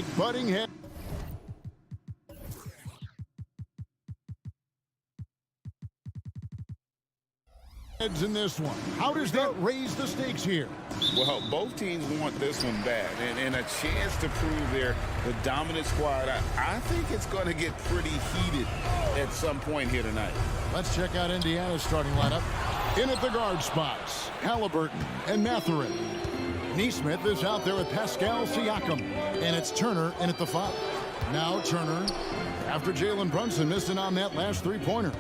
like butting heads in this one. How does that raise the stakes here? Well, both teams want this one bad, and a chance to prove they're the dominant squad. I think it's going to get pretty heated at some point here tonight. Let's check out Indiana's starting lineup. In at the guard spots, Halliburton and Mathurin. Neesmith is out there with Pascal Siakam, and it's Turner in at the 5. Now Turner, after Jalen Brunson missing on that last three-pointer.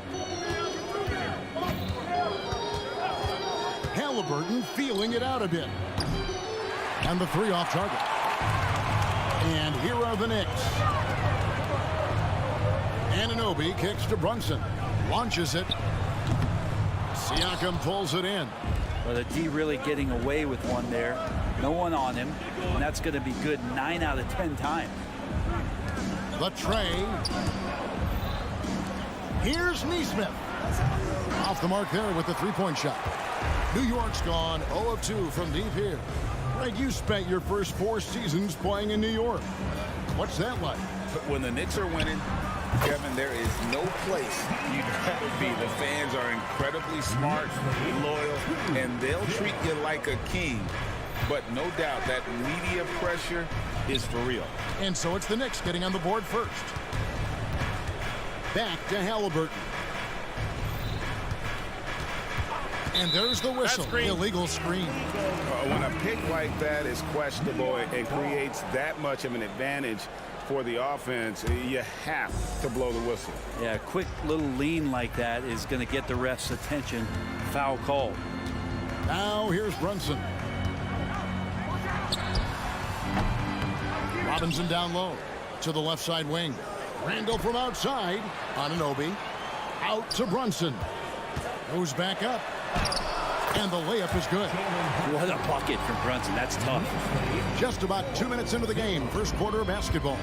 Halliburton feeling it out a bit. And the 3 off target. And here are the Knicks. Anunoby kicks to Brunson. Launches it. Siakam pulls it in. Well, the D really getting away with one there. No one on him. And that's going to be good 9 out of 10 times. The tray. Here's Neesmith. Off the mark there with the three-point shot. New York's gone 0 of 2 from deep here. Greg, you spent your first 4 seasons playing in New York. What's that like? When the Knicks are winning, Kevin, there is no place you'd rather be. The fans are incredibly smart, loyal, and they'll treat you like a king. But no doubt that media pressure is for real. And so it's the Knicks getting on the board first. Back to Halliburton. And there's the whistle. Illegal screen. When a pick like that is questionable and creates that much of an advantage for the offense, you have to blow the whistle. Yeah, a quick little lean like that is going to get the ref's attention. Foul call. Now here's Brunson. Robinson down low to the left side wing. Randall from outside. Anunoby. Out to Brunson. Goes back up. And the layup is good. What a bucket from Brunson. That's tough. Just about 2 minutes into the game. First quarter of basketball.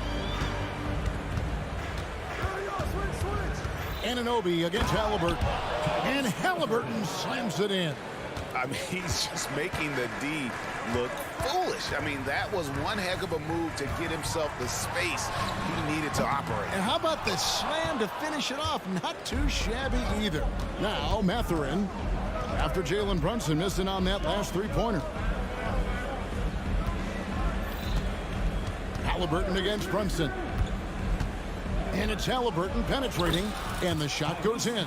Anunoby against Halliburton. And Halliburton slams it in. I mean, he's just making the D look foolish. I mean, that was one heck of a move to get himself the space he needed to operate. And how about the slam to finish it off? Not too shabby either. Now, Mathurin, after Jalen Brunson missing on that last three-pointer. Halliburton against Brunson. And it's Halliburton penetrating, and the shot goes in.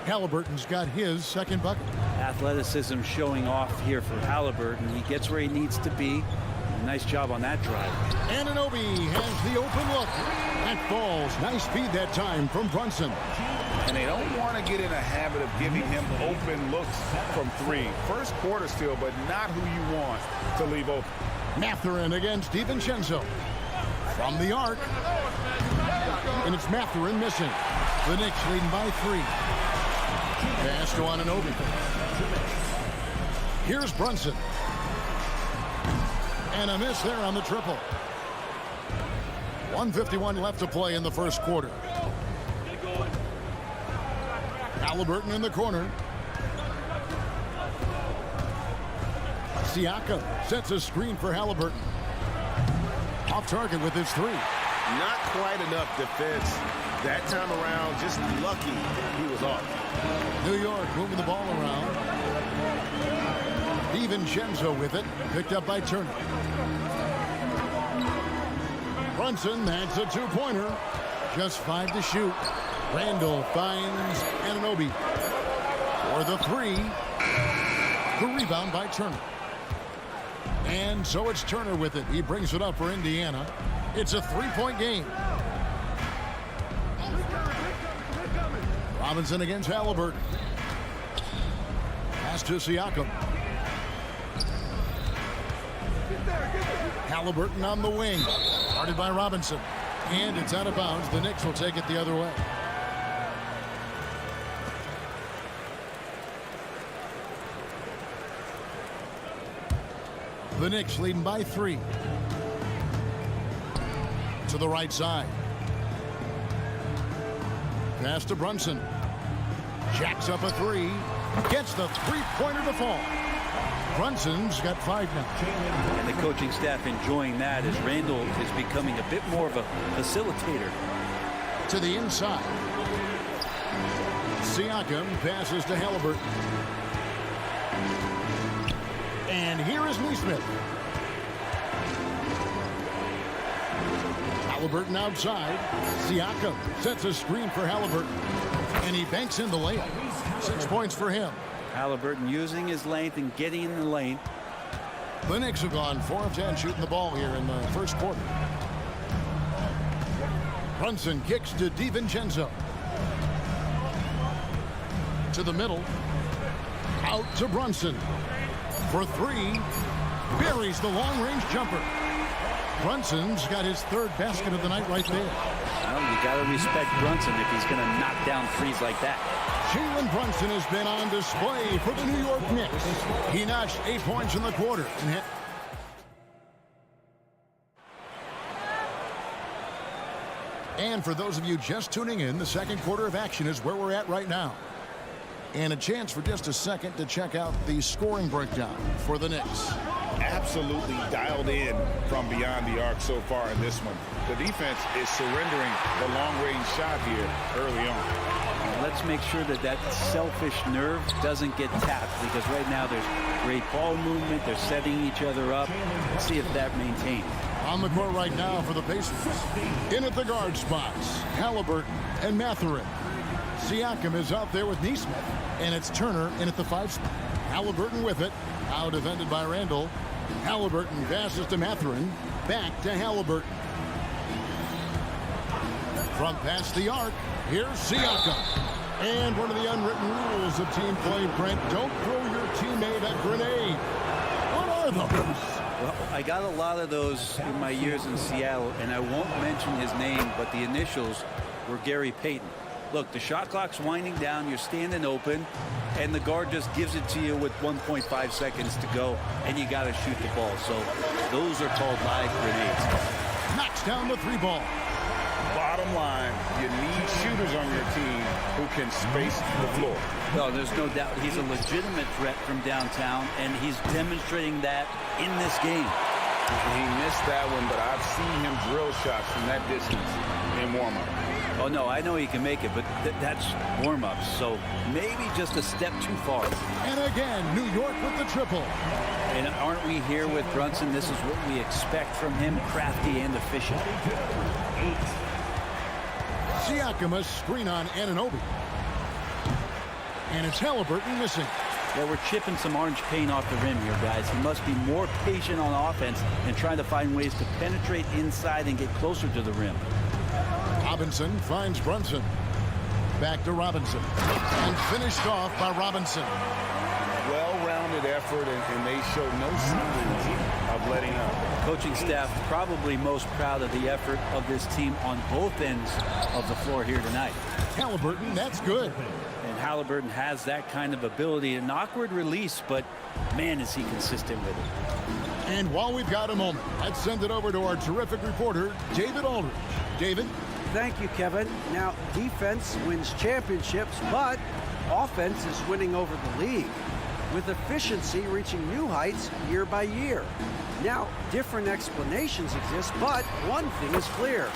Halliburton's got his second bucket. Athleticism showing off here for Halliburton. He gets where he needs to be. Nice job on that drive. Anunoby has the open look. That falls. Nice feed that time from Brunson. And they don't want to get in a habit of giving him open looks from 3. First quarter still, but not who you want to leave open. Mathurin against DiVincenzo. From the arc. And it's Mathurin missing. The Knicks leading by 3. Pass to Anunoby. Here's Brunson. And a miss there on the triple. 1:51 left to play in the first quarter. Halliburton in the corner. Siakam sets a screen for Halliburton. Off target with his 3. Not quite enough defense that time around. Just lucky he was off. New York moving the ball around. DiVincenzo with it. Picked up by Turner. Brunson, that's a 2-pointer. Just 5 to shoot. Randall finds Anunoby for the 3. The rebound by Turner. And so it's Turner with it. He brings it up for Indiana. It's a 3-point game. Robinson against Halliburton. Pass to Siakam. Halliburton on the wing. Guarded by Robinson. And it's out of bounds. The Knicks will take it the other way. The Knicks leading by 3. To the right side. Pass to Brunson. Jacks up a 3. Gets the 3-pointer to fall. Brunson's got 5 now. And the coaching staff enjoying that as Randall is becoming a bit more of a facilitator. To the inside. Siakam passes to Halliburton. And here is Neesmith. Halliburton outside. Siakam sets a screen for Halliburton. And he banks in the layup. 6 points for him. Halliburton using his length and getting in the lane. The Knicks have gone 4 of 10 shooting the ball here in the first quarter. Brunson kicks to DiVincenzo. To the middle. Out to Brunson. For 3. Buries the long-range jumper. Brunson's got his 3rd basket of the night right there. Well, you got to respect Brunson if he's going to knock down threes like that. Jalen Brunson has been on display for the New York Knicks. He notched 8 points in the quarter and hit. And for those of you just tuning in, the second quarter of action is where we're at right now. And a chance for just a second to check out the scoring breakdown for the Knicks. Absolutely dialed in from beyond the arc so far in this one. The defense is surrendering the long-range shot here early on. Let's make sure that that selfish nerve doesn't get tapped, because right now there's great ball movement. They're setting each other up. Let's see if that maintains. On the court right now for the Pacers. In at the guard spots, Halliburton and Mathurin. Siakam is out there with Neesmith, and it's Turner in at the 5 spot. Halliburton with it, out defended by Randall. Halliburton passes to Mathurin, back to Halliburton. From past the arc, here's Siakam. And one of the unwritten rules of team play, Brent, don't throw your teammate a grenade. What are those? Well, I got a lot of those in my years in Seattle, and I won't mention his name, but the initials were Gary Payton. Look, the shot clock's winding down, you're standing open, and the guard just gives it to you with 1.5 seconds to go, and you got to shoot the ball. So those are called live grenades. Knocks down the 3 ball. Bottom line, you need shooters on your team who can space the floor. Well, there's no doubt he's a legitimate threat from downtown, and he's demonstrating that in this game. He missed that one, but I've seen him drill shots from that distance in warm-up. Oh, no, I know he can make it, but that's warm-ups, so maybe just a step too far. And again, New York with the triple. And aren't we here with Brunson? This is what we expect from him, crafty and efficient. Siakam a screen on Anunoby. And it's Halliburton missing. Well, we're chipping some orange paint off the rim here, guys. He must be more patient on offense and trying to find ways to penetrate inside and get closer to the rim. Robinson finds Brunson. Back to Robinson. And finished off by Robinson. Well-rounded effort, and they show no signs of letting up. Coaching staff probably most proud of the effort of this team on both ends of the floor here tonight. Halliburton, that's good. And Halliburton has that kind of ability. An awkward release, but man, is he consistent with it. And while we've got a moment, let's send it over to our terrific reporter, David Aldridge. David? Thank you, Kevin. Now, defense wins championships, but offense is winning over the league, with efficiency reaching new heights year by year. Now, different explanations exist, but one thing is clear.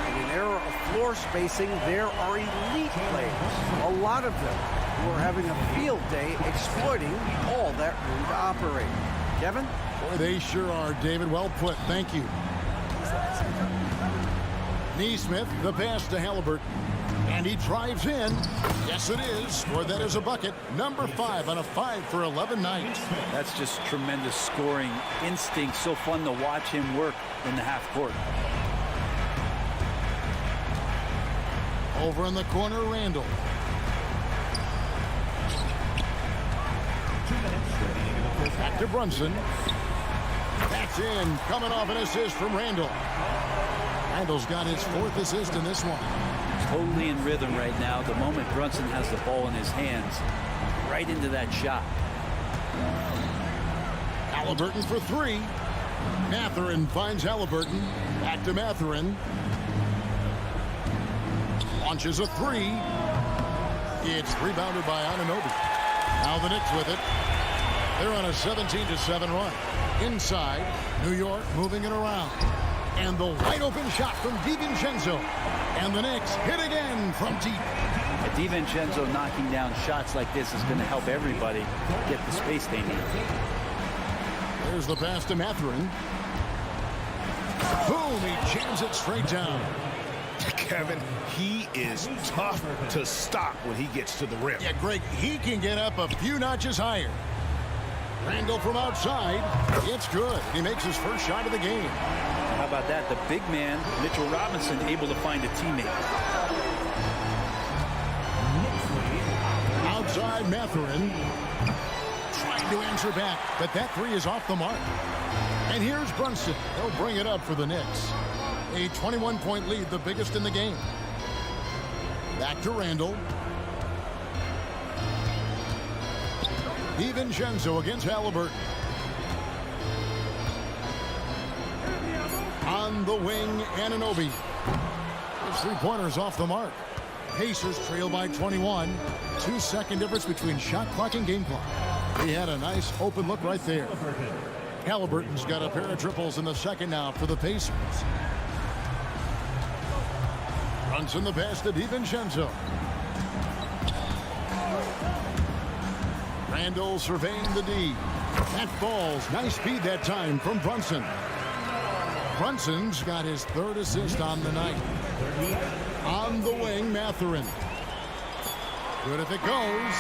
In an era of floor spacing, there are elite players, a lot of them, who are having a field day exploiting all that room to operate. Kevin? Boy, they sure are, David. Well put. Thank you. Neesmith, the pass to Halliburton. And he drives in. Yes, it is. Scored that as a bucket. Number 5 on a 5-for-11 night. That's just tremendous scoring instinct. So fun to watch him work in the half court. Over in the corner, Randall. Back to Brunson. That's in. Coming off an assist from Randall. Randall's got his 4th assist in this one. Totally in rhythm right now. The moment Brunson has the ball in his hands, right into that shot. Halliburton for 3. Mathurin finds Halliburton. Back to Mathurin. Launches a 3. It's rebounded by Anunoby. Now the Knicks with it. They're on a 17-7 run. Inside, New York moving it around. And the wide open shot from DiVincenzo. And the Knicks hit again from deep. DiVincenzo knocking down shots like this is going to help everybody get the space they need. There's the pass to Mathurin. Boom, he jams it straight down. Kevin, he is tough to stop when he gets to the rim. Yeah, Greg, he can get up a few notches higher. Randall from outside. It's good. He makes his first shot of the game. How about that? The big man, Mitchell Robinson, able to find a teammate. Outside Mathurin. Trying to answer back, but that three is off the mark. And here's Brunson. He'll bring it up for the Knicks. A 21-point lead, the biggest in the game. Back to Randall. DiVincenzo against Halliburton. On the wing, Anunoby. His three-pointer's off the mark. Pacers trail by 21. 2-second difference between shot clock and game clock. He had a nice open look right there. Halliburton's got a pair of triples in the second now for the Pacers. Brunson the pass to DiVincenzo. Randall surveying the D. That falls. Nice speed that time from Brunson. Brunson's got his third assist on the night. On the wing, Mathurin. Good if it goes.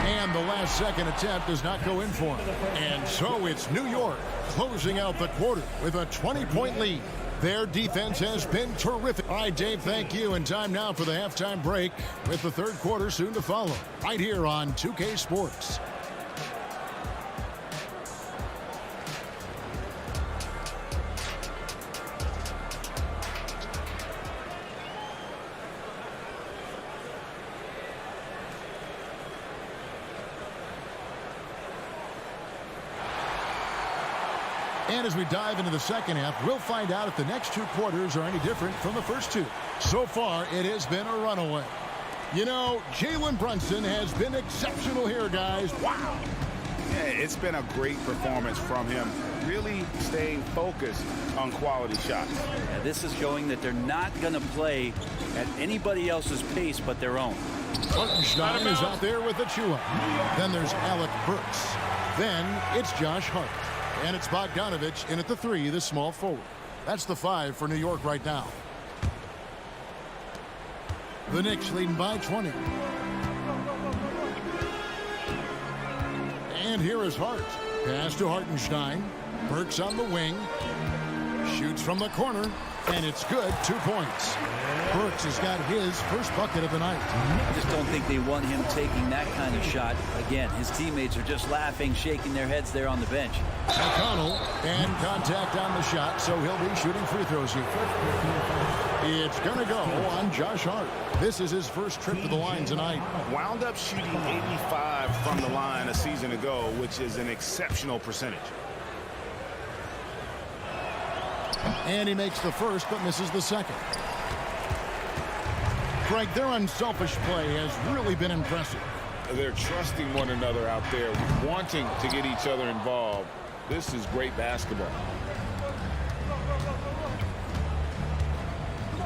And the last second attempt does not go in for him. And so it's New York closing out the quarter with a 20-point lead. Their defense has been terrific. All right, Dave, thank you. And time now for the halftime break with the third quarter soon to follow. Right here on 2K Sports. And as we dive into the second half, we'll find out if the next two quarters are any different from the first two. So far, it has been a runaway. You know, Jalen Brunson has been exceptional here, guys. Wow. Yeah, it's been a great performance from him. Really staying focused on quality shots. Yeah, this is showing that they're not going to play at anybody else's pace but their own. Hartenstein is out there with the chew-up. Then there's Alec Burks. Then it's Josh Hart. And it's Bogdanovich in at the three, the small forward. That's the 5 for New York right now. The Knicks leading by 20. And here is Hart. Pass to Hartenstein. Burks on the wing. Shoots from the corner. And it's good. 2 points. Burks has got his first bucket of the night. I just don't think they want him taking that kind of shot. Again, his teammates are just laughing, shaking their heads there on the bench. McConnell and contact on the shot, so he'll be shooting free throws here. It's going to go on Josh Hart. This is his first trip to the line tonight. Wound up shooting 85 from the line a season ago, which is an exceptional percentage. And he makes the first, but misses the second. Greg, their unselfish play has really been impressive. They're trusting one another out there, wanting to get each other involved. This is great basketball.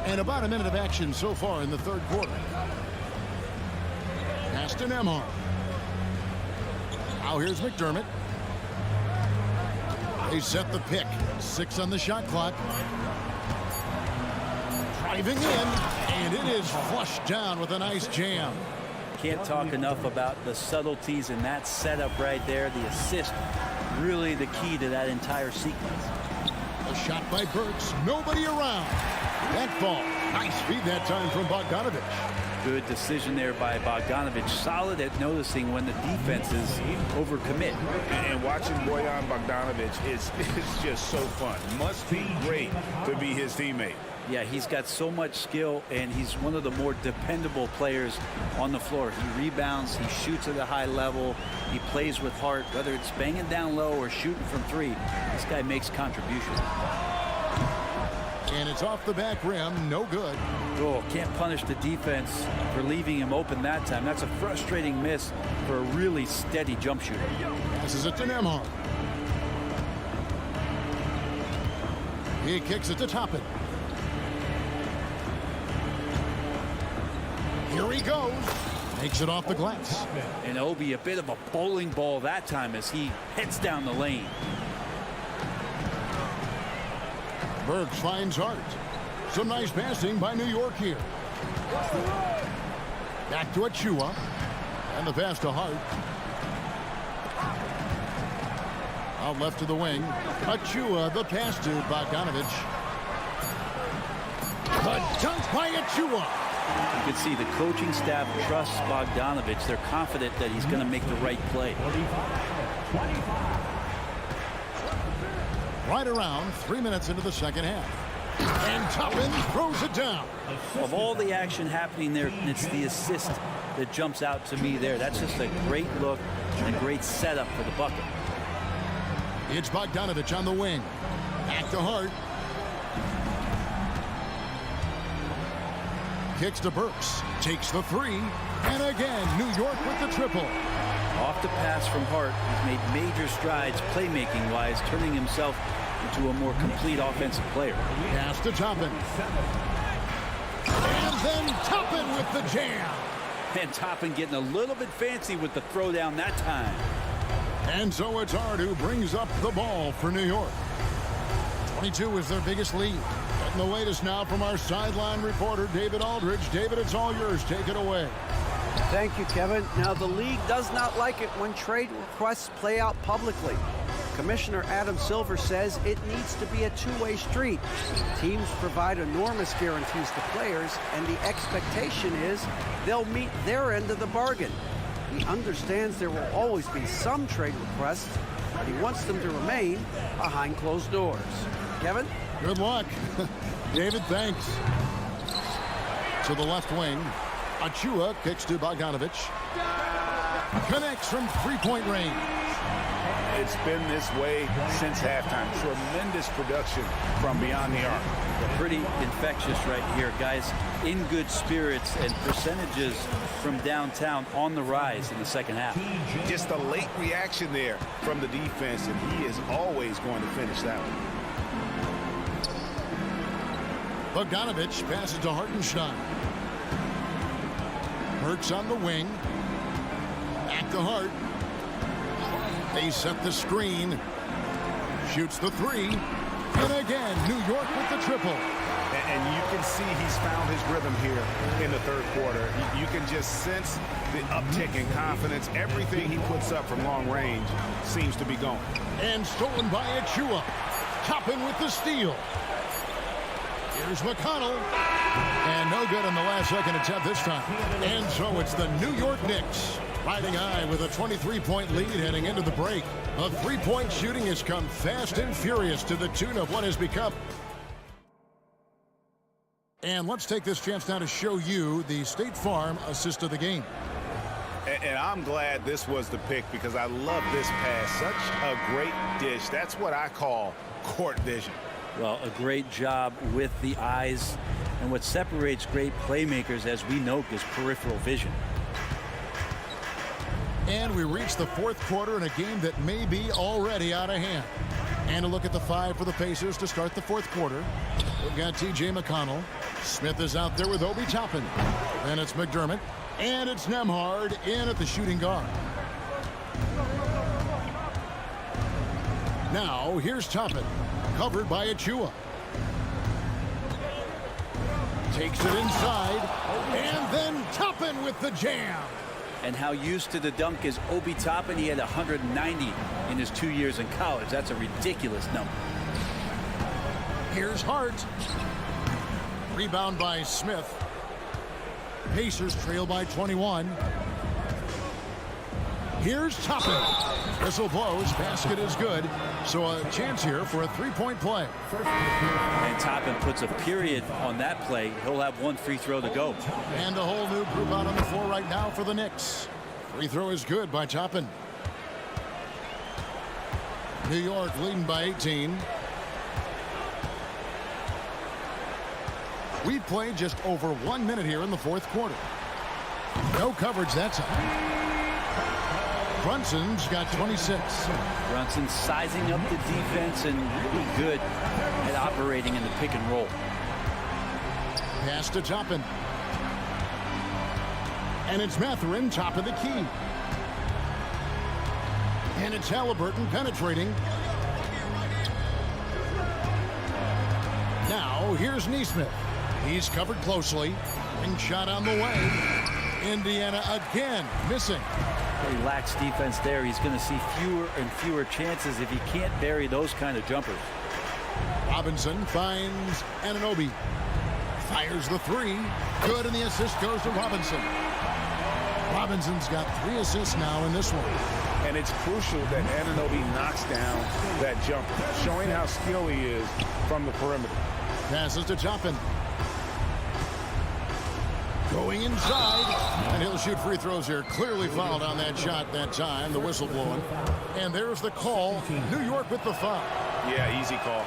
And about a minute of action so far in the third quarter. Pass to Nembhard. Now here's McDermott. They set the pick. 6 on the shot clock. Driving in, and it is flushed down with a nice jam. Can't talk enough about the subtleties in that setup right there. The assist, really the key to that entire sequence. A shot by Burks. Nobody around. That ball. Nice feed that time from Bogdanovich. Good decision there by Bogdanovich. Solid at noticing when the defenses overcommit. And watching Bojan Bogdanovich is just so fun. Must be great to be his teammate. Yeah, he's got so much skill, and he's one of the more dependable players on the floor. He rebounds, he shoots at a high level, he plays with heart, whether it's banging down low or shooting from three. This guy makes contributions. And it's off the back rim. No good. Oh, can't punish the defense for leaving him open that time. That's a frustrating miss for a really steady jump shooter. Passes it to Nembhard. He kicks it to Toppin. Here he goes. Makes it off the glass. And Obi, a bit of a bowling ball that time as he heads down the lane. Burks finds Hart. Some nice passing by New York here. Back to Achua. And the pass to Hart. Out left to the wing. Achua, the pass to Bogdanovich. The dunk by Achua. You can see the coaching staff trusts Bogdanovich. They're confident that he's going to make the right play. Right around 3 minutes into the second half. And Toppin throws it down. Of all the action happening there, it's the assist that jumps out to me there. That's just a great look and a great setup for the bucket. It's Bogdanovich on the wing. Back to Hart. Kicks to Burks. Takes the three. And again, New York with the triple. Off the pass from Hart, he's made major strides playmaking-wise, turning himself into a more complete offensive player. Pass to Toppin. And then Toppin with the jam. And Toppin getting a little bit fancy with the throwdown that time. And so it's Hart who brings up the ball for New York. 22 is their biggest lead. Getting the latest now from our sideline reporter, David Aldridge. David, it's all yours. Take it away. Thank you, Kevin. Now, the league does not like it when trade requests play out publicly. Commissioner Adam Silver says it needs to be a two-way street. Teams provide enormous guarantees to players, and the expectation is they'll meet their end of the bargain. He understands there will always be some trade requests, but he wants them to remain behind closed doors. Kevin? Good luck. David, thanks. To the left wing. Achua kicks to Bogdanovich. Connects from three-point range. It's been this way since halftime. Tremendous production from beyond the arc. Pretty infectious right here, guys. In good spirits and percentages from downtown on the rise in the second half. Just a late reaction there from the defense, and he is always going to finish that one. Bogdanovich passes to Hartenstein. Burks on the wing. Back to Hart. They set the screen. Shoots the three. And again, New York with the triple. And you can see he's found his rhythm here in the third quarter. You can just sense the uptick in confidence. Everything he puts up from long range seems to be going. And stolen by Achua. Toppin with the steal. Here's McConnell. And no good on the last second attempt this time. And so it's the New York Knicks riding high with a 23-point lead heading into the break. The three-point shooting has come fast and furious to the tune of what has become. And let's take this chance now to show you the State Farm assist of the game. And I'm glad this was the pick because I love this pass. Such a great dish. That's what I call court vision. Well, a great job with the eyes. And what separates great playmakers, as we note, is peripheral vision. And we reach the fourth quarter in a game that may be already out of hand. And a look at the five for the Pacers to start the fourth quarter. We've got T.J. McConnell. Smith is out there with Obi Toppin. Then it's McDermott. And it's Nembhard in at the shooting guard. Now, here's Toppin. Covered by Achua. Takes it inside. And then Toppin with the jam. And how used to the dunk is Obi Toppin. He had 190 in his 2 years in college. That's a ridiculous number. Here's Hart. Rebound by Smith. Pacers trail by 21. Here's Toppin. Whistle blows. Basket is good. So a chance here for a three-point play. And Toppin puts a period on that play. He'll have one free throw to go. And a whole new group out on the floor right now for the Knicks. Free throw is good by Toppin. New York leading by 18. We've played just over 1 minute here in the fourth quarter. No coverage that time. Brunson's got 26. Brunson sizing up the defense and really good at operating in the pick and roll. Pass to Toppin. And it's Mathurin, top of the key. And it's Halliburton penetrating. Now, here's Neesmith. He's covered closely. And shot on the way. Indiana again missing. He lacks defense there. He's going to see fewer and fewer chances if he can't bury those kind of jumpers. Robinson finds Anunoby. Fires the three. Good, and the assist goes to Robinson. Robinson's got 3 assists now in this one. And it's crucial that Anunoby knocks down that jumper, showing how skilled he is from the perimeter. Passes to Toppin. Going inside, and he'll shoot free throws here. Clearly fouled on that shot that time, the whistle blowing. And there's the call. New York with the foul. Yeah, easy call.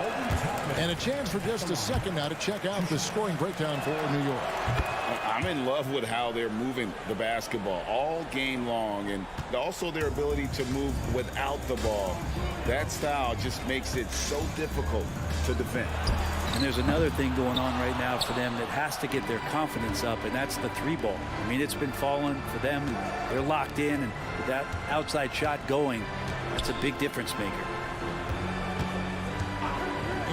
And a chance for just a second now to check out the scoring breakdown for New York. I'm in love with how they're moving the basketball all game long, and also their ability to move without the ball. That style just makes it so difficult to defend. And there's another thing going on right now for them that has to get their confidence up, and that's the 3-ball. I mean, it's been falling for them. They're locked in, and with that outside shot going, that's a big difference maker.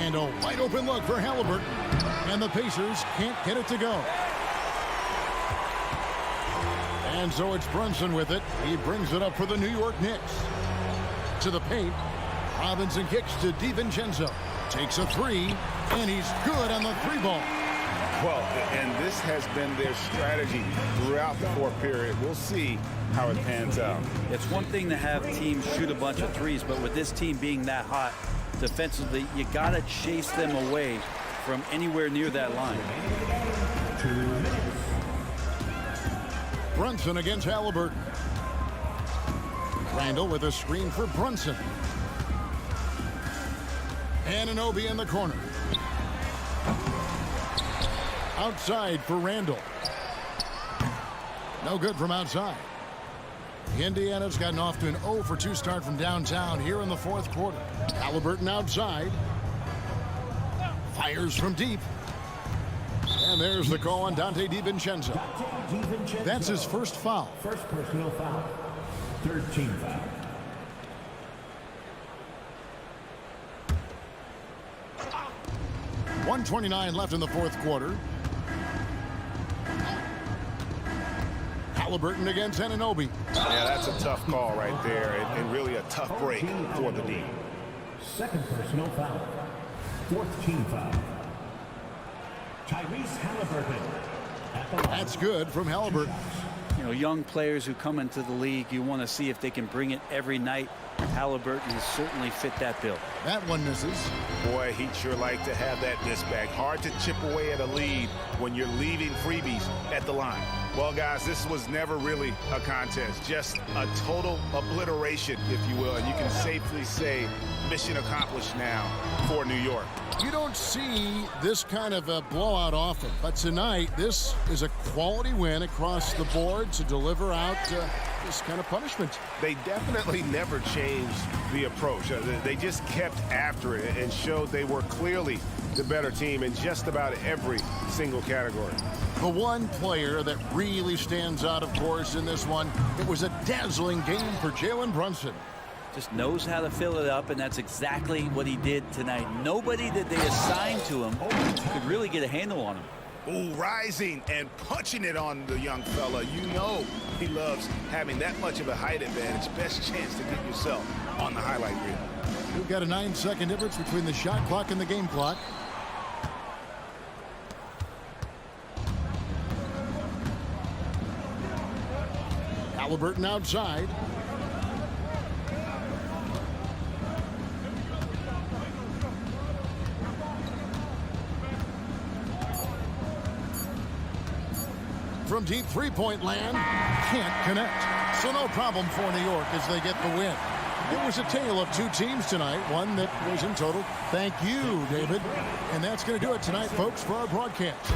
And a wide open look for Halliburton. And the Pacers can't get it to go. And so it's Brunson with it. He brings it up for the New York Knicks. To the paint. Robinson kicks to DiVincenzo. Takes a 3, and he's good on the 3-ball. Well, and this has been their strategy throughout the fourth period. We'll see how it pans out. It's one thing to have teams shoot a bunch of threes, but with this team being that hot defensively, you got to chase them away from anywhere near that line. Brunson against Halliburton. Randall with a screen for Brunson. Anunoby in the corner. Outside for Randall. No good from outside. Indiana's gotten off to an 0 for 2 start from downtown here in the fourth quarter. Halliburton outside. Fires from deep. And there's the call on Dante DiVincenzo. That's his first foul. First personal foul. Third team foul. .129 left in the fourth quarter. Halliburton against Anunoby. Yeah, that's a tough call right there, and really a tough break for the D. Second personal foul. Fourth team foul. Tyrese Halliburton. That's good from Halliburton. You know, young players who come into the league, you want to see if they can bring it every night. Halliburton has certainly fit that bill. That one misses. Boy, he'd sure like to have that miss back. Hard to chip away at a lead when you're leaving freebies at the line. Well, guys, this was never really a contest. Just a total obliteration, if you will. And you can safely say mission accomplished now for New York. You don't see this kind of a blowout often, but tonight this is a quality win across the board to deliver out this kind of punishment. They definitely never changed the approach. They just kept after it and showed they were clearly the better team in just about every single category. The one player that really stands out, of course, in this one, it was a dazzling game for Jalen Brunson. Just knows how to fill it up, and that's exactly what he did tonight. Nobody that they assigned to him could really get a handle on him. Ooh, rising and punching it on the young fella. You know he loves having that much of a height advantage. Best chance to get yourself on the highlight reel. We've got a 9-second difference between the shot clock and the game clock. Halliburton outside. From deep three-point land, can't connect. So no problem for New York as they get the win. It was a tale of two teams tonight, one that was in total. Thank you, David. And that's going to do it tonight, folks, for our broadcast.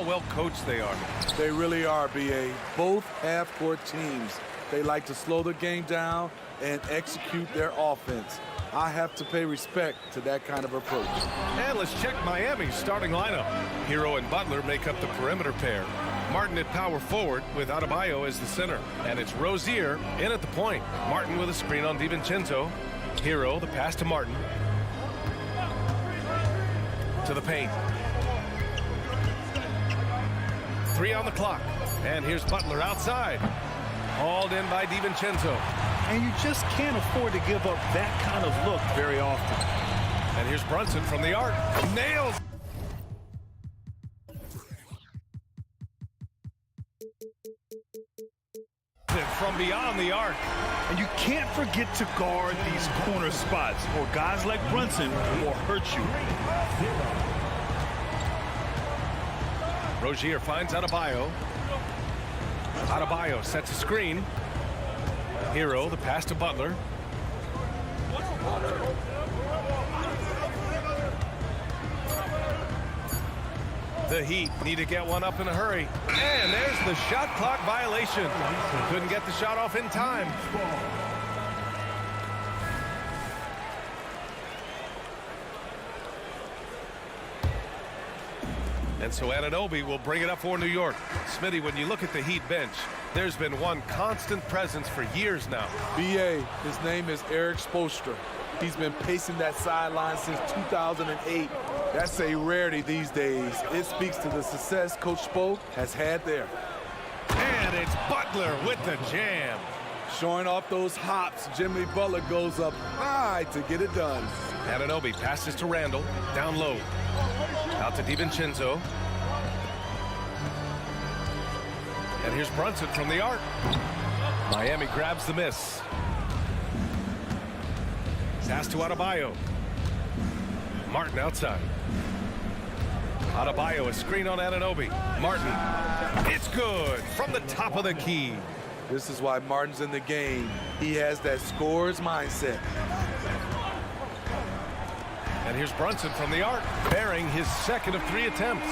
how well coached they are. They really are, B.A. Both half-court teams. They like to slow the game down and execute their offense. I have to pay respect to that kind of approach. And let's check Miami's starting lineup. Hero and Butler make up the perimeter pair. Martin at power forward with Adebayo as the center. And it's Rozier in at the point. Martin with a screen on DiVincenzo. Hero, the pass to Martin. To the paint. 3 on the clock. And here's Butler outside. Hauled in by DiVincenzo. And you just can't afford to give up that kind of look very often. And here's Brunson from the arc. Nails. From beyond the arc. And you can't forget to guard these corner spots, or guys like Brunson will hurt you. Rozier finds Adebayo. Adebayo sets a screen. Hero, the pass to Butler. The Heat need to get one up in a hurry. And there's the shot clock violation. Couldn't get the shot off in time. And so Anunoby will bring it up for New York. Smitty, when you look at the Heat bench, there's been one constant presence for years now. B.A., his name is Eric Spoelstra. He's been pacing that sideline since 2008. That's a rarity these days. It speaks to the success Coach Spo has had there. And it's Butler with the jam. Showing off those hops, Jimmy Butler goes up high to get it done. Anunoby passes to Randall, down low. Out to DiVincenzo. And here's Brunson from the arc. Miami grabs the miss. Pass to Adebayo. Martin outside. Adebayo, a screen on Anunoby. Martin. It's good from the top of the key. This is why Martin's in the game. He has that scorer's mindset. And here's Brunson from the arc, bearing his second of 3 attempts.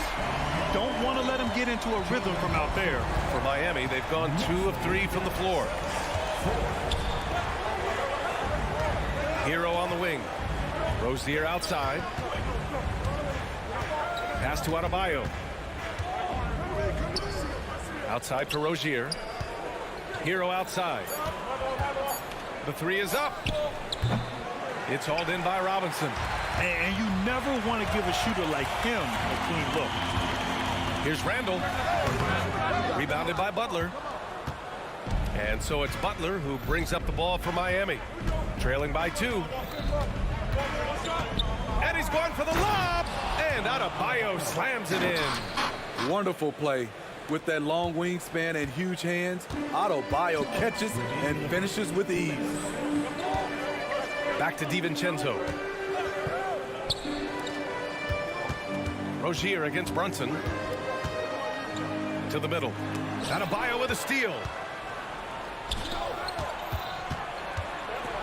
Don't want to let him get into a rhythm from out there. For Miami, they've gone 2 of 3 from the floor. Hero on the wing. Rozier outside. Pass to Adebayo. Outside for Rozier. Hero outside. The 3 is up. It's hauled in by Robinson. And you never want to give a shooter like him a clean look. Here's Randall. Rebounded by Butler. And so it's Butler who brings up the ball for Miami. Trailing by 2. And he's going for the lob. And Adebayo slams it in. Wonderful play. With that long wingspan and huge hands, Adebayo catches and finishes with ease. Back to DiVincenzo. Rozier against Brunson. To the middle. Adebayo with a steal.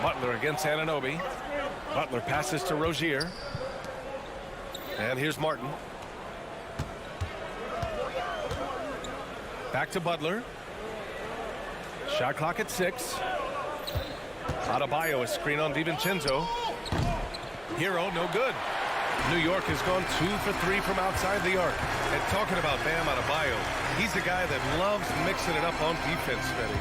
Butler against Anunoby. Butler passes to Rozier. And here's Martin. Back to Butler. Shot clock at 6. Adebayo, a screen on DiVincenzo. Hero, no good. New York has gone 2 for 3 from outside the arc. And talking about Bam Adebayo, he's a guy that loves mixing it up on defense, Smitty.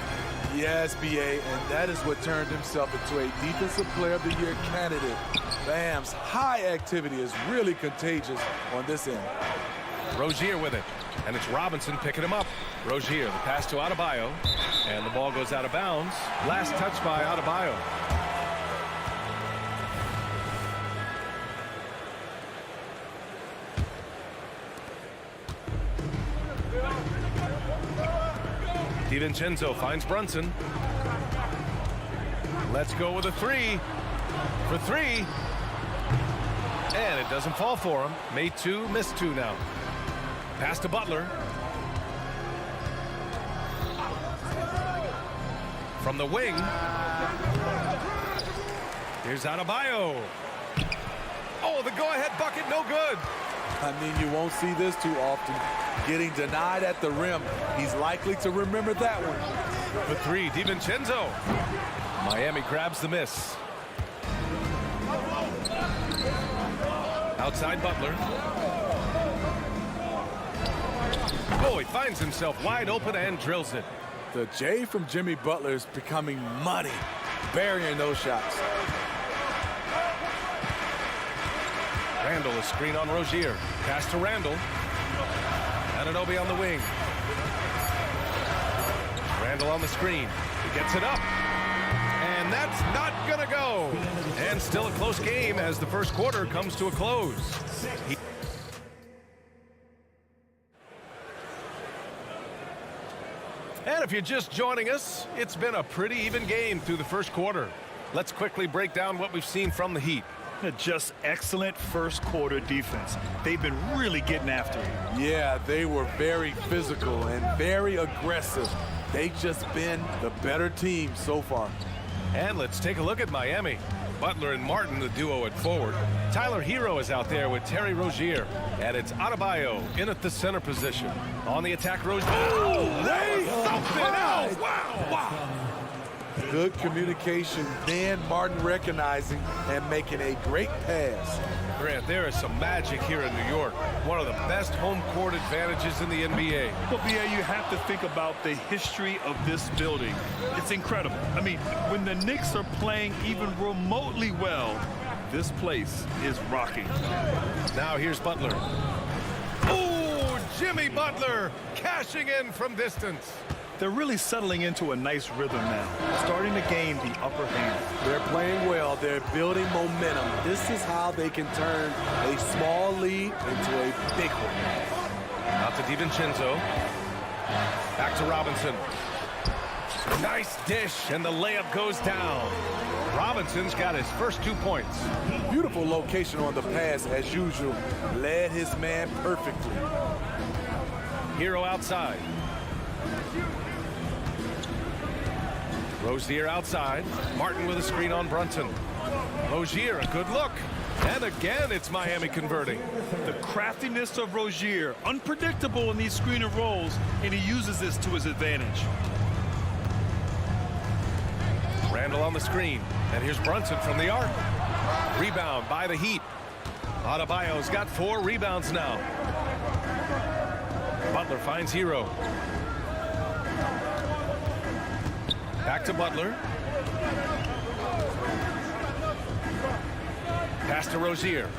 Yes, B.A., and that is what turned himself into a Defensive Player of the Year candidate. Bam's high activity is really contagious on this end. Rozier with it, and it's Robinson picking him up. Rozier, the pass to Adebayo, and the ball goes out of bounds. Last touch by Adebayo. DiVincenzo finds Brunson. Let's go with a 3 for 3. And it doesn't fall for him. Made 2, missed 2 now. Pass to Butler. From the wing. Here's Adebayo. Oh, the go-ahead bucket, no good. I mean, you won't see this too often. Getting denied at the rim. He's likely to remember that one. The three, DiVincenzo. Miami grabs the miss. Outside Butler. Oh, he finds himself wide open and drills it. The J from Jimmy Butler is becoming money, burying those shots. Randall, a screen on Rozier. Pass to Randall. Anunoby on the wing. Randall on the screen. He gets it up. And that's not going to go. And still a close game as the first quarter comes to a close. And if you're just joining us, it's been a pretty even game through the first quarter. Let's quickly break down what we've seen from the Heat. Just excellent first quarter defense. They've been really getting after it. Yeah, they were very physical and very aggressive. They've just been the better team so far. And let's take a look at Miami. Butler and Martin, the duo at forward. Tyler Hero is out there with Terry Rozier. And it's Adebayo in at the center position. On the attack, Rozier. Oh, lay something out. Wow. Good communication, then Martin recognizing and making a great pass. Grant, there is some magic here in New York. One of the best home court advantages in the NBA. Well, BA, you have to think about the history of this building. It's incredible. I mean, when the Knicks are playing even remotely well, this place is rocking. Now here's Butler. Oh, Jimmy Butler cashing in from distance. They're really settling into a nice rhythm now, starting to gain the upper hand. They're playing well. They're building momentum. This is how they can turn a small lead into a big one. Out to DiVincenzo. Back to Robinson. Nice dish, and the layup goes down. Robinson's got his first 2 points. Beautiful location on the pass, as usual. Led his man perfectly. Hero outside. Rozier outside. Martin with a screen on Brunson. Rozier, a good look. And again, it's Miami converting. The craftiness of Rozier, unpredictable in these screen and rolls, and he uses this to his advantage. Randall on the screen. And here's Brunson from the arc. Rebound by the Heat. Adebayo's got 4 rebounds now. Butler finds Hero. Back to Butler. Pass to Rozier.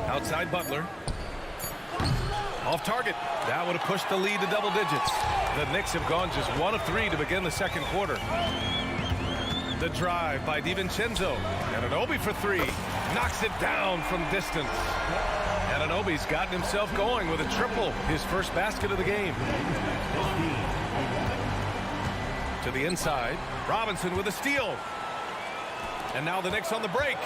Outside Butler. Off target. That would have pushed the lead to double digits. The Knicks have gone just 1 of 3 to begin the second quarter. The drive by DiVincenzo. Anunoby for 3. Knocks it down from distance. Anunoby's gotten himself going with a triple. His first basket of the game. To the inside. Robinson with a steal. And now the Knicks on the break.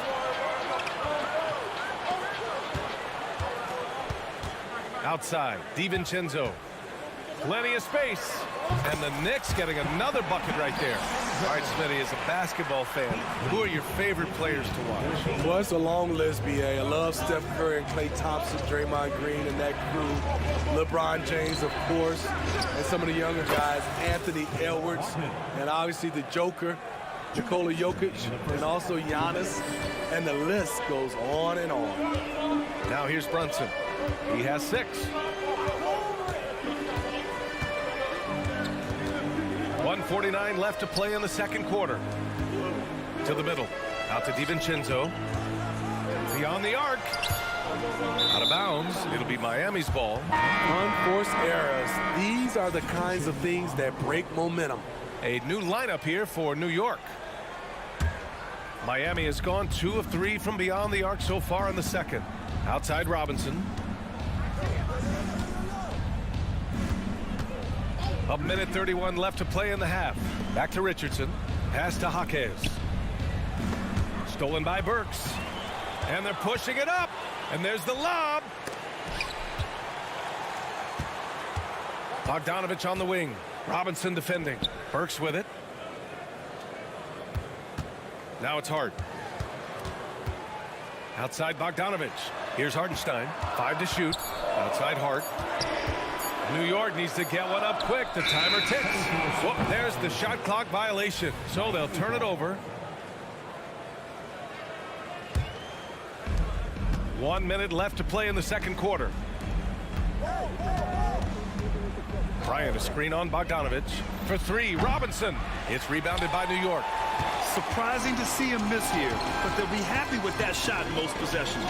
Outside, DiVincenzo. Plenty of space. And the Knicks getting another bucket right there. All right, Smitty, as a basketball fan, who are your favorite players to watch? Well, it's a long list, B.A. I love Steph Curry and Klay Thompson, Draymond Green and that crew. LeBron James, of course, and some of the younger guys, Anthony Edwards, and obviously the Joker, Nikola Jokic, and also Giannis, and the list goes on and on. Now here's Brunson. He has 6. 1:49 left to play in the second quarter. To the middle. Out to DiVincenzo. Beyond the arc. Out of bounds. It'll be Miami's ball. Unforced errors. These are the kinds of things that break momentum. A new lineup here for New York. Miami has gone 2 of 3 from beyond the arc so far in the second. Outside Robinson. A minute 31 left to play in the half. Back to Richardson. Pass to Jaquez. Stolen by Burks. And they're pushing it up. And there's the lob. Bogdanovich on the wing. Robinson defending. Burks with it. Now it's Hart. Outside Bogdanovich. Here's Hartenstein. 5 to shoot. Outside Hart. New York needs to get one up quick. The timer ticks. Whoop, there's the shot clock violation. So they'll turn it over. 1 minute left to play in the second quarter. Bryant, a screen on Bogdanovich. For 3, Robinson. It's rebounded by New York. Surprising to see him miss here, but they'll be happy with that shot in most possessions.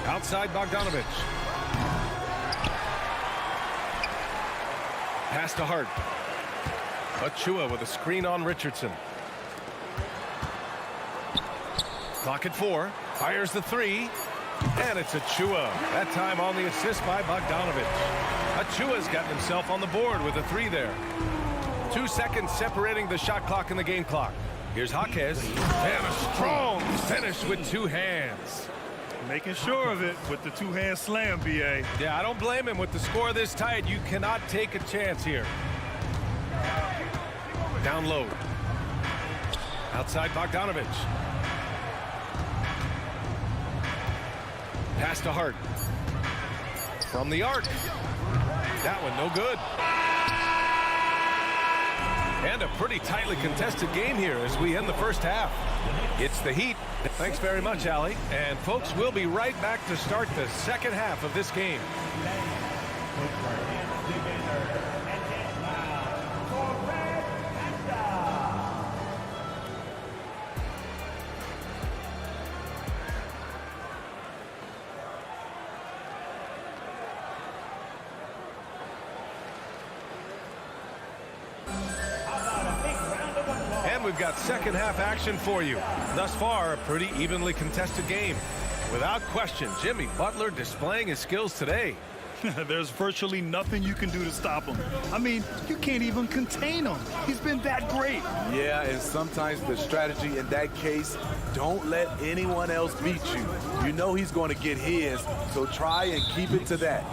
Outside Bogdanovich. Pass to Hart. Achua with a screen on Richardson. Clock at 4. Fires the 3. And it's Achua. That time on the assist by Bogdanovich. Achua's gotten himself on the board with a 3 there. 2 seconds separating the shot clock and the game clock. Here's Jaquez. And a strong finish with 2 hands. Making sure of it with the 2-hand slam, B.A. Yeah, I don't blame him. With the score this tight, you cannot take a chance here. Down low. Outside Bogdanovich. Pass to Hart. From the arc. That one no good. And a pretty tightly contested game here as we end the first half. It's the Heat. Thanks very much, Allie. And folks, we'll be right back to start the second half of this game. We've got second half action for you. Thus far, a pretty evenly contested game. Without question, Jimmy Butler displaying his skills today. There's virtually nothing you can do to stop him. I mean, you can't even contain him. He's been that great. Yeah, and sometimes the strategy in that case, don't let anyone else beat you. You know he's going to get his, so try and keep it to that.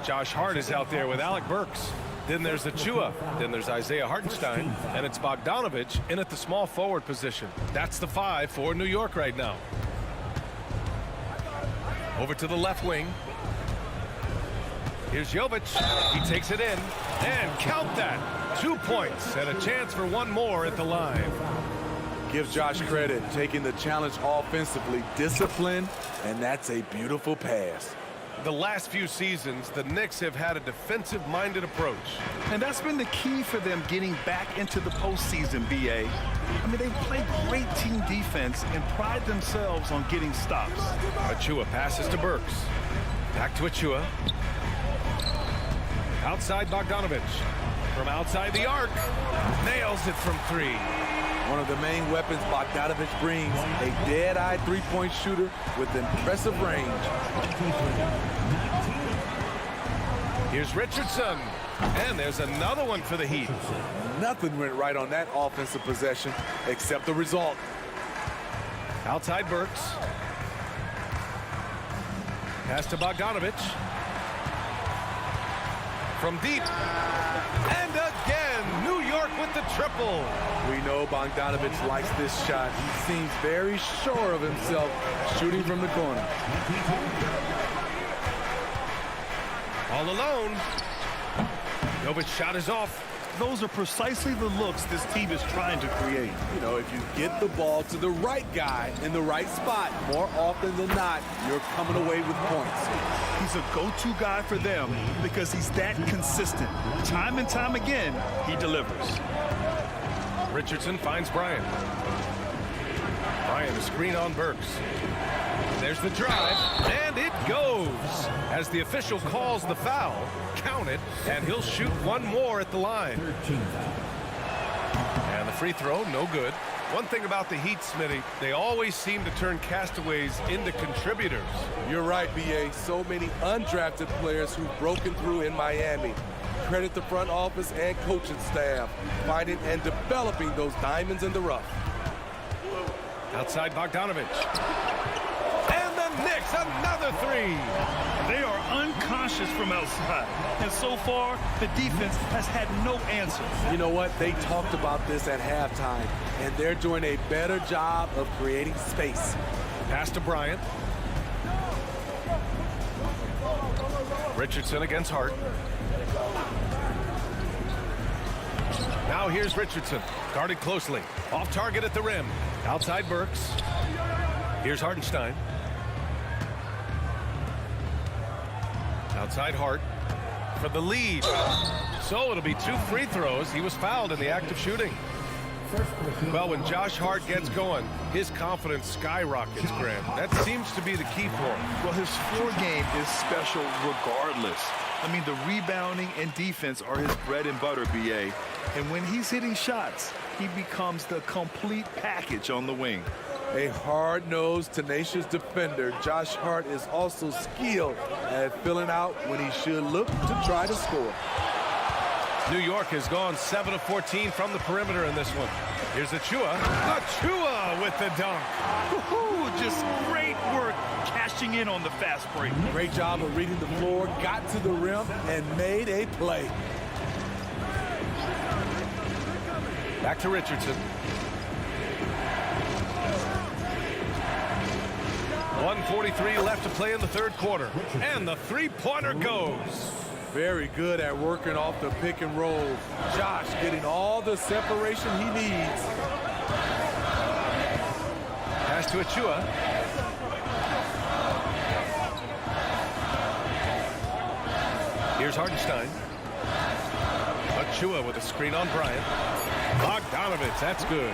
Josh Hart is out there with Alec Burks. Then there's Achua. Then there's Isaiah Hartenstein. And it's Bogdanovich in at the small forward position. That's the 5 for New York right now. Over to the left wing. Here's Jovic. He takes it in. And count that. 2 points and a chance for one more at the line. Give Josh credit, taking the challenge offensively, discipline, and that's a beautiful pass. The last few seasons, the Knicks have had a defensive-minded approach. And that's been the key for them getting back into the postseason, B.A. I mean, they play great team defense and pride themselves on getting stops. Achua passes to Burks. Back to Achua. Outside Bogdanovich. From outside the arc. Nails it from 3. One of the main weapons Bogdanovich brings, a dead-eye three-point shooter with impressive range. Here's Richardson. And there's another one for the Heat. Nothing went right on that offensive possession except the result. Outside Burks. Pass to Bogdanovich. From deep. And again, New York with the triple. We know Bogdanovich likes this shot. He seems very sure of himself shooting from the corner. All alone. Jovic shot is off. Those are precisely the looks this team is trying to create. You know, if you get the ball to the right guy in the right spot, more often than not, you're coming away with points. He's a go-to guy for them because he's that consistent. Time and time again, he delivers. Richardson finds Bryant. Bryant, a screen on Burks. There's the drive, and it goes. As the official calls the foul, count it, and he'll shoot one more at the line. And the free throw, no good. One thing about the Heat, Smitty, they always seem to turn castaways into contributors. You're right, B.A. So many undrafted players who've broken through in Miami. Credit the front office and coaching staff, finding and developing those diamonds in the rough. Outside Bogdanovich. And the Knicks connects another three. They are unconscious from outside. And so far, the defense has had no answer. You know what? They talked about this at halftime, and they're doing a better job of creating space. Pass to Bryant. Richardson against Hart. Now here's Richardson, guarded closely. Off target at the rim. Outside Burks. Here's Hartenstein. Outside Hart for the lead. So it'll be 2 free throws. He was fouled in the act of shooting. Well, when Josh Hart gets going, his confidence skyrockets, Graham. That seems to be the key for him. Well, his floor game is special regardless. I mean, the rebounding and defense are his bread and butter, BA. And when he's hitting shots, he becomes the complete package on the wing. A hard-nosed, tenacious defender, Josh Hart is also skilled at filling out when he should look to try to score. New York has gone 7 of 14 from the perimeter in this one. Here's Achua. Achua with the dunk. Just great work cashing in on the fast break. Great job of reading the floor, got to the rim, and made a play. Back to Richardson. 1:43 left to play in the third quarter. And the three-pointer goes. Very good at working off the pick and roll. Josh getting all the separation he needs. Pass to Achua. Here's Hartenstein. Achua with a screen on Bryant. Bogdanovich, that's good.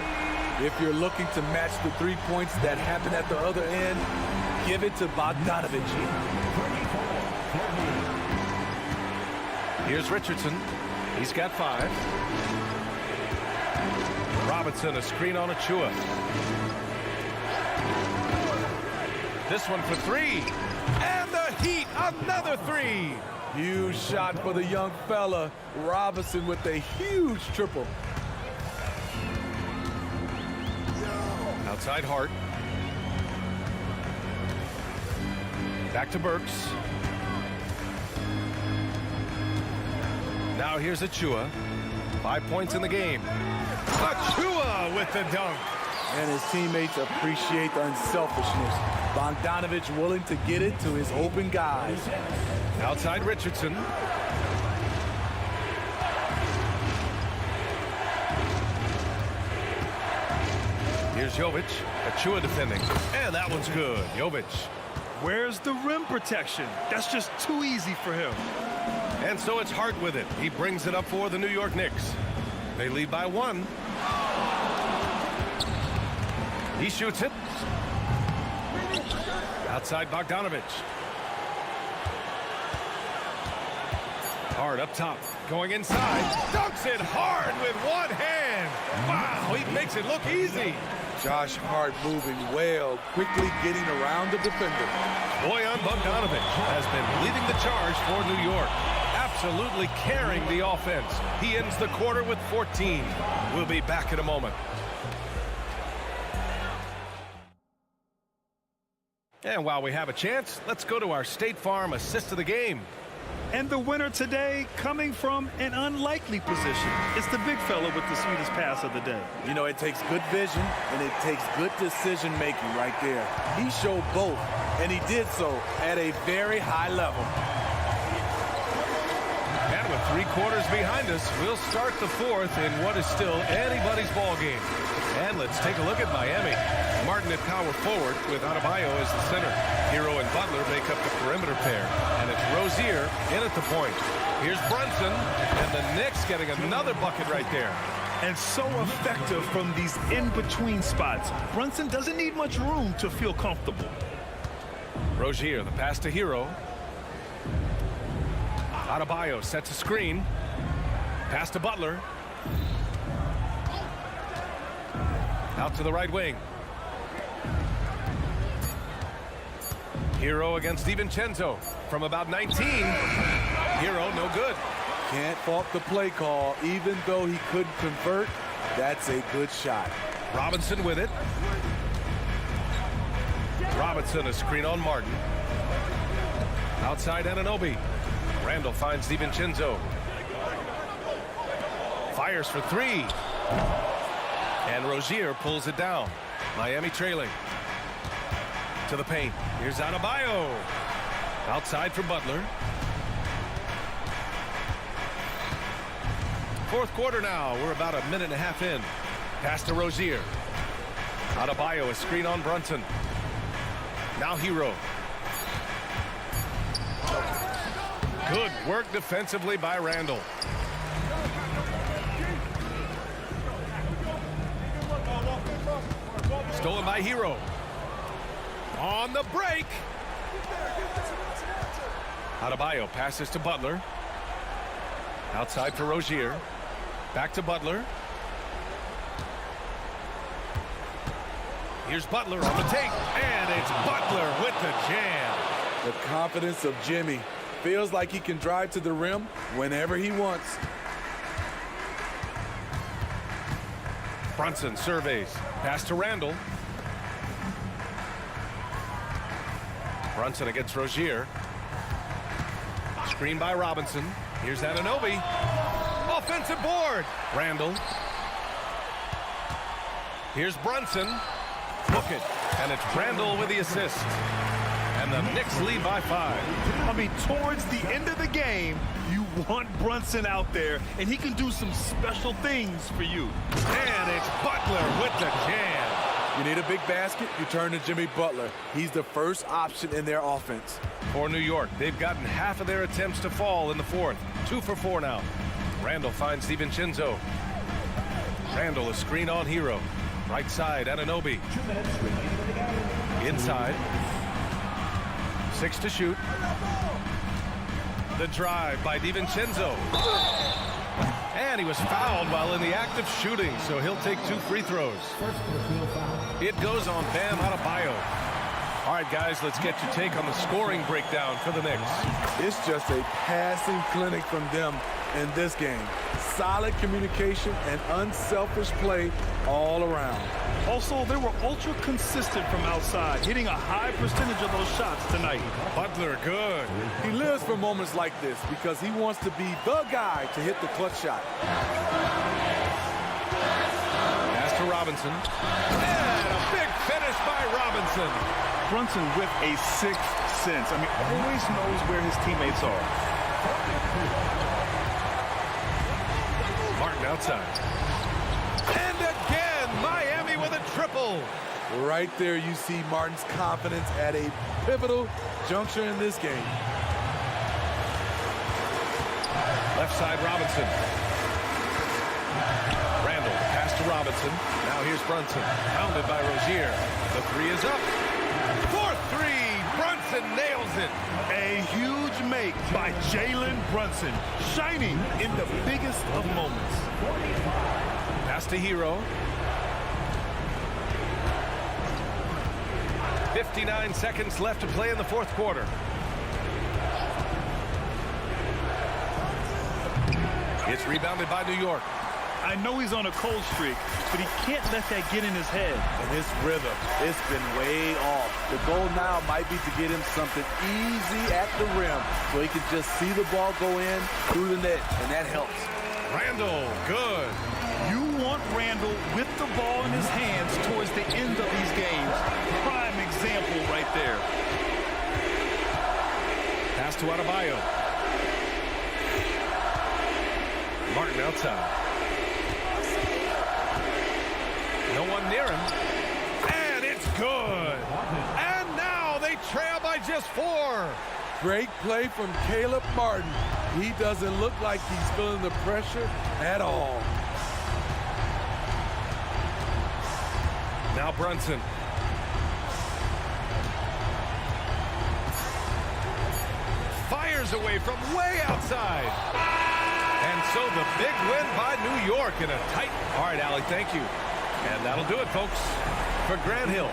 If you're looking to match the 3 points that happened at the other end, give it to Bogdanovich. Here's Richardson. He's got 5. Robinson, a screen on Achua. This one for 3. And the Heat, another 3. Huge shot for the young fella. Robinson with a huge triple. Outside Hart. Back to Burks. Now here's Achua. 5 points in the game. Achua with the dunk. And his teammates appreciate the unselfishness. Bogdanovich willing to get it to his open guys. Outside Richardson. Here's Jovic. Achua defending. And that one's good. Jovic. Where's the rim protection? That's just too easy for him. And so it's Hart with it. He brings it up for the New York Knicks. They lead by 1. He shoots it. Outside Bogdanovich. Hart up top. Going inside. Dunks it hard with one hand. Wow, he makes it look easy. Josh Hart moving well, quickly getting around the defender. Bojan Bogdanovich has been leading the charge for New York. Absolutely carrying the offense. He ends the quarter with 14. We'll be back in a moment. And while we have a chance, let's go to our State Farm assist of the game. And the winner today coming from an unlikely position. It's the big fella with the sweetest pass of the day. You know, it takes good vision and it takes good decision making right there. He showed both, and he did so at a very high level. And with 3 quarters behind us, we'll start the 4th in what is still anybody's ball game. And let's take a look at Miami. Martin at power forward with Adebayo as the center. Hero and Butler make up the perimeter pair. And it's Rozier in at the point. Here's Brunson, and the Knicks getting another bucket right there. And so effective from these in-between spots. Brunson doesn't need much room to feel comfortable. Rozier, the pass to Hero. Adebayo sets a screen. Pass to Butler. Out to the right wing. Hero against DiVincenzo from about 19. Hero, no good. Can't fault the play call. Even though he couldn't convert, that's a good shot. Robinson with it. Robinson, a screen on Martin. Outside Anunoby. Randall finds DiVincenzo. Fires for three. And Rozier pulls it down. Miami trailing. To the paint. Here's Adebayo. Outside for Butler. Fourth quarter now. We're about a minute and a half in. Pass to Rozier. Adebayo, a screen on Brunson. Now Hero. Good work defensively by Randall. Stolen by Hero. On the break. Adebayo passes to Butler. Outside for Rozier. Back to Butler. Here's Butler on the take. And it's Butler with the jam. The confidence of Jimmy. Feels like he can drive to the rim whenever he wants. Brunson surveys. Pass to Randall. Brunson against Rozier. Screen by Robinson. Here's Anunoby. Offensive board. Randall. Here's Brunson. Look it. And it's Randall with the assist. And the Knicks lead by 5. I mean, towards the end of the game, you want Brunson out there, and he can do some special things for you. And it's Butler with the jam. You need a big basket, you turn to Jimmy Butler. He's the first option in their offense. For New York, they've gotten half of their attempts to fall in the fourth. 2 for 4 now. Randall finds DiVincenzo. Randall, a screen on Hero. Right side, Anunoby. Inside. 6 to shoot. The drive by DiVincenzo. And he was fouled while in the act of shooting, so he'll take 2 free throws. It goes on Bam Adebayo. All right, guys, let's get your take on the scoring breakdown for the Knicks. It's just a passing clinic from them in this game. Solid communication and unselfish play all around. Also, they were ultra consistent from outside, hitting a high percentage of those shots tonight. Butler, good. He lives for moments like this because he wants to be the guy to hit the clutch shot. Pass to Robinson. And a big finish by Robinson. Brunson with a sixth sense. I mean, always knows where his teammates are. Martin outside. And again, Miami with a triple. Right there, you see Martin's confidence at a pivotal juncture in this game. Left side, Robinson. Randall, pass to Robinson. Now here's Brunson. Pounded by Rozier. The 3 is up. 4-3. Brunson nails it. A huge make by Jalen Brunson, shining in the biggest of moments. Pass to Hero. 59 seconds left to play in the fourth quarter. It's rebounded by New York. I know he's on a cold streak, but he can't let that get in his head. And his rhythm, it's been way off. The goal now might be to get him something easy at the rim so he can just see the ball go in through the net, and that helps. Randall, good. You want Randall with the ball in his hands towards the end of these games. Prime example right there. Pass to Adebayo. Martin outside. No one near him. And it's good. And now they trail by just 4. Great play from Caleb Martin. He doesn't look like he's feeling the pressure at all. Now Brunson. Fires away from way outside. And so the big win by New York in a tight... All right, Allie, thank you. And that'll do it, folks, for Grant Hill.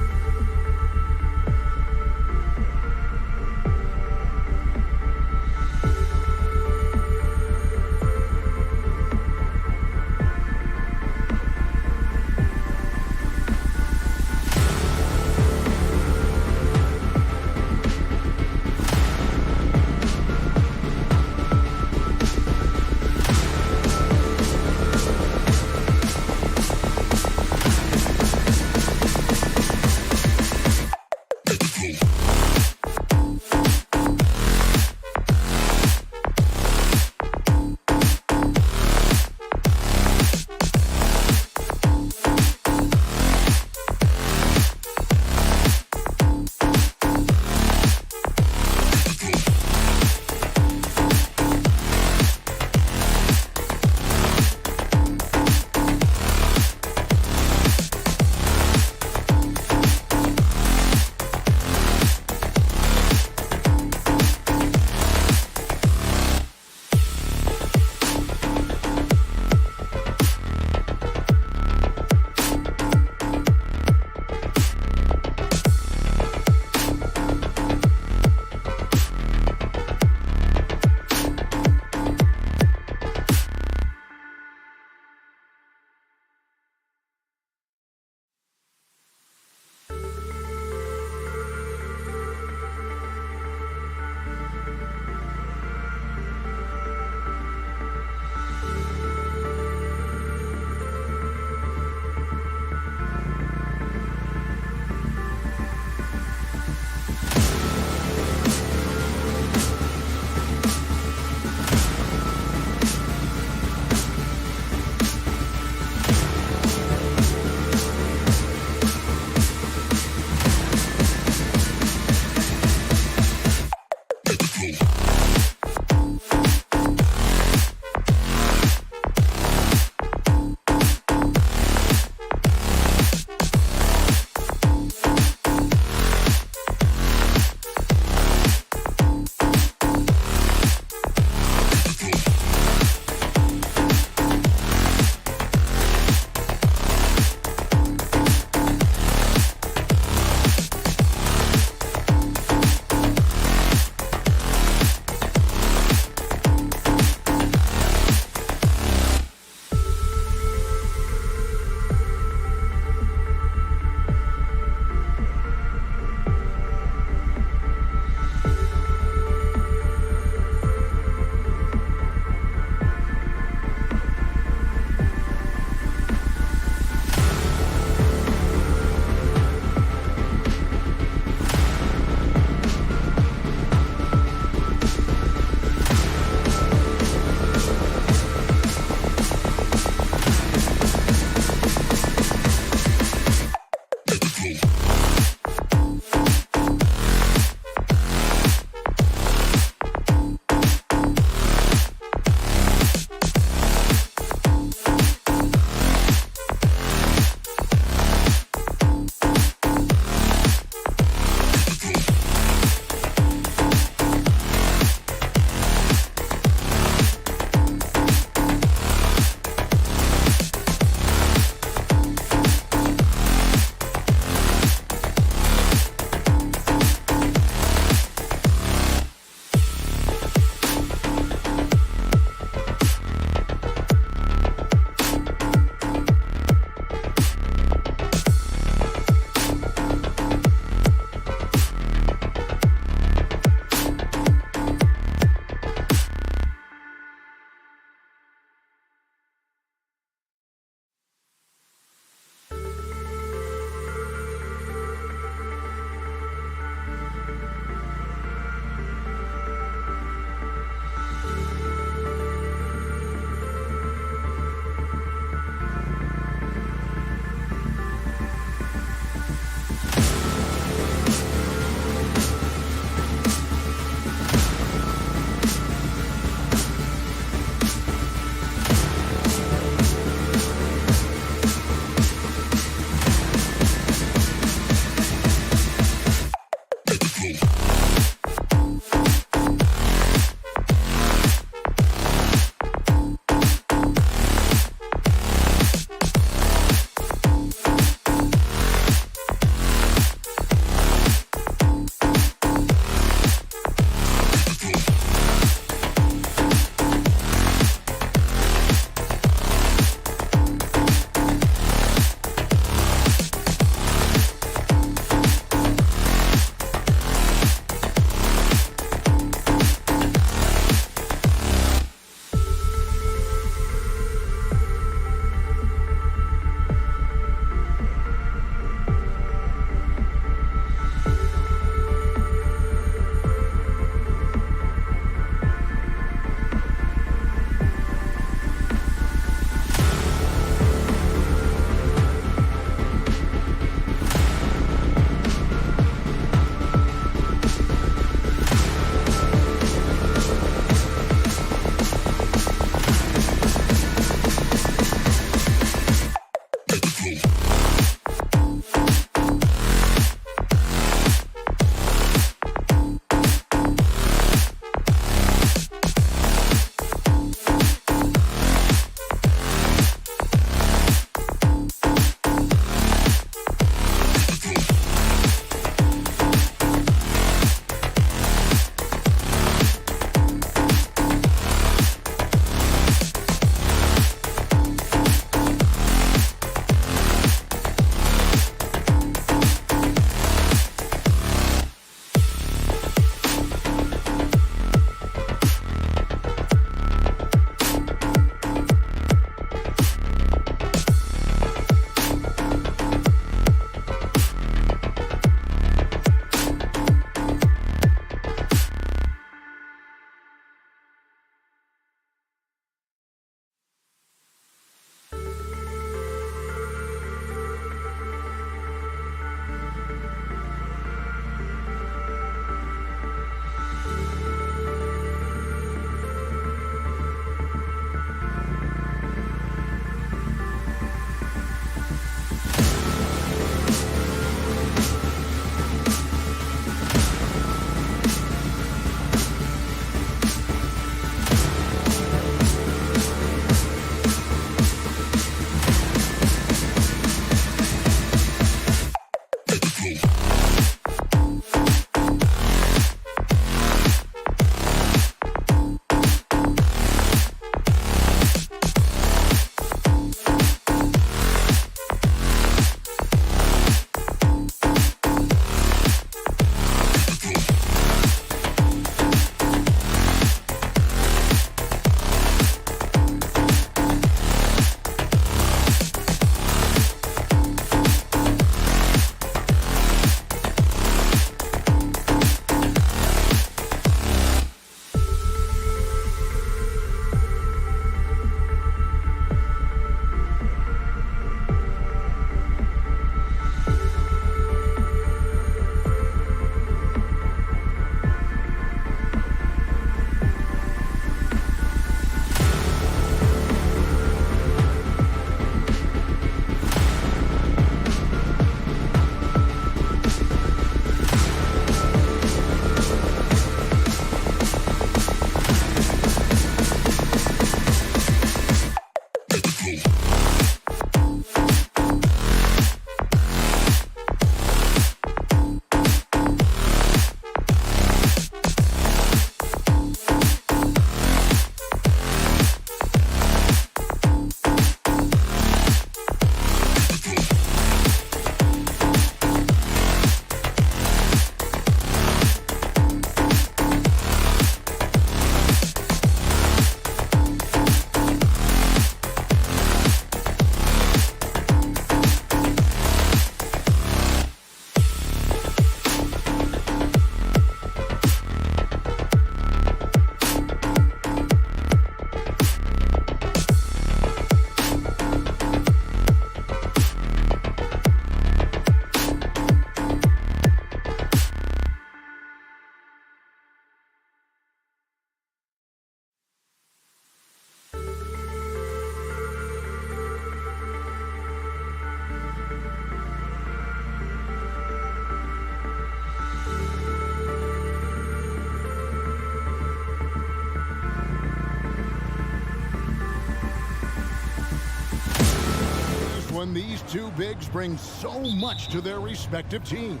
when these two bigs bring so much to their respective teams.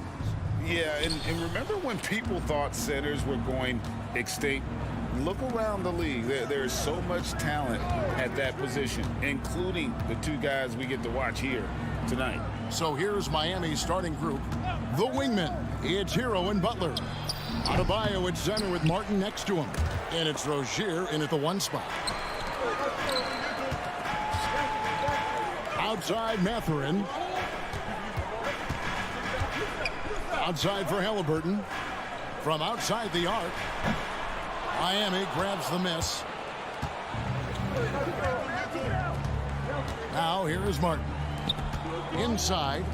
Yeah, and remember when people thought centers were going extinct? Look around the league. There's so much talent at that position, including the two guys we get to watch here tonight. So here's Miami's starting group. The wingmen, it's Hero and Butler. Adebayo at center with Martin next to him. And it's Rozier in at the 1 spot. Outside Mathurin. Outside for Halliburton. From outside the arc. Miami grabs the miss. Now here is Martin. Inside.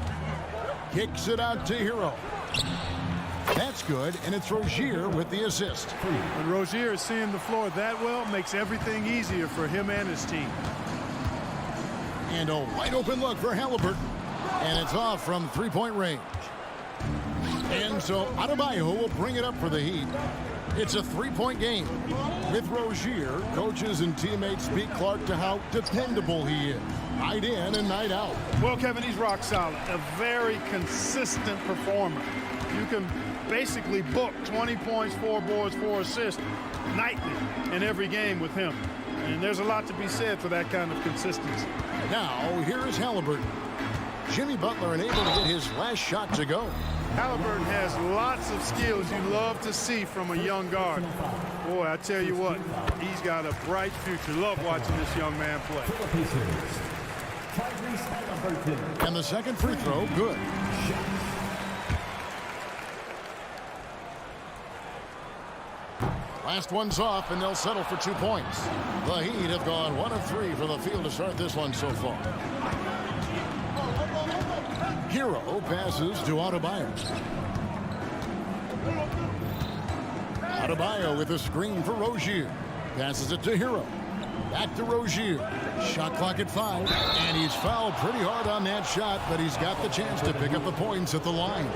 Kicks it out to Hero. That's good, and it's Rozier with the assist. When Rozier is seeing the floor that well, makes everything easier for him and his team. And a wide open look for Halliburton. And it's off from 3-point range. And so Adebayo will bring it up for the Heat. It's a 3-point game. With Rozier, coaches and teammates speak Clark to how dependable he is. Night in and night out. Well, Kevin, he's rock solid. A very consistent performer. You can basically book 20 points, 4 boards, 4 assists nightly in every game with him. And there's a lot to be said for that kind of consistency. Now, here is Halliburton. Jimmy Butler unable to get his last shot to go. Halliburton has lots of skills you love to see from a young guard. Boy, I tell you what, he's got a bright future. Love watching this young man play. And the second free throw, good. Last one's off, and they'll settle for 2 points. The Heat have gone 1 of 3 from the field to start this one so far. Hero passes to Adebayo. Adebayo with a screen for Rozier. Passes it to Hero. Back to Rozier. Shot clock at 5. And he's fouled pretty hard on that shot, but he's got the chance to pick up the points at the line.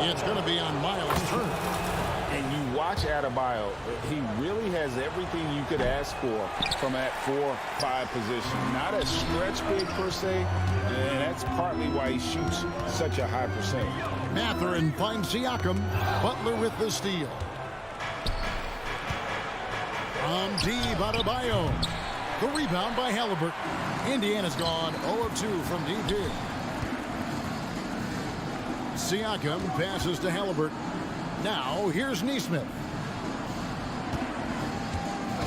It's going to be on Miles' turn. And you watch Adebayo, he really has everything you could ask for from that 4-5 position. Not a stretch big per se, and that's partly why he shoots such a high percentage. Mathurin finds Siakam. Butler with the steal. From deep, Adebayo. The rebound by Halliburton. Indiana's gone 0 of 2 from deep here. Siakam passes to Halliburton. Now, here's Nesmith.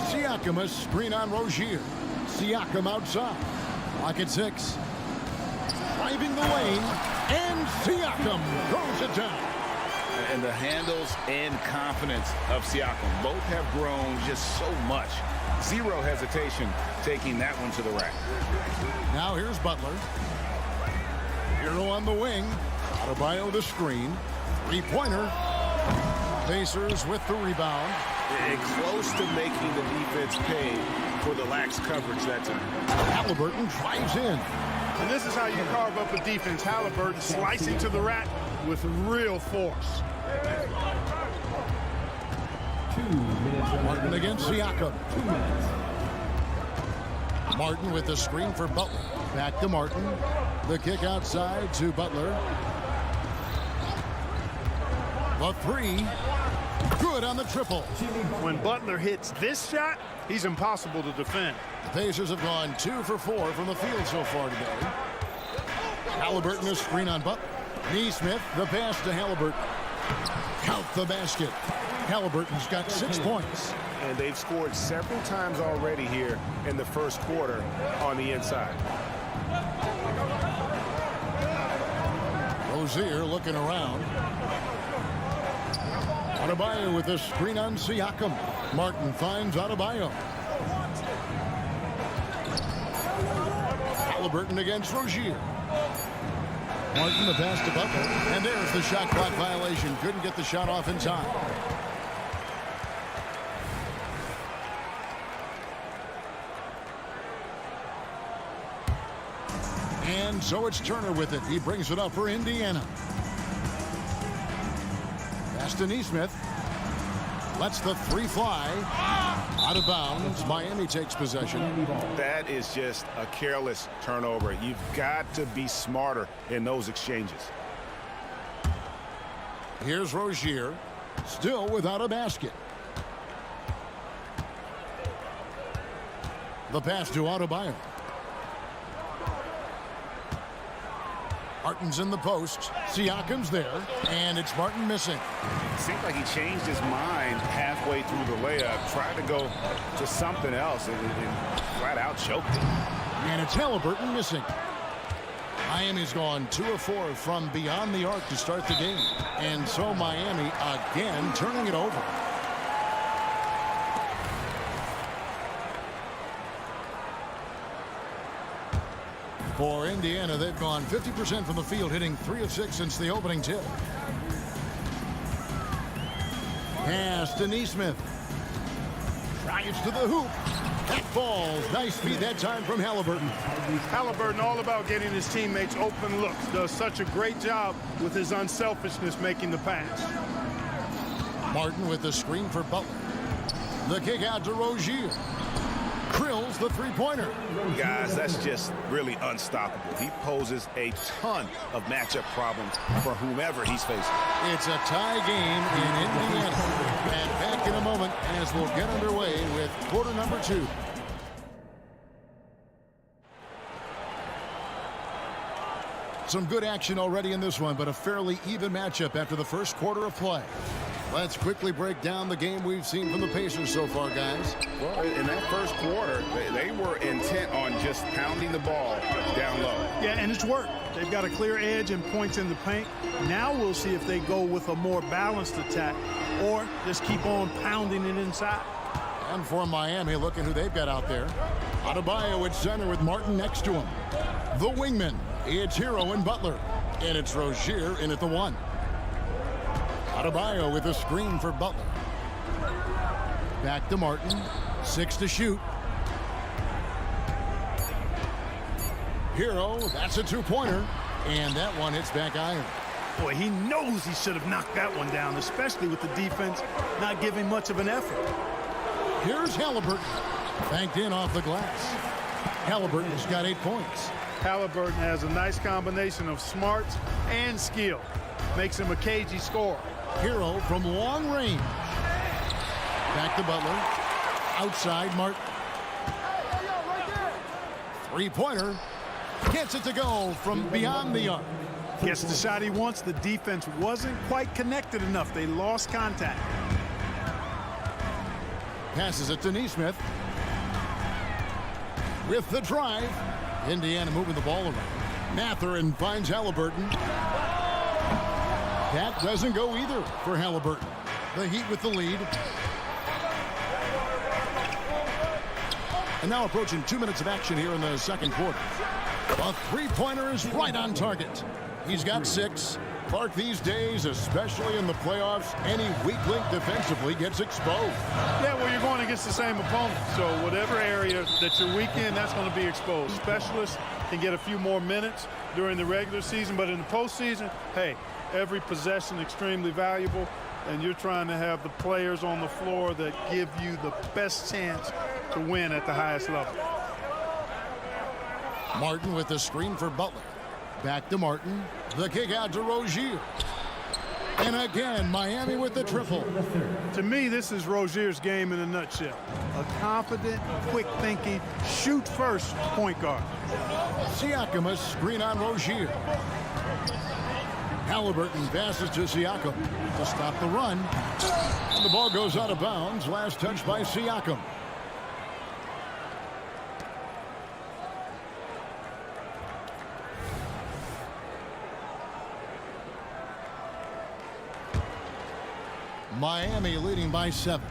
Siakam a screen on Rozier. Siakam outside. Clock at 6. Driving the lane, and Siakam throws it down. And the handles and confidence of Siakam both have grown just so much. Zero hesitation taking that one to the rack. Now here's Butler. Hero on the wing. Adebayo the screen. 3-pointer. Pacers with the rebound. And close to making the defense pay for the lax coverage that time. Halliburton drives in. And this is how you carve up a defense. Halliburton slicing to the rack with real force. 2 minutes. Martin against Siakam. 2 minutes. Martin with the screen for Butler. Back to Martin. The kick outside to Butler. The 3. Good on the triple. When Butler hits this shot, he's impossible to defend. The Pacers have gone 2 for 4 from the field so far today. Halliburton a screen on Butler. Nesmith, the pass to Halliburton. Count the basket. Halliburton's got 6 points. And they've scored several times already here in the first quarter on the inside. Rozier looking around. Adebayo with a screen on Siakam. Martin finds Adebayo. Halliburton against Rozier. Martin the pass to Butler. And there's the shot clock violation. Couldn't get the shot off in time. And so it's Turner with it. He brings it up for Indiana. Pass to Nesmith. Lets the three fly. Out of bounds. Miami takes possession. That is just a careless turnover. You've got to be smarter in those exchanges. Here's Rozier. Still without a basket. The pass to Adebayo. Martin's in the post. Siakam's there, and it's Martin missing. Seems like he changed his mind halfway through the layup, tried to go to something else, and flat out choked it. And it's Halliburton missing. Miami's gone 2 of 4 from beyond the arc to start the game. And so Miami again turning it over. For Indiana, they've gone 50% from the field, hitting 3 of 6 since the opening tip. Pass to Nesmith. Drives to the hoop. That falls. Nice feed that time from Halliburton. Halliburton all about getting his teammates open looks. Does such a great job with his unselfishness making the pass. Martin with the screen for Butler. The kick out to Rozier. Drills the three-pointer. Guys, that's just really unstoppable. He poses a ton of matchup problems for whomever he's facing. It's a tie game in Indiana. And back in a moment as we'll get underway with quarter number 2. Some good action already in this one, but a fairly even matchup after the first quarter of play. Let's quickly break down the game we've seen from the Pacers so far, guys. Well, in that first quarter, they were intent on just pounding the ball down low. Yeah, and it's worked. They've got a clear edge and points in the paint. Now we'll see if they go with a more balanced attack or just keep on pounding it inside. And for Miami, look at who they've got out there. Adebayo at center with Martin next to him. The wingman, it's Hero and Butler. And it's Rozier in at the 1. Adebayo with a screen for Butler. Back to Martin. 6 to shoot. Hero, that's a 2-pointer. And that one hits back iron. Boy, he knows he should have knocked that one down, especially with the defense not giving much of an effort. Here's Halliburton. Banked in off the glass. Halliburton's got 8 points. Halliburton has a nice combination of smarts and skill. Makes him a cagey scorer. Hero from long range. Back to Butler. Outside Martin. 3-pointer. Gets it to go from beyond the arc. Gets the shot he wants. The defense wasn't quite connected enough. They lost contact. Passes it to Nesmith. With the drive. Indiana moving the ball around. Mathurin finds Halliburton. That doesn't go either for Halliburton. The Heat with the lead. And now approaching 2 minutes of action here in the second quarter. A 3-pointer is right on target. He's got 6. Clark, these days, especially in the playoffs, any weak link defensively gets exposed. Yeah, well, you're going against the same opponent. So whatever area that you're weak in, that's going to be exposed. Specialists can get a few more minutes during the regular season, but in the postseason, hey, every possession extremely valuable, and you're trying to have the players on the floor that give you the best chance to win at the highest level. Martin with the screen for Butler. Back to Martin. The kick out to Rozier. And again, Miami with the triple. To me, this is Rozier's game in a nutshell. A confident, quick-thinking, shoot-first point guard. Siakam, a screen on Rozier. Halliburton passes to Siakam to stop the run. And the ball goes out of bounds. Last touch by Siakam. Miami leading by 7.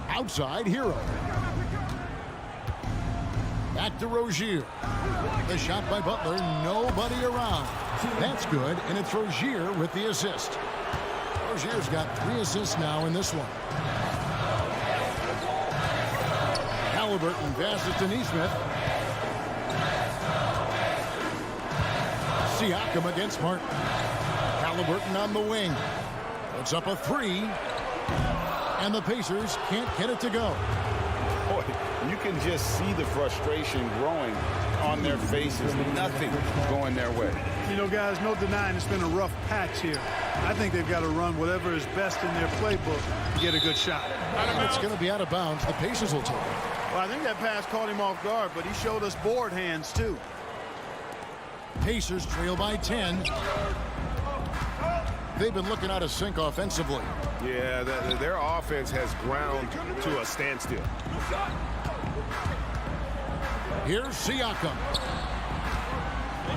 Outside, Hero. Back to Rozier. The shot by Butler, nobody around. That's good, and it's Rozier with the assist. Rozier's got 3 assists now in this one. Halliburton passes to Nesmith. Siakam against Martin. Halliburton on the wing. Puts up a three. And the Pacers can't get it to go. Boy, you can just see the frustration growing on their faces. Nothing going their way. You know, guys, no denying it's been a rough patch here. I think they've got to run whatever is best in their playbook to get a good shot. And it's going to be out of bounds. The Pacers will take it. Well, I think that pass caught him off guard, but he showed us board hands, too. Pacers trail by 10. They've been looking out of sync offensively. Yeah, their offense has ground to a standstill. Here's Siakam.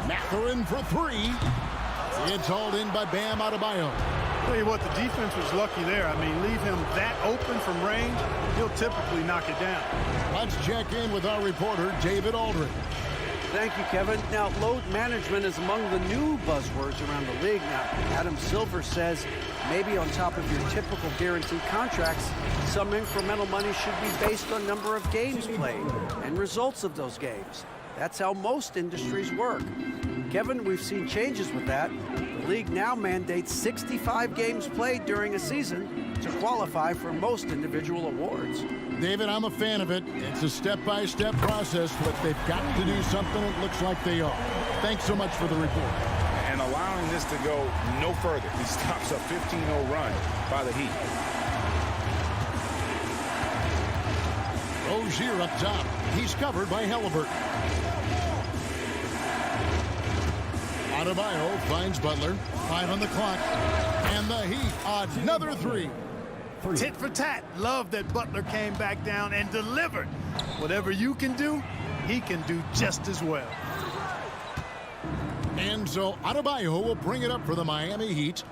Mathurin for three. It's hauled in by Bam Adebayo. Tell you what, the defense was lucky there. I mean, leave him that open from range, he'll typically knock it down. Let's check in with our reporter, David Aldridge. Thank you, Kevin. Now, load management is among the new buzzwords around the league. Now, Adam Silver says maybe on top of your typical guaranteed contracts, some incremental money should be based on number of games played and results of those games. That's how most industries work. Kevin, we've seen changes with that. The league now mandates 65 games played during a season to qualify for most individual awards. David, I'm a fan of it. It's a step-by-step process, but they've got to do something that looks like they are. Thanks so much for the report. And allowing this to go no further. He stops a 15-0 run by the Heat. Rozier up top. He's covered by Halliburton. Adebayo finds Butler. 5 on the clock. And the Heat, another three. Tit for tat. Love that Butler came back down and delivered. Whatever you can do, he can do just as well. And so Adebayo will bring it up for the Miami Heat.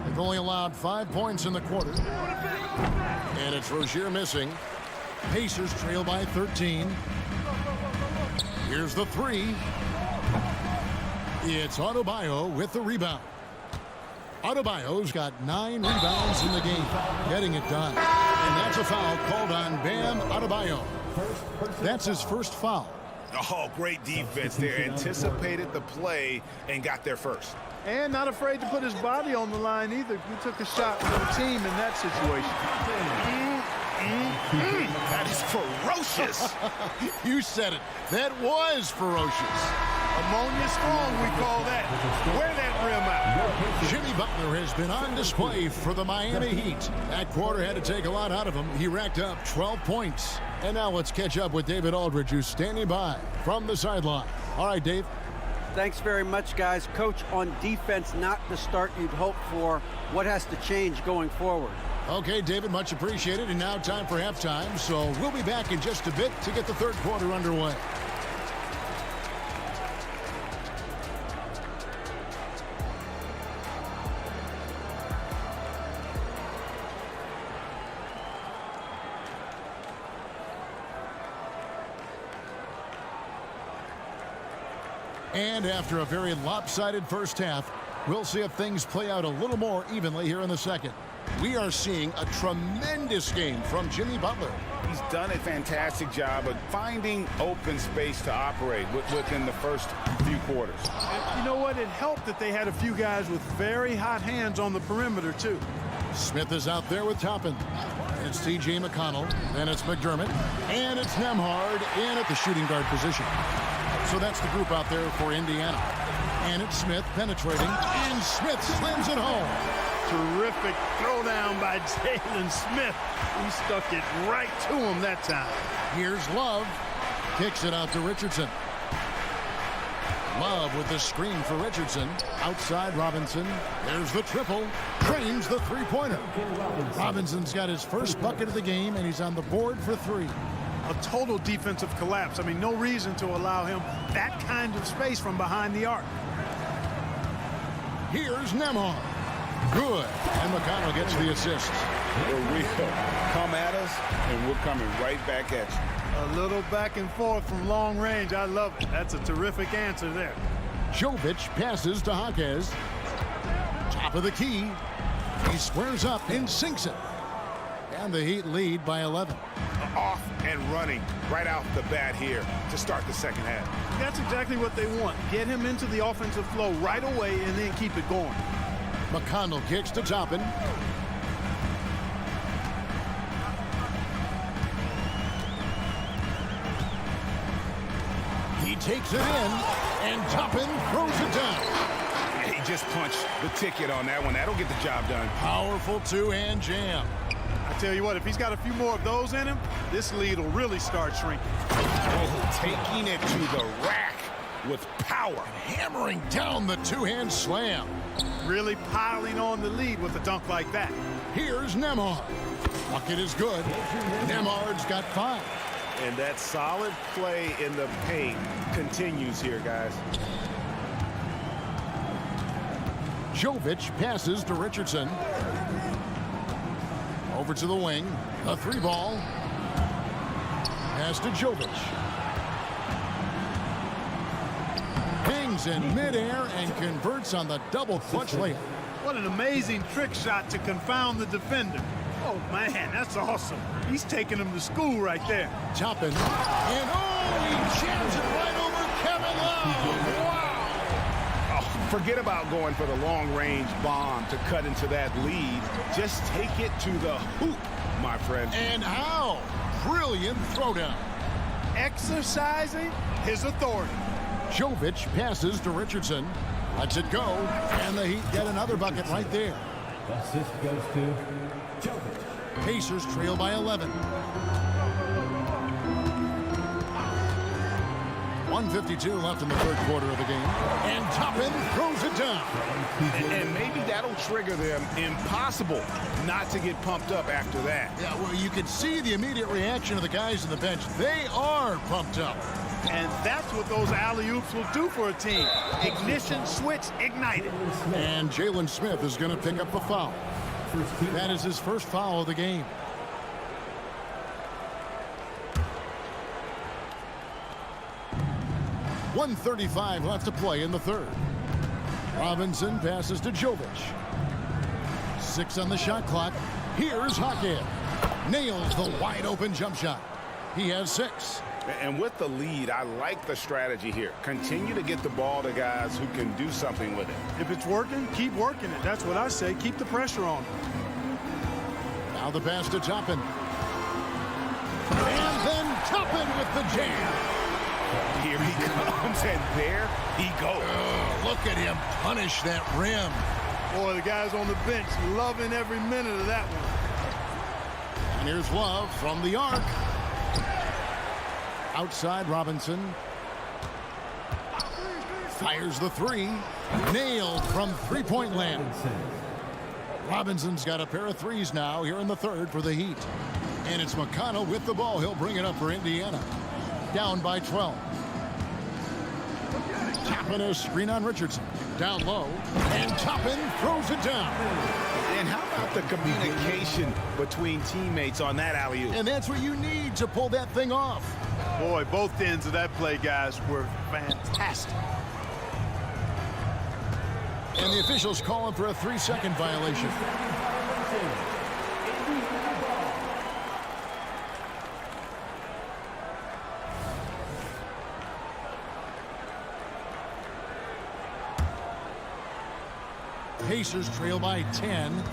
They've only allowed 5 points in the quarter. And it's Rozier missing. Pacers trail by 13. Here's the three. It's Adebayo with the rebound. Adebayo's got 9 rebounds in the game, getting it done. And that's a foul called on Bam Adebayo. That's his first foul. Oh, great defense there. Anticipated the play and got there first. And not afraid to put his body on the line either. He took a shot for the team in that situation. That is ferocious. You said it. That was ferocious. Ammonia strong, we call that. Wear that rim out. Jimmy Butler has been on display for the Miami Heat. That quarter had to take a lot out of him. He racked up 12 points. And now let's catch up with David Aldridge, who's standing by from the sideline. All right, Dave. Thanks very much, guys. Coach, on defense, not the start you'd hope for. What has to change going forward? Okay, David, much appreciated. And now time for halftime. So we'll be back in just a bit to get the third quarter underway. And after a very lopsided first half, we'll see if things play out a little more evenly here in the second. We are seeing a tremendous game from Jimmy Butler. He's done a fantastic job of finding open space to operate within the first few quarters. And you know what? It helped that they had a few guys with very hot hands on the perimeter, too. Smith is out there with Toppin. It's T.J. McConnell. Then it's McDermott. And it's Nembhard in at the shooting guard position. So that's the group out there for Indiana. And it's Smith penetrating. And Smith slams it home. Terrific throwdown by Jalen Smith. He stuck it right to him that time. Here's Love. Kicks it out to Richardson. Love with the screen for Richardson. Outside Robinson. There's the triple. Drains the three-pointer. Robinson's got his first bucket of the game, and he's on the board for 3. A total defensive collapse. I mean, no reason to allow him that kind of space from behind the arc. Here's Nembhard. Good. And McConnell gets the assist. For real. Come at us, and we're coming right back at you. A little back and forth from long range. I love it. That's a terrific answer there. Jovic passes to Jaquez. Top of the key. He squares up and sinks it. And the Heat lead by 11. Off and running right out the bat here to start the second half. That's exactly what they want. Get him into the offensive flow right away and then keep it going. McConnell kicks to Toppin. He takes it in, and Toppin throws it down. He just punched the ticket on that one. That'll get the job done. Powerful two-hand jam. I tell you what, if he's got a few more of those in him, this lead will really start shrinking. Oh, taking it to the rack with power. Hammering down the two-hand slam. Really piling on the lead with a dunk like that. Here's Nembhard. Bucket is good. Nembhard's got 5. And that solid play in the paint continues here, guys. Jovic passes to Richardson. Over to the wing. A 3-ball. Pass to Jovic. Hangs in midair and converts on the double clutch layup. What an amazing trick shot to confound the defender. Oh, man, that's awesome. He's taking him to school right there. Toppin. And he jams it right over Kevin Love. Wow. Oh, forget about going for the long-range bomb to cut into that lead. Just take it to the hoop, my friend. And how? Brilliant throwdown. Exercising his authority. Jovic passes to Richardson. Lets it go. And the Heat get another bucket right there. Assist goes to Jovic. Pacers trail by 11. 1:52 left in the third quarter of the game. And Toppin throws it down. And maybe that'll trigger them. Impossible not to get pumped up after that. Yeah, well, you can see the immediate reaction of the guys on the bench. They are pumped up. And that's what those alley-oops will do for a team. Ignition switch ignited. And Jalen Smith is going to pick up the foul. That is his first foul of the game. .135 left to play in the third. Robinson passes to Jovic. 6 on the shot clock. Here's Hockhead. Nails the wide open jump shot. He has 6. And with the lead, I like the strategy here. Continue to get the ball to guys who can do something with it. If it's working, keep working it. That's what I say. Keep the pressure on. Now the pass to Toppin. And then Toppin with the jam. Here he comes, and there he goes. Look at him punish that rim. Boy, the guys on the bench loving every minute of that one. And here's Love from the arc. Outside Robinson. Fires the 3. Nailed from three-point land. Robinson's got a pair of 3s now here in the third for the Heat. And it's McConnell with the ball. He'll bring it up for Indiana. Down by 12. Toppin a screen on Richardson. Down low. And Toppin throws it down. And how about the communication between teammates on that alley-oop? And that's what you need to pull that thing off. Boy, both ends of that play, guys, were fantastic. And the officials calling for a 3-second violation. Pacers trail by 10.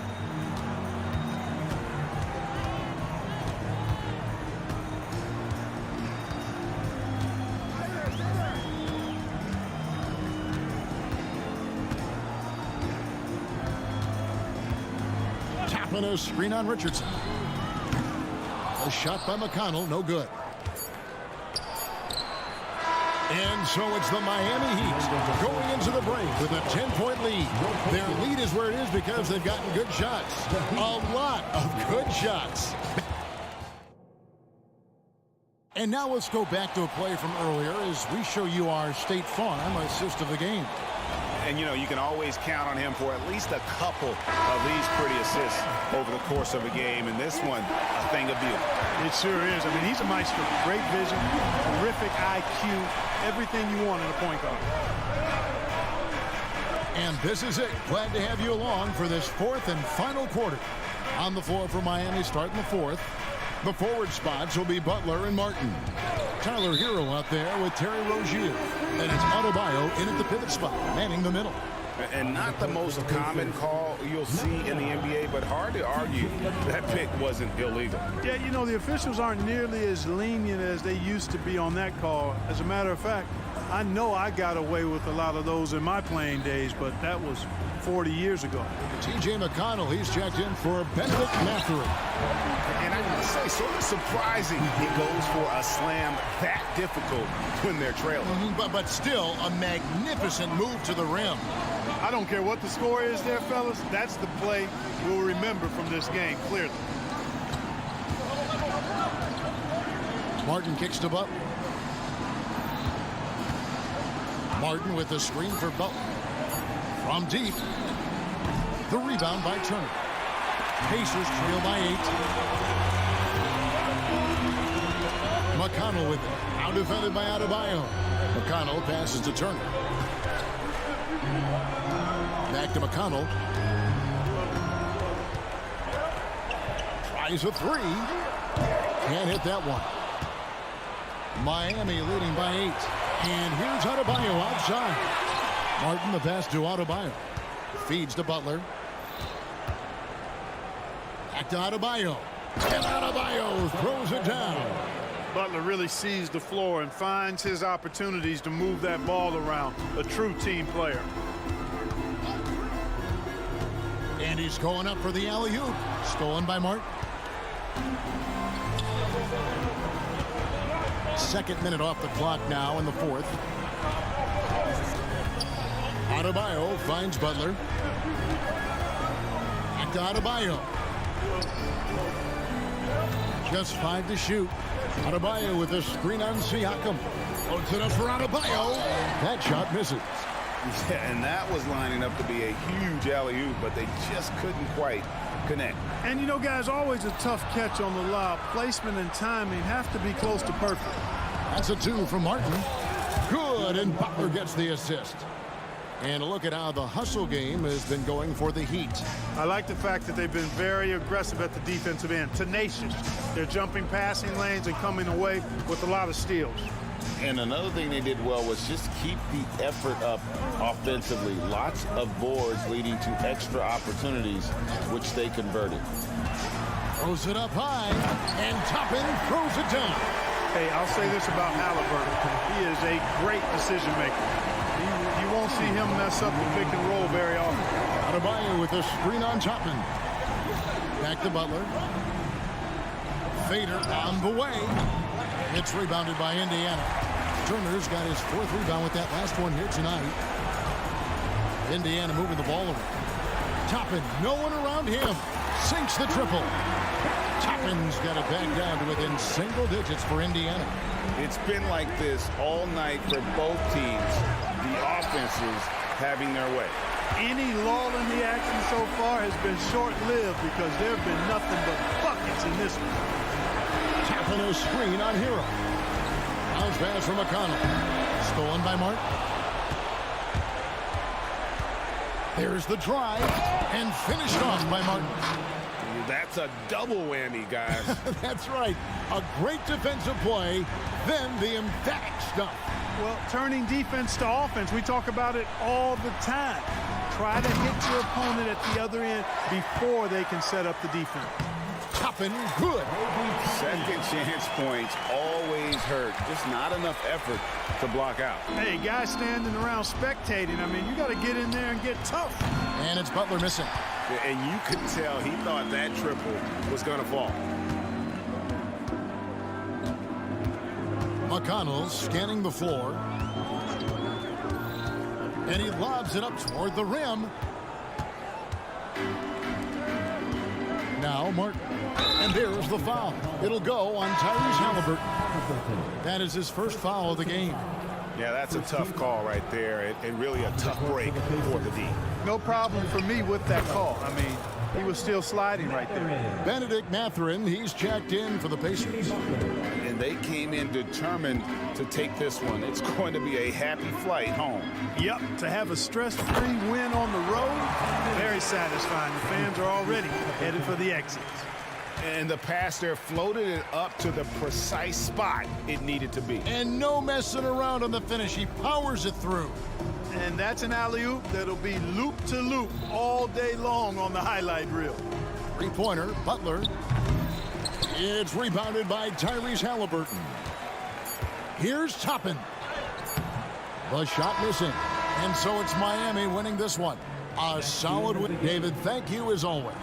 Tapping a screen on Richardson. A shot by McConnell, no good. And so it's the Miami Heat going into the break with a 10-point lead. Their lead is where it is because they've gotten good shots. A lot of good shots. And now let's go back to a play from earlier as we show you our State Farm assist of the game. And, you know, you can always count on him for at least a couple of these pretty assists over the course of a game. And this one, a thing of beauty. It sure is. I mean, he's a maestro. Great vision, terrific IQ, everything you want in a point guard. And this is it. Glad to have you along for this fourth and final quarter. On the floor for Miami starting the fourth. The forward spots will be Butler and Martin. Tyler Hero out there with Terry Rozier. And it's Adebayo in at the pivot spot, manning the middle. And not the most common call you'll see in the NBA, but hard to argue that pick wasn't illegal. Yeah, you know, the officials aren't nearly as lenient as they used to be on that call. As a matter of fact, I know I got away with a lot of those in my playing days, but that was 40 years ago. T.J. McConnell, he's checked in for Benedict Mathurin. And I must say, sort of surprising he goes for a slam that difficult when they're trailing. But still, a magnificent move to the rim. I don't care what the score is there, fellas. That's the play we'll remember from this game, clearly. Martin kicks to Butler. Martin with the screen for Butler. From deep. The rebound by Turner. Pacers trail by 8. McConnell with it. Out defended by Adebayo. McConnell passes to Turner. Back to McConnell. Tries a 3. Can't hit that one. Miami leading by 8. And here's Adebayo outside. Martin the pass to Adebayo. Feeds to Butler. Back to Adebayo. And Adebayo throws it down. Butler really sees the floor and finds his opportunities to move that ball around. A true team player. And he's going up for the alley-oop. Stolen by Martin. Second minute off the clock now in the fourth. Adebayo finds Butler. Back to Adebayo. Just 5 to shoot. Adebayo with a screen on Siakam. Puts it up for Adebayo. That shot misses. Yeah, and that was lining up to be a huge alley-oop, but they just couldn't quite connect. And you know, guys, always a tough catch on the lob. Placement and timing have to be close to perfect. That's a 2 from Martin. Good, and Butler gets the assist. And look at how the hustle game has been going for the Heat. I like the fact that they've been very aggressive at the defensive end. Tenacious. They're jumping passing lanes and coming away with a lot of steals. And another thing they did well was just keep the effort up offensively. Lots of boards leading to extra opportunities, which they converted. Throws it up high, and Toppin throws it down. Hey, I'll say this about Halliburton. He is a great decision maker. You won't see him mess up the pick and roll very often. Adebayo with a screen on Toppin. Back to Butler. Fader on the way. It's rebounded by Indiana. Turner's got his 4th rebound with that last one here tonight. Indiana moving the ball around. Toppin, no one around him. Sinks the triple. Toppin's got it back down to within single digits for Indiana. It's been like this all night for both teams. The offenses having their way. Any lull in the action so far has been short-lived because there have been nothing but buckets in this one. Toppin a screen on Hero. Bounce pass from McConnell. Stolen by Martin. There's the drive and finished off by Martin. That's a double whammy, guys. That's right. A great defensive play, then the emphatic stuff. Well, turning defense to offense, we talk about it all the time. Try to hit your opponent at the other end before they can set up the defense. Toppin, good. Second chance points always hurt. Just not enough effort to block out. Hey, guys standing around spectating, I mean, you got to get in there and get tough. And it's Butler missing. And you could tell he thought that triple was going to fall. McConnell scanning the floor. And he lobs it up toward the rim. Now Martin. And there's the foul. It'll go on Tyrese Halliburton. That is his first foul of the game. Yeah, that's a tough call right there, and really a tough break for the D. No problem for me with that call. I mean, he was still sliding right there. Benedict Mathurin, he's checked in for the Pacers. And they came in determined to take this one. It's going to be a happy flight home. Yep, to have a stress-free win on the road, very satisfying. The fans are already headed for the exits. And the pass there floated it up to the precise spot it needed to be. And no messing around on the finish. He powers it through. And that's an alley-oop that'll be loop to loop all day long on the highlight reel. Three-pointer, Butler. It's rebounded by Tyrese Halliburton. Here's Toppin. The shot missing. And so it's Miami winning this one. A solid win. David, thank you as always.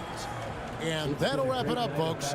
And that'll wrap it up, folks.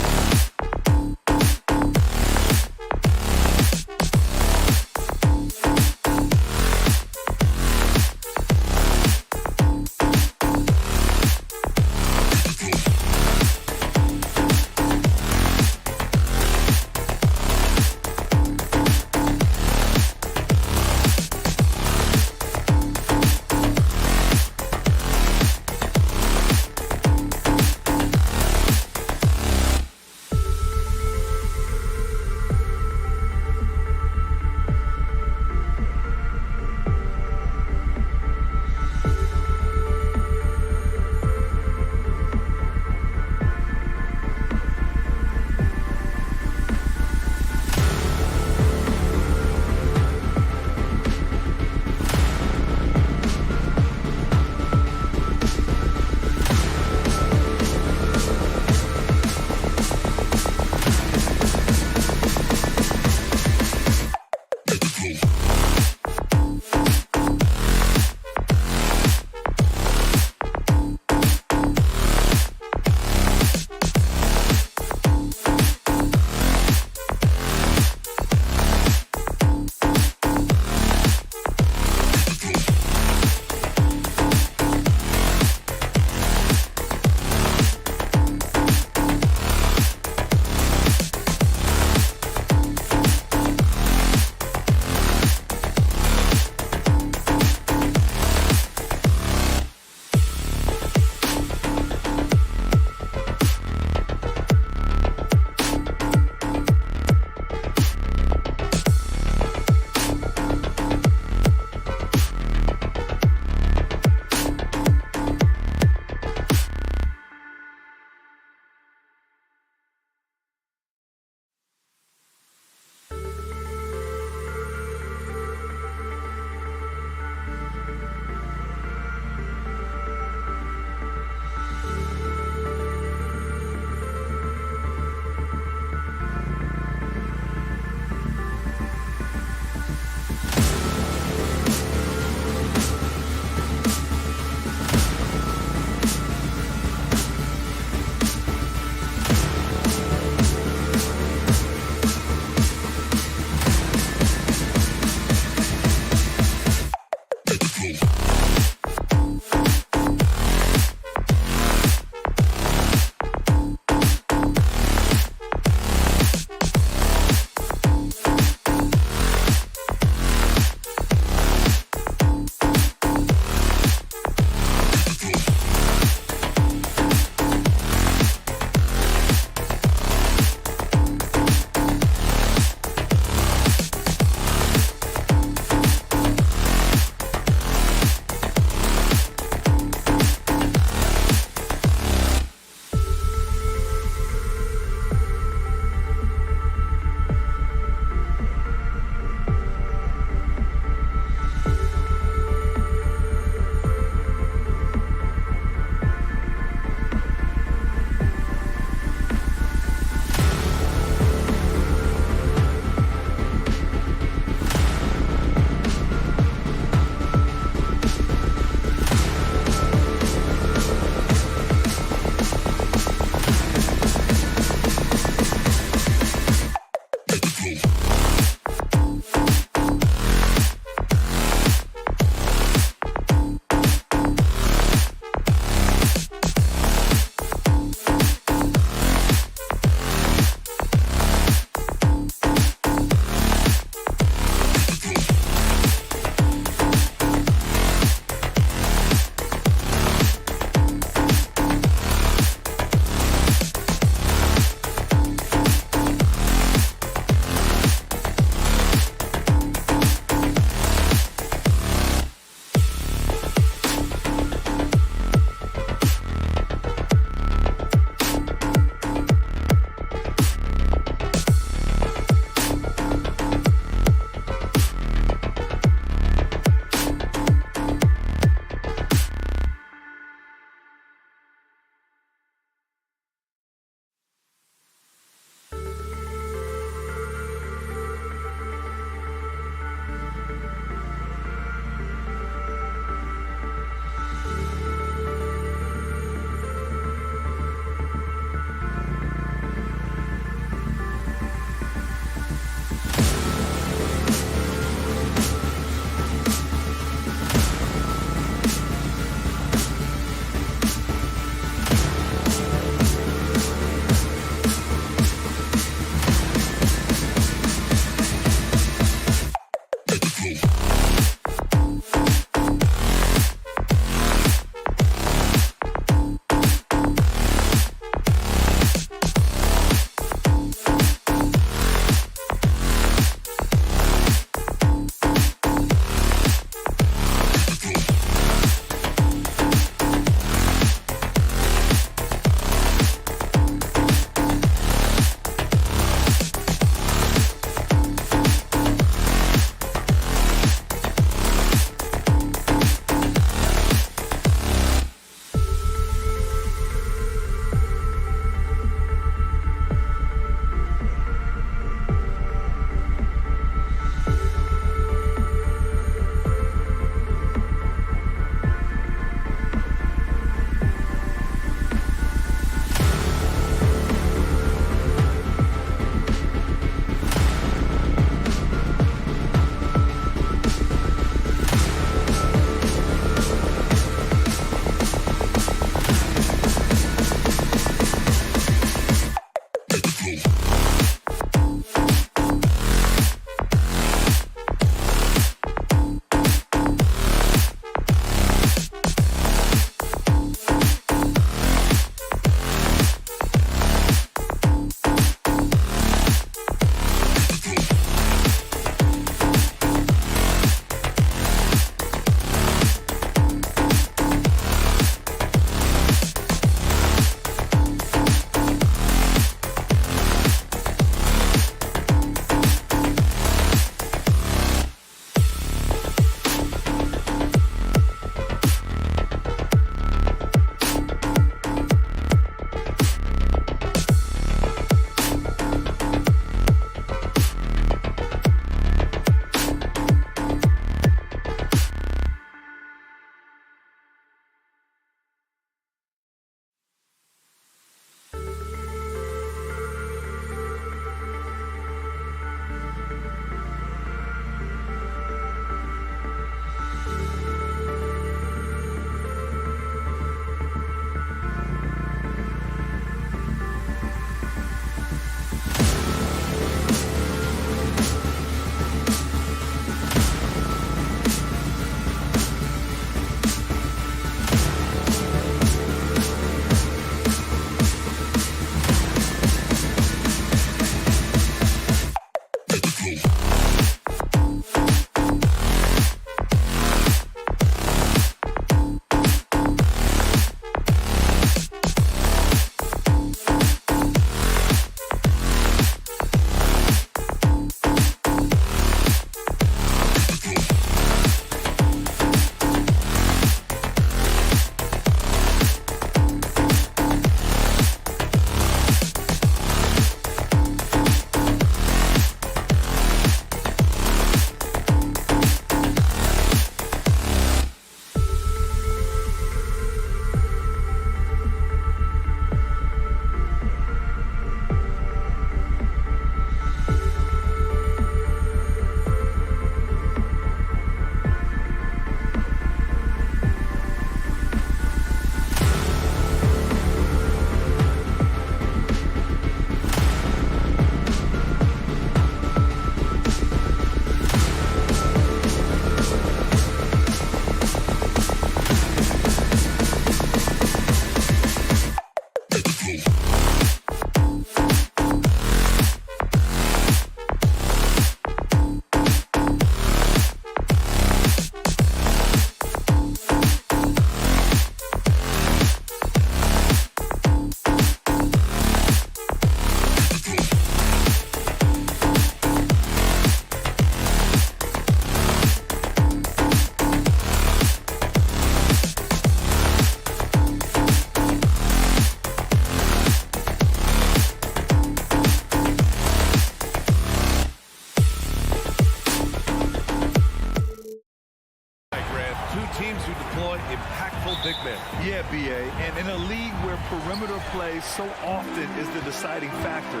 big men. Yeah, B.A. And in a league where perimeter play so often is the deciding factor,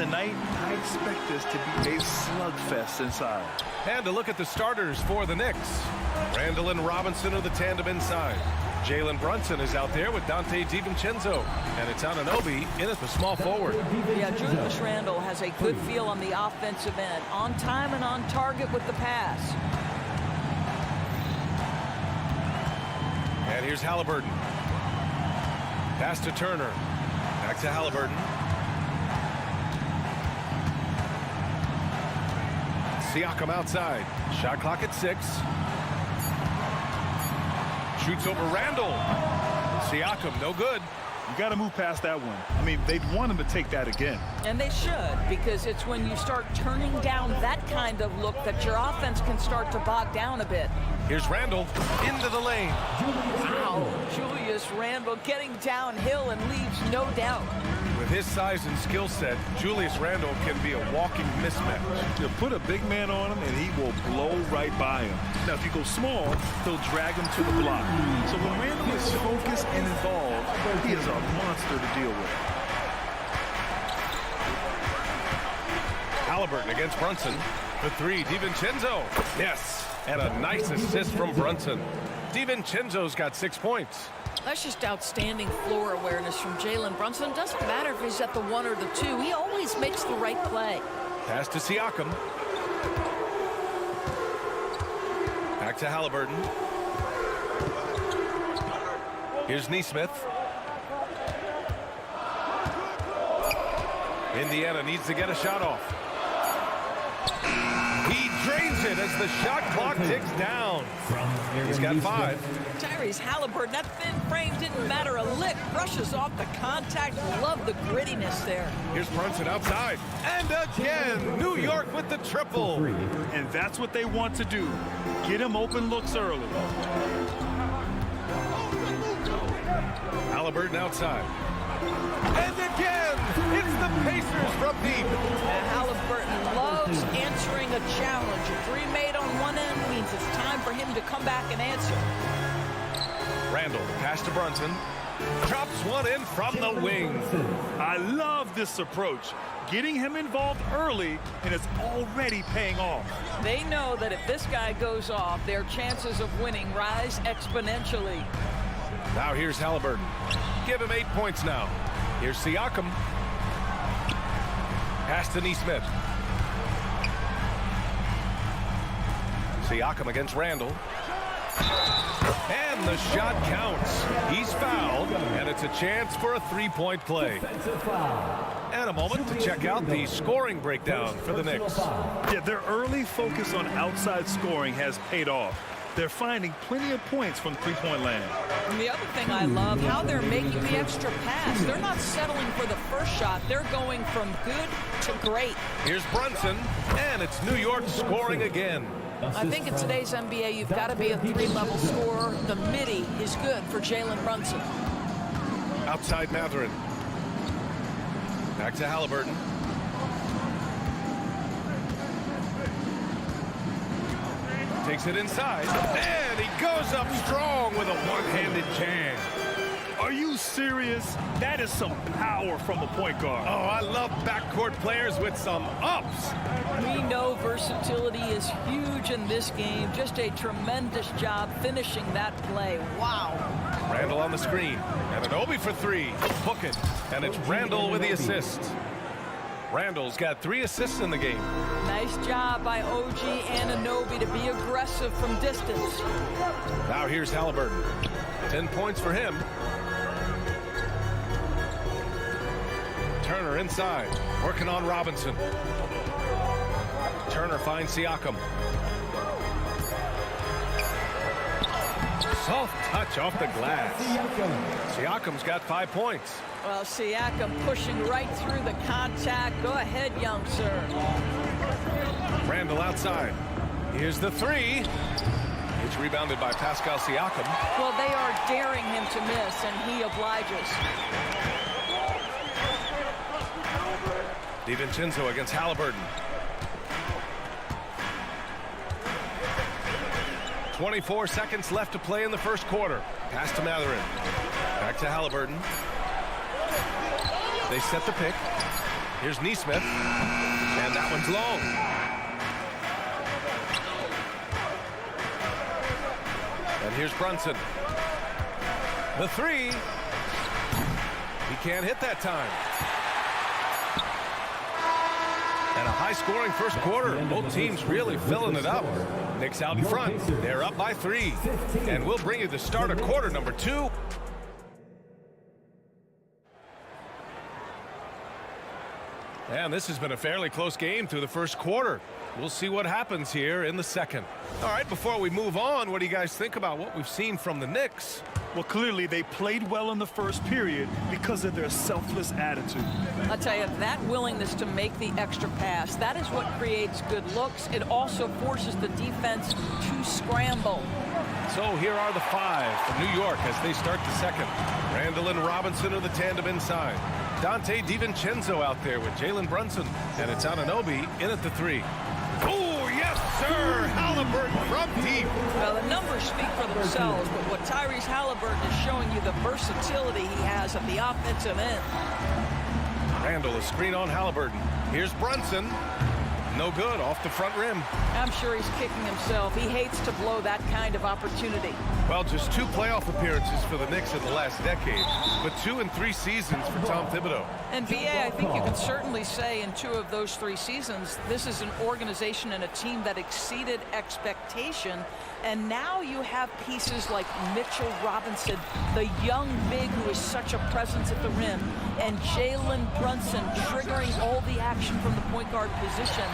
tonight I expect this to be a slugfest inside. And a look at the starters for the Knicks. Randall and Robinson are the tandem inside. Jalen Brunson is out there with Dante DiVincenzo. And it's Anunoby in at the small forward. Yeah, Julius Randle has a good feel on the offensive end. On time and on target with the pass. And here's Halliburton. Pass to Turner. Back to Halliburton. Siakam outside. Shot clock at 6. Shoots over Randall. Siakam, no good. You got to move past that one. I mean, they'd want him to take that again. And they should, because it's when you start turning down that kind of look that your offense can start to bog down a bit. Here's Randall into the lane. Wow, Julius Randle getting downhill and leaves no doubt. With his size and skill set, Julius Randle can be a walking mismatch. You put a big man on him, and he will blow right by him. Now, if you go small, he'll drag him to the block. So when Randle is focused and involved, he is a monster to deal with. Halliburton against Brunson. The 3, DiVincenzo. Yes, and a nice assist from Brunson. DiVincenzo's got 6 points. That's just outstanding floor awareness from Jalen Brunson. Doesn't matter if he's at the 1 or the 2. He always makes the right play. Pass to Siakam. Back to Halliburton. Here's Nesmith. Indiana needs to get a shot off. He drains it as the shot clock ticks down. He's got 5. Tyrese Halliburton, that thin frame didn't matter a lick. Brushes off the contact. Love the grittiness there. Here's Brunson outside. And again, New York with the triple. And that's what they want to do. Get him open looks early. Halliburton outside. And again, it's the Pacers from deep. Halliburton loves answering a challenge. A 3 made on one end means it's time for him to come back and answer. Randall, pass to Brunson. Drops one in from the wing. I love this approach. Getting him involved early, and it's already paying off. They know that if this guy goes off, their chances of winning rise exponentially. Now here's Halliburton. Give him 8 points now. Here's Siakam. Pass to Nesmith. Siakam against Randall. And the shot counts. He's fouled, and it's a chance for a 3-point play. And a moment to check out the scoring breakdown for the Knicks. Yeah, their early focus on outside scoring has paid off. They're finding plenty of points from three-point land. And the other thing I love, how they're making the extra pass. They're not settling for the first shot. They're going from good to great. Here's Brunson, and it's New York scoring again. I think in today's NBA, you've got to be a 3-level scorer. The midi is good for Jalen Brunson. Outside Mathurin. Back to Halliburton. Takes it inside, and he goes up strong with a one-handed jam. Are you serious? That is some power from a point guard. Oh, I love backcourt players with some ups. We know versatility is huge in this game. Just a tremendous job finishing that play. Wow. Randall on the screen. And an Obi for 3. Book it. And it's Randall with the assist. Randall's got 3 assists in the game. Nice job by OG Anunoby to be aggressive from distance. Now here's Halliburton. 10 points for him. Turner inside, working on Robinson. Turner finds Siakam. Soft touch off the glass. Siakam's got 5 points. Well, Siakam pushing right through the contact. Go ahead, young sir. Randall outside. Here's the 3. It's rebounded by Pascal Siakam. Well, they are daring him to miss, and he obliges. DiVincenzo against Halliburton. 24 seconds left to play in the first quarter. Pass to Mathurin. Back to Halliburton. They set the pick. Here's Nesmith. And that one's long. And here's Brunson. The 3. He can't hit that time. And a high-scoring first quarter. Both teams really filling it up. Knicks out in front. They're up by 3. And we'll bring you the start of quarter number 2. And this has been a fairly close game through the first quarter. We'll see what happens here in the second. All right, before we move on, what do you guys think about what we've seen from the Knicks? Well, clearly they played well in the first period because of their selfless attitude. I'll tell you, that willingness to make the extra pass, that is what creates good looks. It also forces the defense to scramble. So here are the 5 from New York as they start the second. Randall and Robinson are the tandem inside. Dante DiVincenzo out there with Jalen Brunson. And it's Anunoby in at the 3. Oh, yes, sir! Halliburton from deep. Well, the numbers speak for themselves, but what Tyrese Halliburton is showing you, the versatility he has at the offensive end. Randall, a screen on Halliburton. Here's Brunson. No good, off the front rim. I'm sure he's kicking himself. He hates to blow that kind of opportunity. Well, just 2 playoff appearances for the Knicks in the last decade, but 2 in 3 seasons for Tom Thibodeau. And BA, I think you can certainly say in 2 of those 3 seasons, this is an organization and a team that exceeded expectation. And now you have pieces like Mitchell Robinson, the young big who is such a presence at the rim, and Jalen Brunson triggering all the action from the point guard position.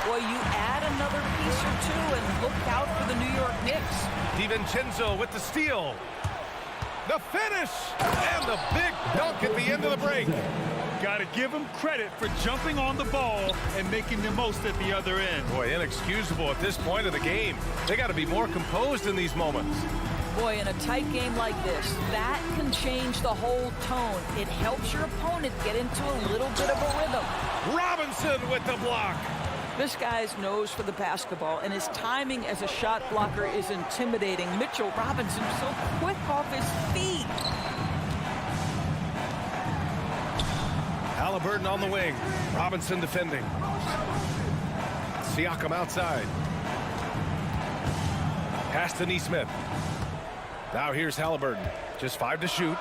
Boy, you add another piece or 2 and look out for the New York Knicks. DiVincenzo with the steal. The finish! And the big dunk at the end of the break. Got to give him credit for jumping on the ball and making the most at the other end. Boy, inexcusable at this point of the game. They got to be more composed in these moments. Boy, in a tight game like this, that can change the whole tone. It helps your opponent get into a little bit of a rhythm. Robinson with the block. This guy's nose for the basketball, and his timing as a shot blocker is intimidating. Mitchell Robinson so quick off his feet. Halliburton on the wing. Robinson defending. Siakam outside. Pass to Nesmith. Now here's Halliburton. Just 5 to shoot.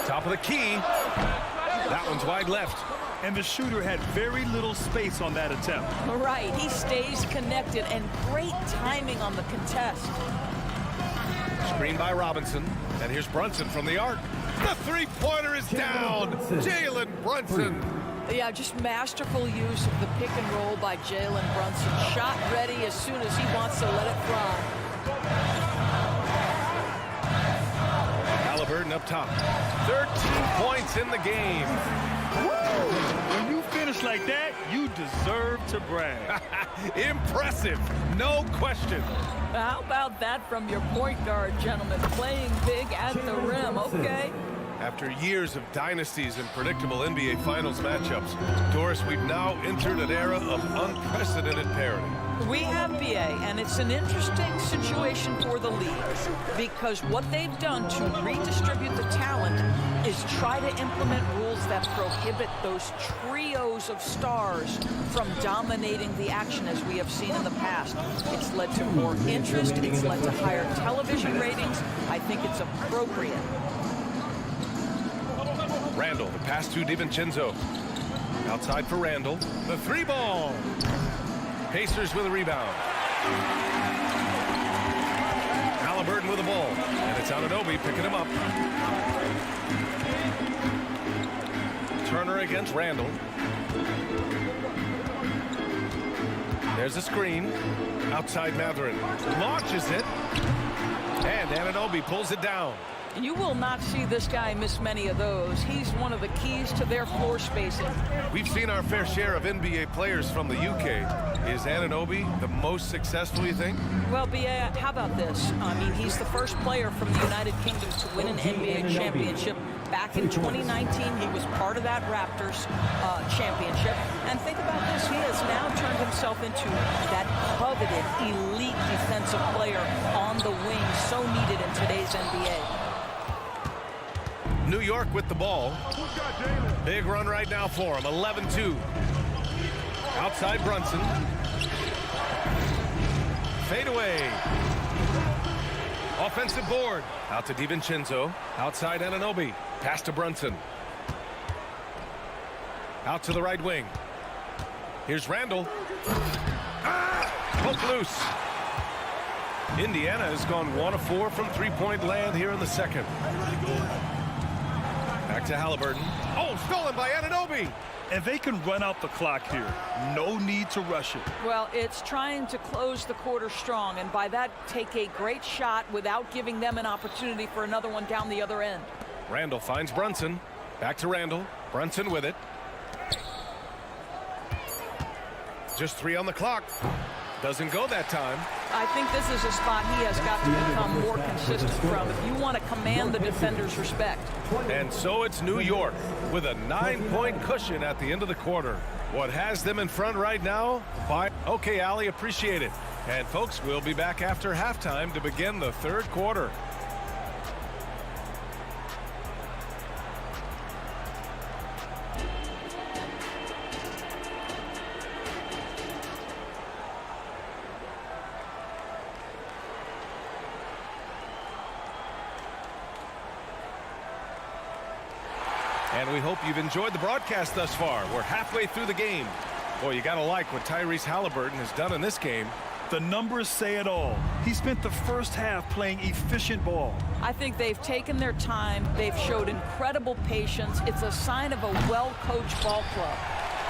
Top of the key. That one's wide left. And the shooter had very little space on that attempt. Right, he stays connected, and great timing on the contest. Screen by Robinson. And here's Brunson from the arc. The three-pointer is down. Jalen Brunson. Yeah, just masterful use of the pick and roll by Jalen Brunson. Shot ready as soon as he wants to let it fly. Halliburton up top. 13 points in the game. When you finish like that, you deserve to brag. Impressive, no question. How about that from your point guard, gentlemen? Playing big at the rim, okay? After years of dynasties and predictable NBA Finals matchups, Doris, we've now entered an era of unprecedented parity. We have BA, and it's an interesting situation for the league because what they've done to redistribute the talent is try to implement rules that prohibit those trios of stars from dominating the action as we have seen in the past. It's led to more interest. It's led to higher television ratings. I think it's appropriate. Randall, the pass to DiVincenzo. Outside for Randall. The 3-ball. Pacers with a rebound. Halliburton with the ball. And it's Anunoby picking him up. Turner against Randall. There's a screen. Outside Mathurin. Launches it. And Anunoby pulls it down. You will not see this guy miss many of those. He's one of the keys to their floor spacing. We've seen our fair share of NBA players from the UK. Is Anunoby the most successful, you think? Well, BA, how about this? I mean, he's the first player from the United Kingdom to win an NBA championship. Back in 2019, he was part of that Raptors championship. And think about this, he has now turned himself into that coveted, elite defensive player on the wing, so needed in today's NBA. New York with the ball. Big run right now for him. 11-2. Outside Brunson. Fade away. Offensive board. Out to DiVincenzo. Outside Anunoby. Pass to Brunson. Out to the right wing. Here's Randall. Hook loose. Indiana has gone 1 of 4 from three-point land here in the second. Back to Halliburton. Oh, stolen by Anunoby. And they can run out the clock here. No need to rush it. Well, it's trying to close the quarter strong, and by that, take a great shot without giving them an opportunity for another one down the other end. Randall finds Brunson. Back to Randall. Brunson with it. Just 3 on the clock. Doesn't go that time. I think this is a spot he has got to become more consistent from if you want to command the defender's respect. And so it's New York with a 9-point cushion at the end of the quarter. What has them in front right now? Okay, Allie, appreciate it. And folks, we'll be back after halftime to begin the third quarter. we hope you've enjoyed the broadcast thus far. We're halfway through the game. Boy, you got to like what Tyrese Halliburton has done in this game. The numbers say it all. He spent the first half playing efficient ball. I think they've taken their time. They've showed incredible patience. It's a sign of a well-coached ball club.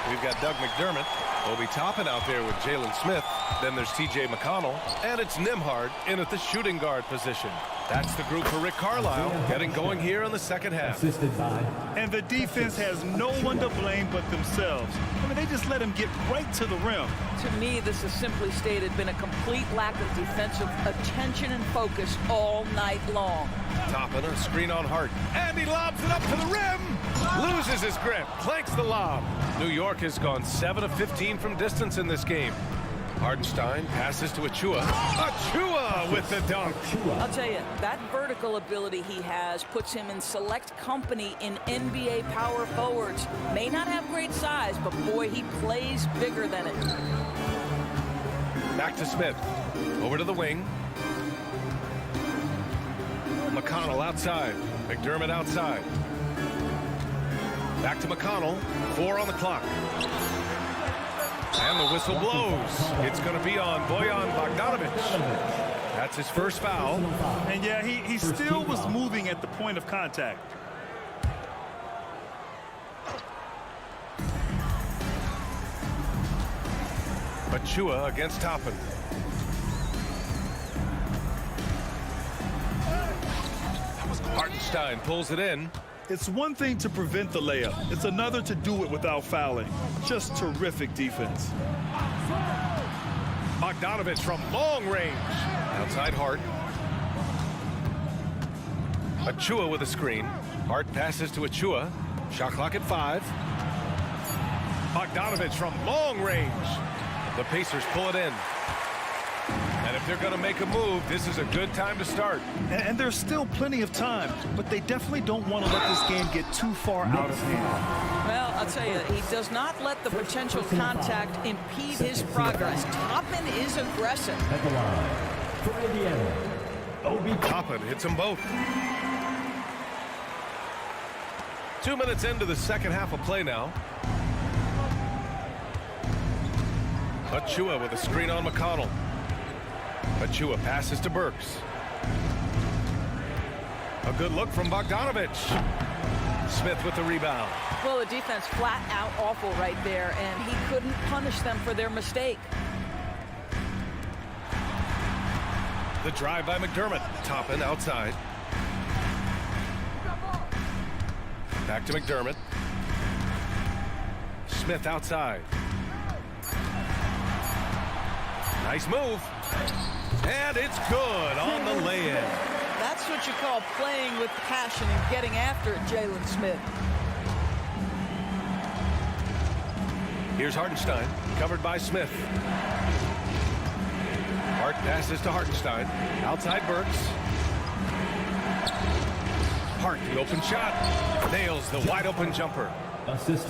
We've got Doug McDermott, Obi Toppin out there with Jalen Smith. Then there's T.J. McConnell, and it's Nembhard in at the shooting guard position. That's the group for Rick Carlisle getting going here in the second half. And the defense has no one to blame but themselves. I mean, they just let him get right to the rim. To me, this has simply stated been a complete lack of defensive attention and focus all night long. Toppin, a screen on Hart, and he lobs it up to the rim. Loses his grip, clanks the lob. New York has gone 7 of 15 from distance in this game. Hardenstein passes to Achua. Achua with the dunk. I'll tell you, that vertical ability he has puts him in select company in NBA power forwards. May not have great size, but boy, he plays bigger than it. Back to Smith. Over to the wing. McConnell outside. McDermott outside. Back to McConnell. 4 on the clock. And the whistle blows. It's going to be on Bojan Bogdanovic. That's his first foul. And yeah, he still was moving at the point of contact. Achua against Toppin. Hartenstein pulls it in. It's one thing to prevent the layup. It's another to do it without fouling. Just terrific defense. Bogdanovic from long range. Outside Hart. Achua with a screen. Hart passes to Achua. Shot clock at 5. Bogdanovic from long range. The Pacers pull it in. And if they're going to make a move, this is a good time to start. And there's still plenty of time, but they definitely don't want to let this game get too far out of hand. Well, I'll tell you, he does not let the potential contact impede his progress. Toppin is aggressive. At the line, for Indiana, Obi Toppin hits them both. 2 minutes into the second half of play now. Achua with a screen on McConnell. Achua passes to Burks. A good look from Bogdanovic. Smith with the rebound. Well, the defense flat out awful right there, and he couldn't punish them for their mistake. The drive by McDermott. Toppin outside. Back to McDermott. Smith outside. Nice move. And it's good on the lay-in. That's what you call playing with passion and getting after it, Jalen Smith. Here's Hartenstein, covered by Smith. Hart passes to Hartenstein. Outside Burks. Hart, the open shot. Nails the wide-open jumper.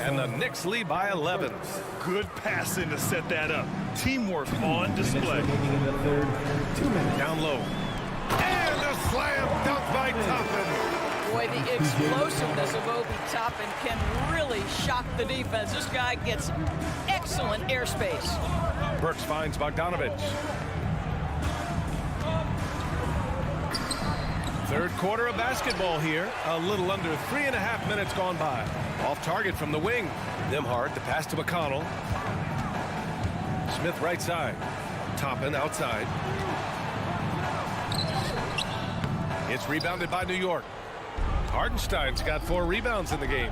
And the Knicks lead by 11. Good passing to set that up. Teamwork on display. Down low. And a slam dunk by Toppin. Boy, the explosiveness of Obi Toppin can really shock the defense. This guy gets excellent airspace. Burks finds Bogdanovic. Third quarter of basketball here. A little under 3.5 minutes gone by. Off target from the wing. Nembhard, the pass to McConnell. Smith right side. Toppin outside. It's rebounded by New York. Hardenstein's got 4 rebounds in the game.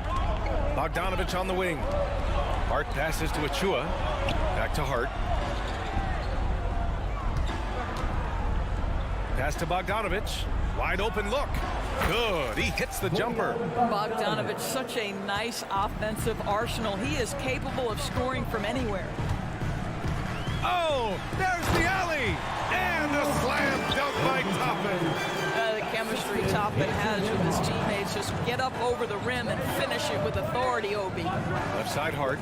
Bogdanovic on the wing. Hart passes to Achua. Back to Hart. Pass to Bogdanovic. Wide open look. Good. He hits the jumper. Bogdanovic, such a nice offensive arsenal. He is capable of scoring from anywhere. Oh, there's the alley. And a slam dunk by Toppin. The chemistry Toppin has with his teammates. Just get up over the rim and finish it with authority, Obi. Left side Hart.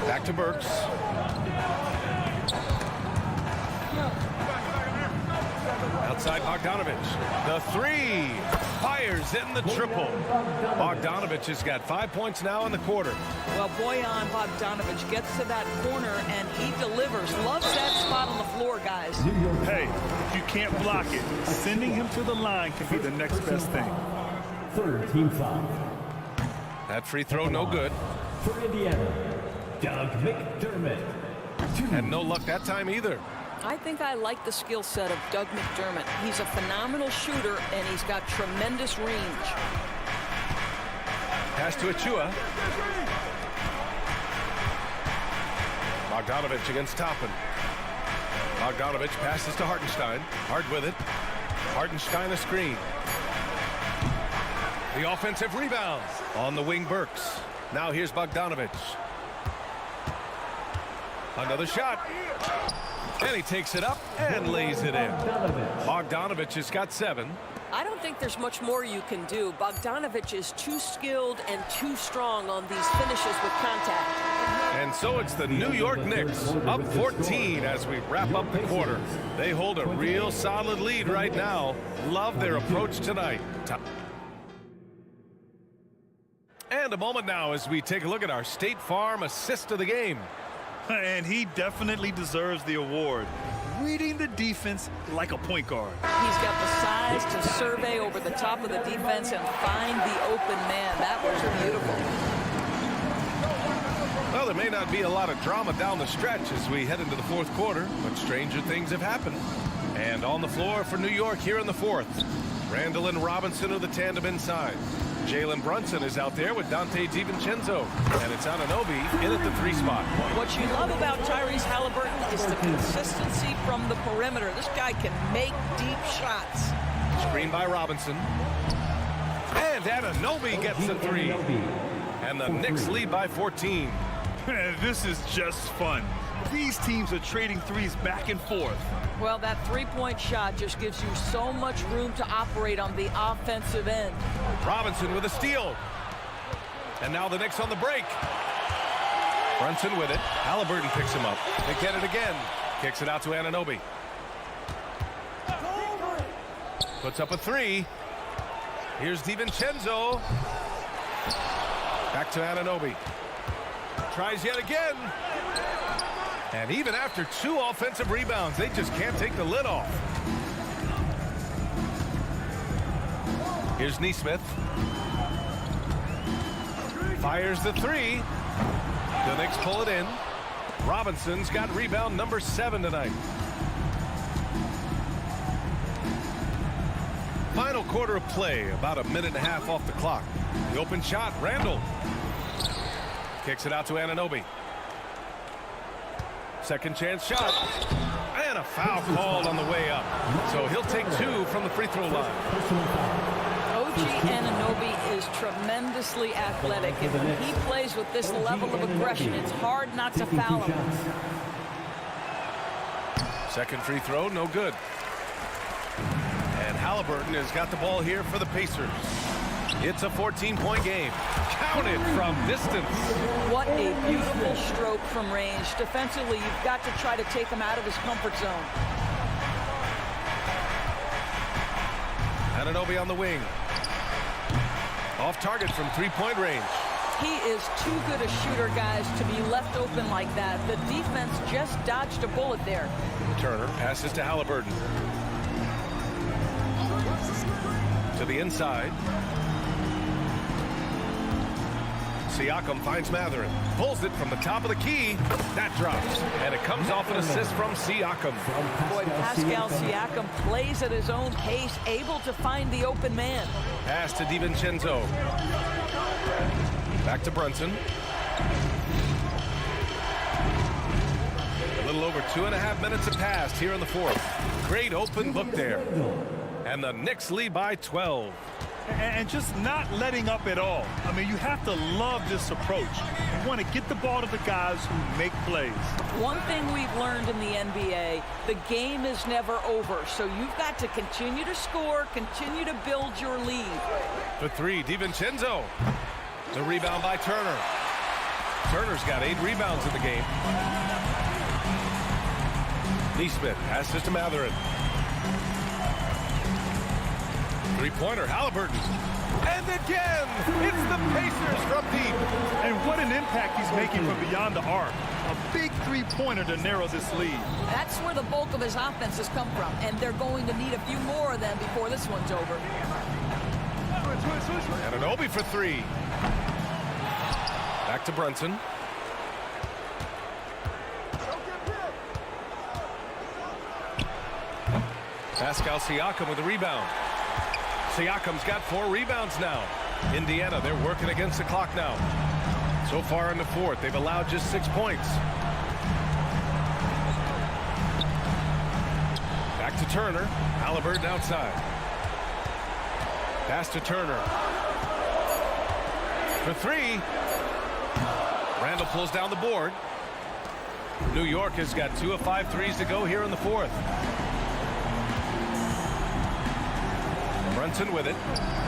Back to Burks. Outside Bogdanovich. The three. Fires in the triple. Bogdanovich has got 5 points now in the quarter. Well, Bojan Bogdanovich gets to that corner and he delivers. Loves that spot on the floor, guys. Hey, if you can't block it, sending him to the line can be the next best thing. Third team foul. That free throw no good. For Indiana, Doug McDermott. And no luck that time either. I think I like the skill set of Doug McDermott. He's a phenomenal shooter, and he's got tremendous range. Pass to Achua. Bogdanovich against Toppin. Bogdanovich passes to Hartenstein. Hard with it. Hartenstein a screen. The offensive rebound. On the wing, Burks. Now here's Bogdanovich. Another shot. And he takes it up and lays it in. Bogdanovich has got 7. I don't think there's much more you can do. Bogdanovich is too skilled and too strong on these finishes with contact. And so it's the New York Knicks up 14 as we wrap up the quarter. They hold a real solid lead right now. Love their approach tonight. And a moment now as we take a look at our State Farm assist of the game. And he definitely deserves the award. Reading the defense like a point guard. He's got the size to survey over the top of the defense and find the open man. That was beautiful. Well, there may not be a lot of drama down the stretch as we head into the fourth quarter, but stranger things have happened. And on the floor for New York here in the fourth, Randall and Robinson are the tandem inside. Jalen Brunson is out there with Dante DiVincenzo, and it's Anunoby in at the 3 spot. What you love about Tyrese Halliburton is the consistency from the perimeter. This guy can make deep shots. Screen by Robinson. And Anunoby gets the 3. And the Knicks lead by 14. This is just fun. These teams are trading threes back and forth. Well, that three-point shot just gives you so much room to operate on the offensive end. Robinson with a steal. And now the Knicks on the break. Brunson with it. Halliburton picks him up. They get it again. Kicks it out to Anunoby. Puts up a 3. Here's DiVincenzo. Back to Anunoby. Tries yet again. And even after 2 offensive rebounds, they just can't take the lid off. Here's Nesmith. Fires the 3. The Knicks pull it in. Robinson's got rebound number 7 tonight. Final quarter of play, about a minute and a half off the clock. The open shot, Randall. Kicks it out to Anunoby. Second chance shot. And a foul called on the way up. So he'll take 2 from the free throw line. OG Anunoby is tremendously athletic, and when he plays with this level of aggression, it's hard not to foul him. Second free throw, no good. And Halliburton has got the ball here for the Pacers. It's a 14-point game. Counted from distance. What a beautiful stroke from range. Defensively, you've got to try to take him out of his comfort zone. Anunoby on the wing. Off target from 3-point range. He is too good a shooter, guys, to be left open like that. The defense just dodged a bullet there. Turner passes to Halliburton. To the inside. Siakam finds Matherin. Pulls it from the top of the key. That drops. And it comes off an assist from Siakam. Boy, Pascal Siakam plays at his own pace, able to find the open man. Pass to DiVincenzo. Back to Brunson. A little over 2.5 minutes have passed here in the fourth. Great open look there. And the Knicks lead by 12. And just not letting up at all. I mean, you have to love this approach. You want to get the ball to the guys who make plays. One thing we've learned in the NBA, the game is never over. So you've got to continue to score, continue to build your lead. For 3, DiVincenzo. The rebound by Turner. Turner's got 8 rebounds in the game. Nesmith passes to Matherin. Three-pointer, Halliburton. And again, it's the Pacers from deep. And what an impact he's making from beyond the arc. A big three-pointer to narrow this lead. That's where the bulk of his offense has come from, and they're going to need a few more of them before this one's over. Anunoby for three. Back to Brunson. Pascal Siakam with the rebound. Siakam's got 4 rebounds now. Indiana, they're working against the clock now. So far in the fourth, they've allowed just 6 points. Back to Turner. Halliburton outside. Pass to Turner. For three. Randall pulls down the board. New York has got 2 of 5 threes to go here in the fourth. Brunson with it.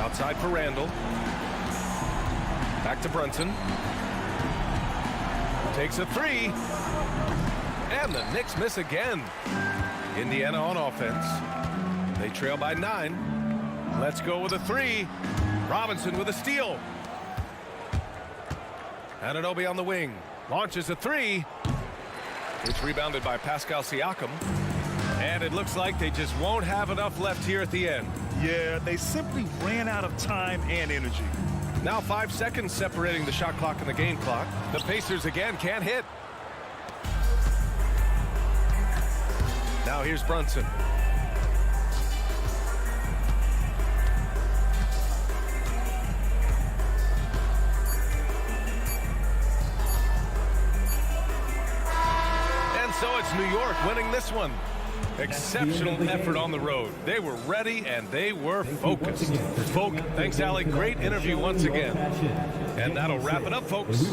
Outside for Randall. Back to Brunson. Takes a three. And the Knicks miss again. Indiana on offense. They trail by 9. Let's go with a three. Robinson with a steal. Anunoby on the wing. Launches a three. It's rebounded by Pascal Siakam. And it looks like they just won't have enough left here at the end. Yeah, they simply ran out of time and energy. Now 5 seconds separating the shot clock and the game clock. The Pacers again can't hit. Now here's Brunson. And so it's New York winning this one. Exceptional effort on the road. They were ready and they were focused. Thanks, Allie. Great interview once again. And that'll wrap it up, folks.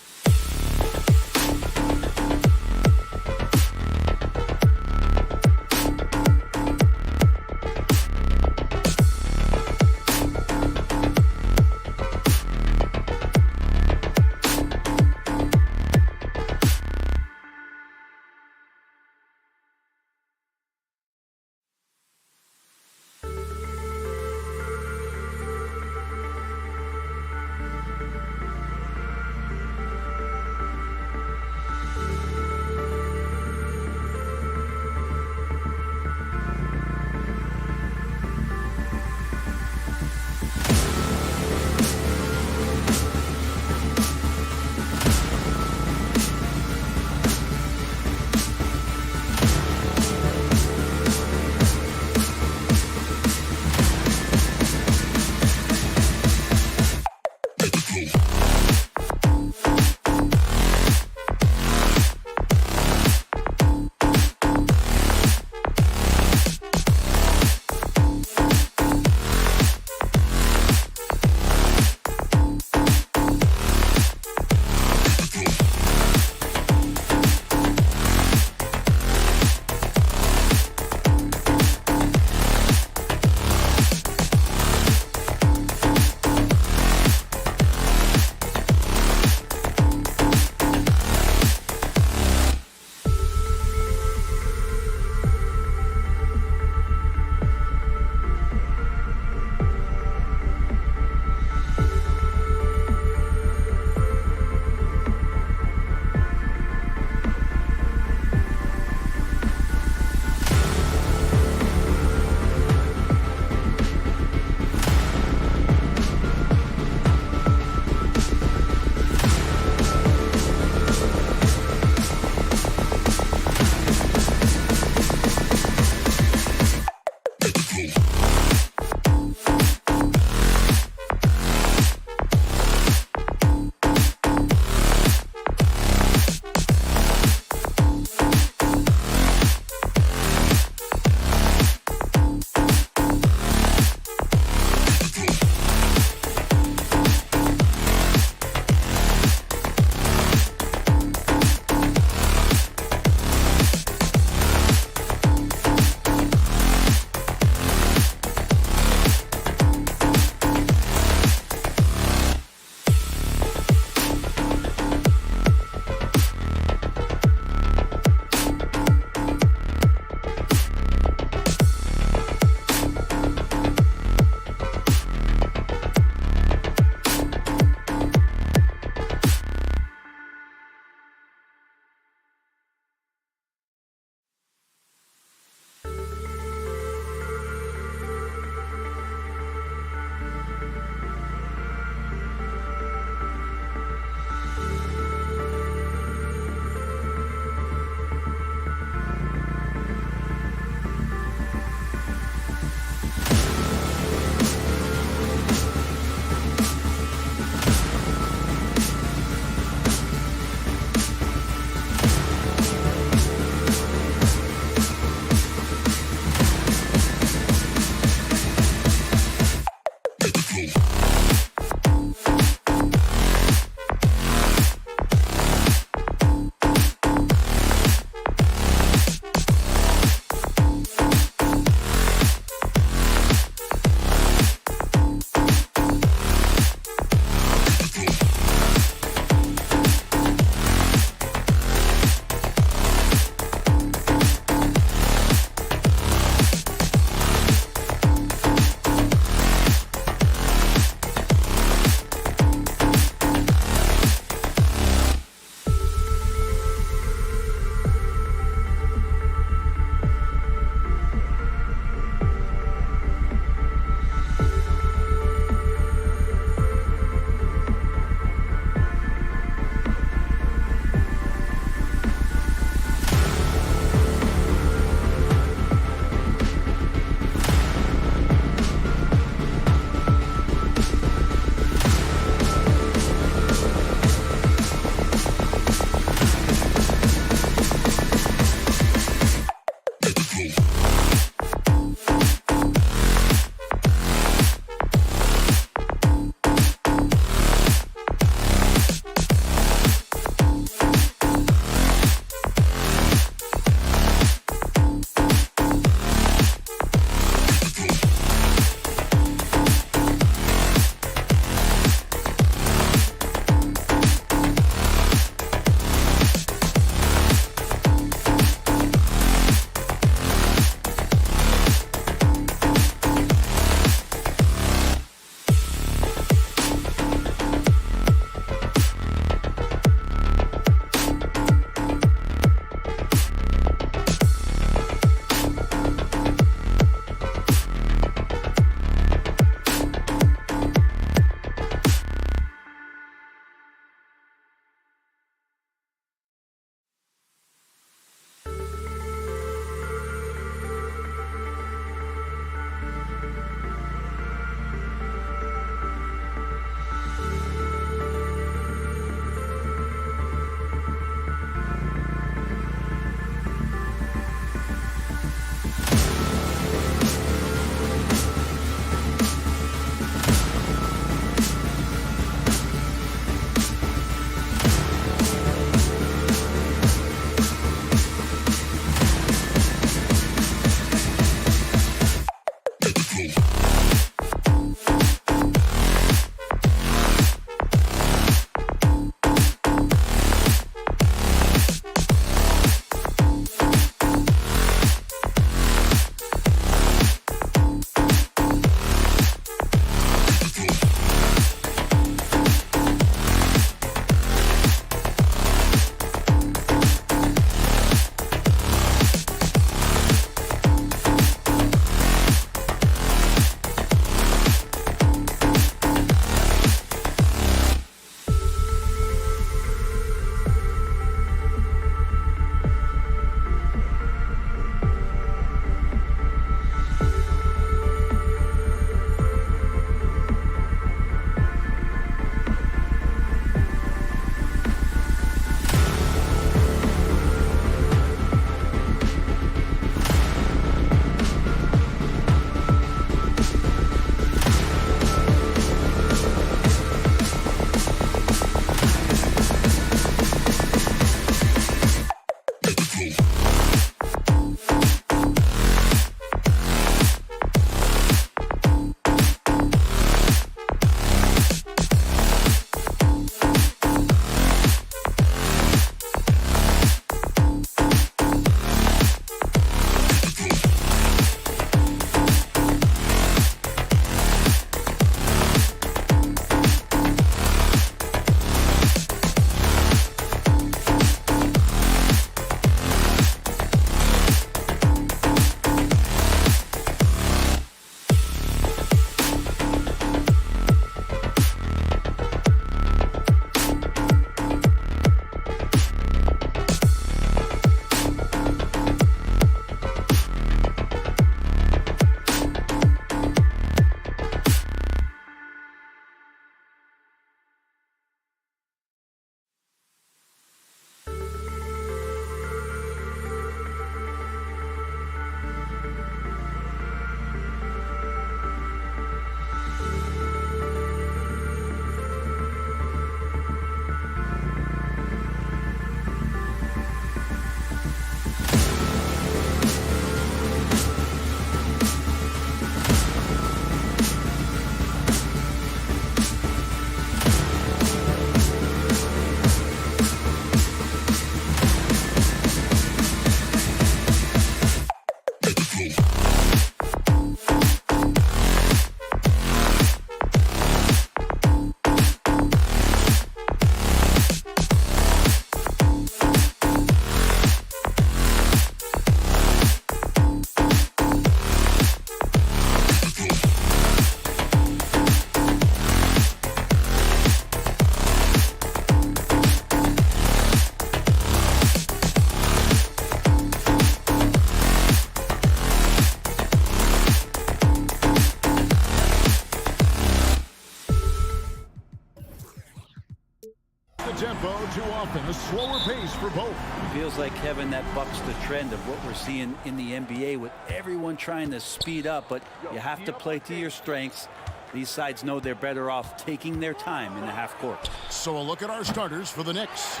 too often. A slower pace for both. Feels like, Kevin, that bucks the trend of what we're seeing in the NBA with everyone trying to speed up, but you have to play to your strengths. These sides know they're better off taking their time in the half court. So a look at our starters for the Knicks.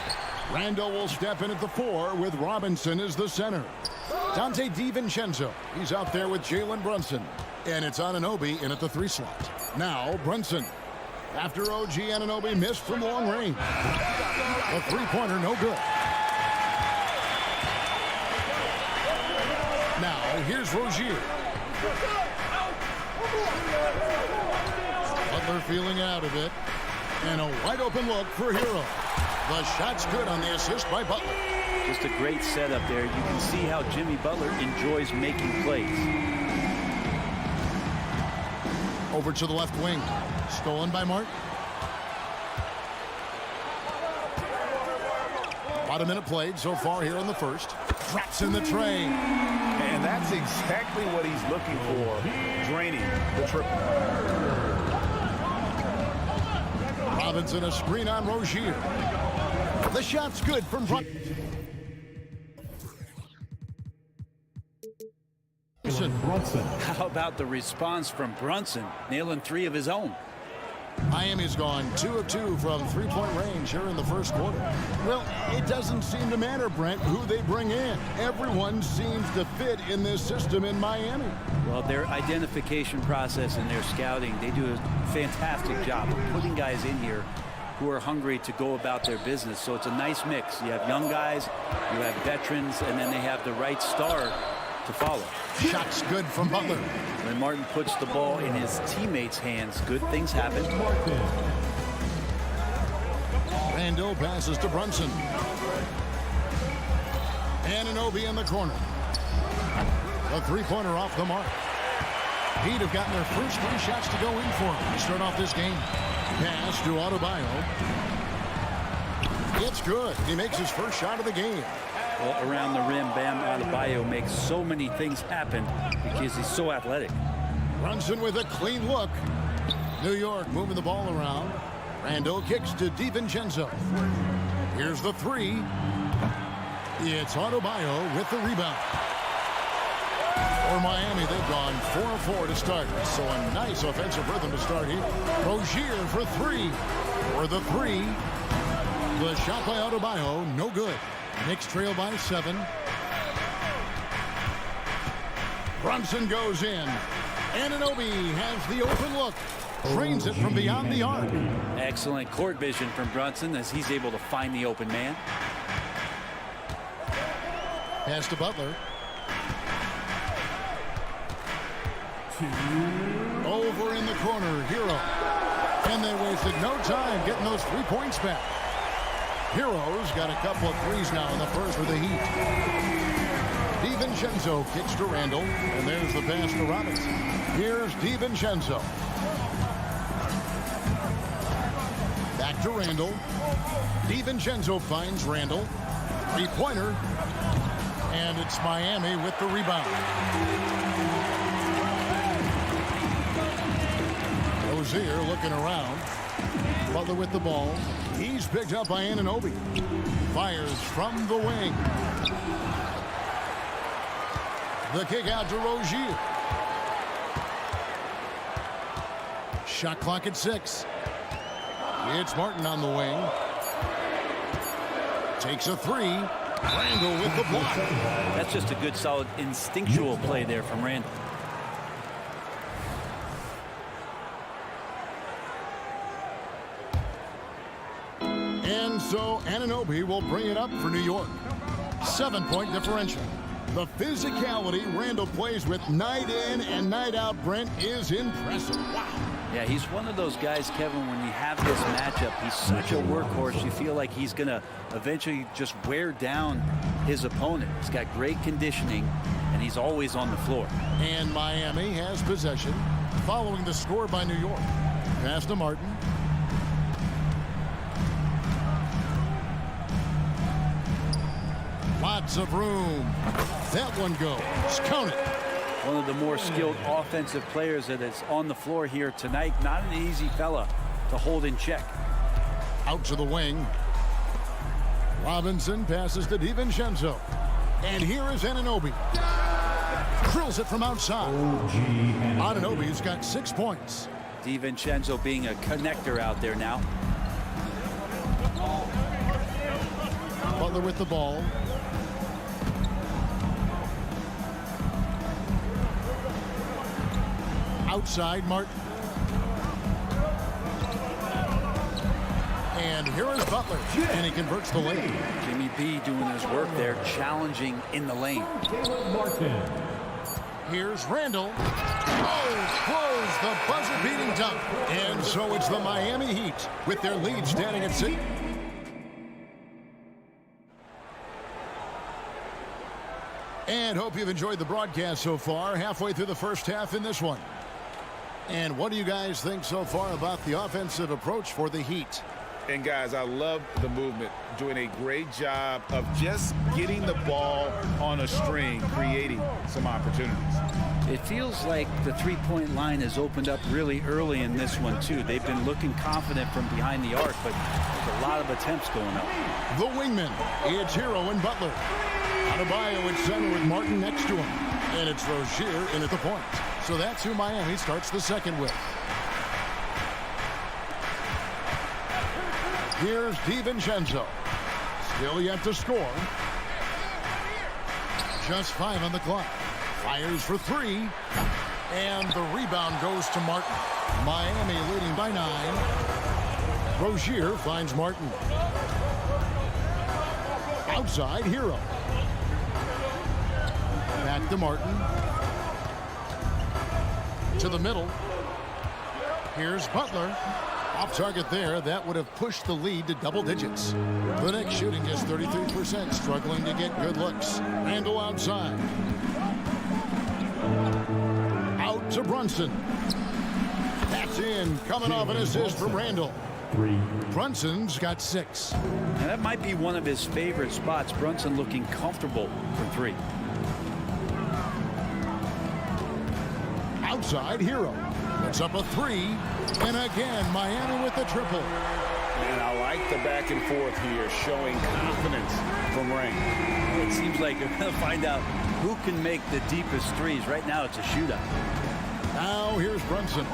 Randall will step in at the 4 with Robinson as the center. Dante DiVincenzo, he's out there with Jalen Brunson. And it's Anunoby in at the 3 slot. Now Brunson. After OG Anunoby missed from long range. A three-pointer, no good. Now here's Rozier. Butler feeling out of it. And a wide open look for Hero. The shot's good on the assist by Butler. Just a great setup there. You can see how Jimmy Butler enjoys making plays. Over to the left wing. Stolen by Martin. About a minute played so far here in the first. Drops in the tray. And that's exactly what he's looking for, draining the triple. Robinson a screen on Rozier. The shot's good from Brunson. How about the response from Brunson, nailing 3 of his own? Miami's gone 2 of 2 from three-point range here in the first quarter. Well, it doesn't seem to matter, Brent, who they bring in. Everyone seems to fit in this system in Miami. Well, their identification process and their scouting, they do a fantastic job of putting guys in here who are hungry to go about their business. So it's a nice mix. You have young guys, you have veterans, and then they have the right star to follow. Shot's good from Butler. When Martin puts the ball in his teammates' hands, good things happen. Randall passes to Brunson. Anunoby in the corner. A three-pointer off the mark. Heat have gotten their first 3 shots to go in for them to start off this game. Pass to Adebayo. It's good. He makes his first shot of the game. Well, around the rim, Bam Adebayo makes so many things happen because he's so athletic. Brunson with a clean look. New York moving the ball around. Randall kicks to DiVincenzo. Here's the 3. It's Adebayo with the rebound. For Miami, they've gone 4-4 to start. So a nice offensive rhythm to start here. Rozier for 3. For the 3. The shot by Adebayo, no good. Knicks trail by 7. Brunson goes in. Anunoby has the open look. Trains it from beyond the arc. Excellent court vision from Brunson as he's able to find the open man. Pass to Butler. Over in the corner, Hero. And they wasted no time getting those 3 points back. Hero's got a couple of threes now in the first with the Heat. DiVincenzo kicks to Randall, and there's the pass to Robinson. Here's DiVincenzo. Back to Randall. DiVincenzo finds Randall. 3-pointer. And it's Miami with the rebound. Rozier looking around. Butler with the ball. He's picked up by Anunoby. Fires from the wing. The kick out to Rozier. Shot clock at 6. It's Martin on the wing. Takes a 3. Randall with the block. That's just a good, solid, instinctual play there from Randall. And so Anunoby will bring it up for New York. 7-point differential. The physicality Randall plays with night in and night out, Brent, is impressive. Wow. Yeah, he's one of those guys, Kevin, when you have this matchup, he's such a workhorse. You feel like he's going to eventually just wear down his opponent. He's got great conditioning, and he's always on the floor. And Miami has possession following the score by New York. Pass to Martin. Lots of room. That one goes. Count it. One of the more skilled offensive players that is on the floor here tonight. Not an easy fella to hold in check. Out to the wing. Robinson passes to DiVincenzo. And here is Anunoby. Drills it from outside. Anunoby's got 6 points. DiVincenzo being a connector out there now. Butler with the ball. Outside, Martin. And here is Butler, and he converts the lane. Jimmy B doing his work there, challenging in the lane. Here's Randall. Oh, throws the buzzer-beating dunk. And so it's the Miami Heat with their lead standing at 6. And hope you've enjoyed the broadcast so far. Halfway through the first half in this one. And what do you guys think so far about the offensive approach for the Heat? And guys, I love the movement, doing a great job of just getting the ball on a string, creating some opportunities. It feels like the three-point line has opened up really early in this one, too. They've been looking confident from behind the arc, but there's a lot of attempts going up. The wingman, it's Hero and Butler. Adebayo at center with Martin next to him. And it's Rozier in at the point. So that's who Miami starts the second with. Here's DiVincenzo. Still yet to score. Just 5 on the clock. Fires for 3. And the rebound goes to Martin. Miami leading by 9. Rozier finds Martin. Outside, Hero. Back to Martin. To the middle. Here's Butler. Off target there. That would have pushed the lead to double digits. The Knicks shooting just 33%, struggling to get good looks. Randall outside. Out to Brunson. That's in. Coming off an assist from Randall. Brunson's got 6. And that might be one of his favorite spots. Brunson looking comfortable from 3. Outside, Hero. Puts up a 3. And again, Miami with the triple. And I like the back and forth here, showing confidence from Ring. It seems like you're going to find out who can make the deepest threes. Right now, it's a shootout. Now here's Brunson.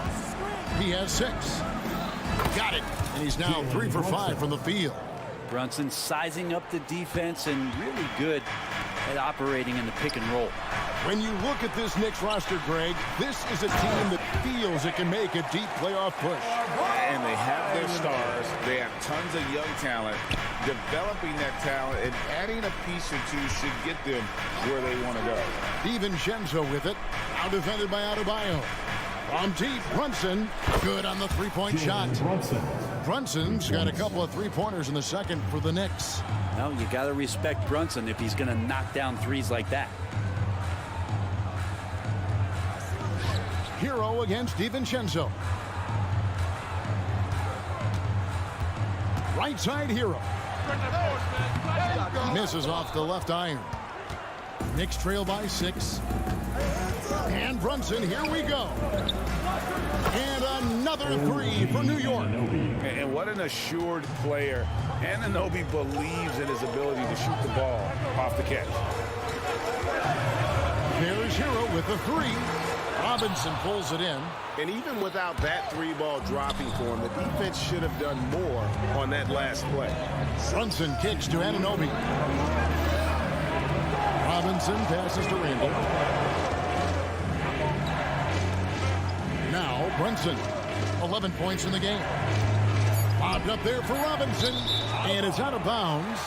He has 6. Got it. And he's now 3 for 5 from the field. Brunson sizing up the defense and really good at operating in the pick and roll. When you look at this Knicks roster, Greg, this is a team that feels it can make a deep playoff push. And they have their stars. They have tons of young talent. Developing that talent and adding a piece or two should get them where they want to go. DiVincenzo with it. Out defended by Adebayo. From deep, Brunson. Good on the three-point shot. Brunson's got a couple of three-pointers in the second for the Knicks. Well, you got to respect Brunson if he's going to knock down threes like that. Hero against DiVincenzo. Right side, Hero. Misses off the left iron. Knicks trail by 6. And Brunson, here we go. And another 3 for New York. And what an assured player. Anunoby believes in his ability to shoot the ball off the catch. There's Hero with the 3. Robinson pulls it in. And even without that 3-ball dropping for him, the defense should have done more on that last play. Brunson kicks to Anunoby. Robinson passes to Randall. Now Brunson, 11 points in the game. Bobbed up there for Robinson, and it's out of bounds.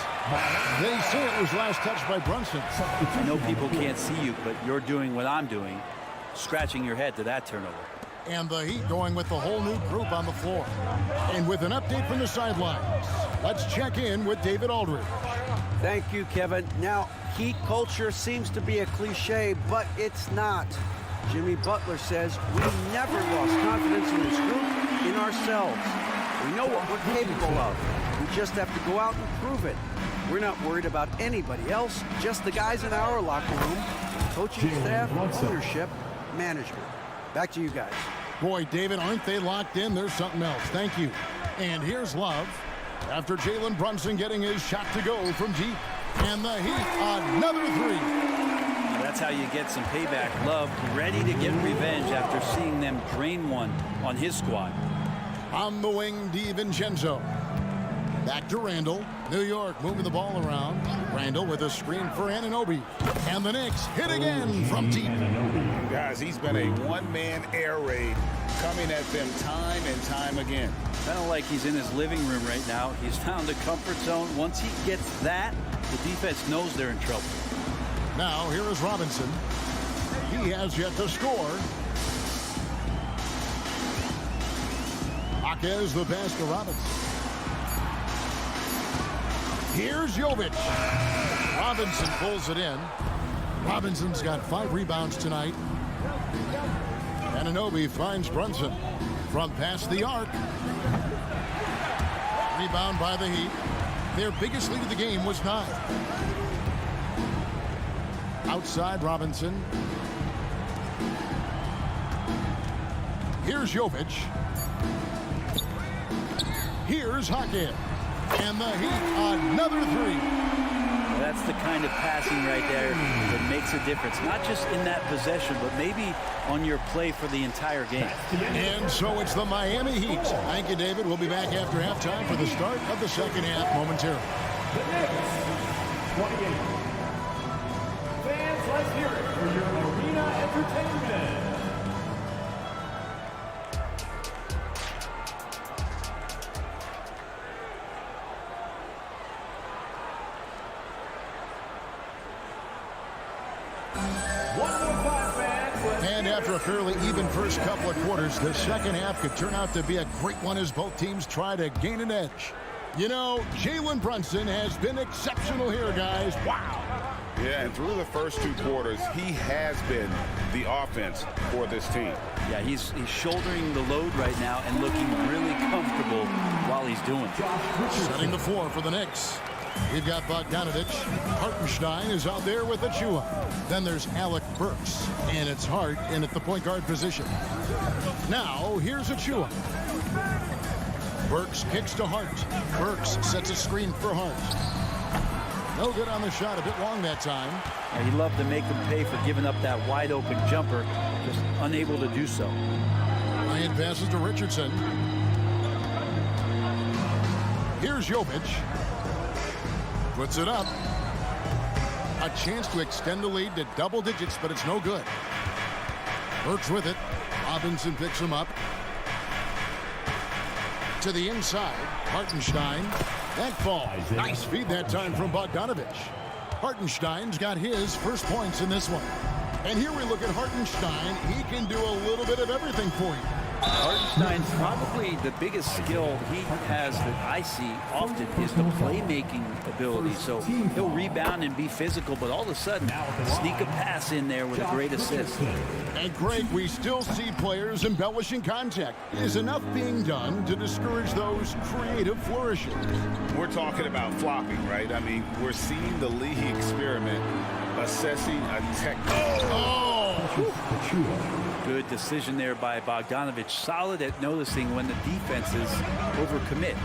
They say it was last touched by Brunson. I know people can't see you, but you're doing what I'm doing, scratching your head to that turnover. And the Heat going with the whole new group on the floor. And with an update from the sidelines, let's check in with David Aldridge. Thank you, Kevin. Now, Heat culture seems to be a cliche, but it's not. Jimmy Butler says we never lost confidence in this group, in ourselves. We know what we're capable of. We just have to go out and prove it. We're not worried about anybody else, just the guys in our locker room, coaching staff, ownership, management. Back to you guys. Boy, David, aren't they locked in? There's something else. Thank you. And here's Love. after Jalen Brunson getting his shot to go from deep. And the Heat, another three. That's how you get some payback. Love ready to get revenge after seeing them drain one on his squad. On the wing, DiVincenzo. Back to Randall. New York moving the ball around. Randall with a screen for Anunoby. And the Knicks hit again from deep. Guys, he's been a one-man air raid coming at them time and time again. Kind of like he's in his living room right now. He's found a comfort zone. Once he gets that, the defense knows they're in trouble. Now here is Robinson. He has yet to score. Jaquez the pass to Robinson. Here's Jovic. Robinson pulls it in. Robinson's got 5 rebounds tonight. Anunoby finds Brunson from past the arc. Rebound by the Heat. Their biggest lead of the game was 9. Outside Robinson. Here's Jovic. Here's Jaquez. And the Heat, another 3. That's the kind of passing right there that makes a difference. Not just in that possession, but maybe on your play for the entire game. And so it's the Miami Heat. Thank you, David. We'll be back after halftime for the start of the second half momentarily. The Knicks, 28. Fans, let's hear it for your arena entertainment. And after a fairly even first couple of quarters, the second half could turn out to be a great one as both teams try to gain an edge. You know, Jalen Brunson has been exceptional here, guys. Wow. Yeah, and through the first 2 quarters, he has been the offense for this team. Yeah, he's shouldering the load right now and looking really comfortable while he's doing it. Setting the floor for the Knicks. We've got Bogdanovich. Hartenstein is out there with Achua. Then there's Alec Burks. And it's Hart in at the point guard position. Now, here's Achua. Burks kicks to Hart. Burks sets a screen for Hart. No good on the shot. A bit long that time. Yeah, he'd love to make him pay for giving up that wide open jumper. Just unable to do so. Ryan passes to Richardson. Here's Jovic. Puts it up. A chance to extend the lead to double digits, but it's no good. Burks with it. Robinson picks him up. To the inside. Hartenstein. That falls. Nice feed that time from Bogdanovich. Hartenstein's got his first points in this one. And here we look at Hartenstein. He can do a little bit of everything for you. Hartenstein's probably the biggest skill he has that I see often is the playmaking ability. So he'll rebound and be physical, but all of a sudden sneak a pass in there with a great assist. And Greg, we still see players embellishing contact. Is enough being done to discourage those creative flourishes? We're talking about flopping, right? I mean, we're seeing the league experiment assessing a technique. Oh! Good decision there by Bogdanovich. Solid at noticing when the defenses overcommit.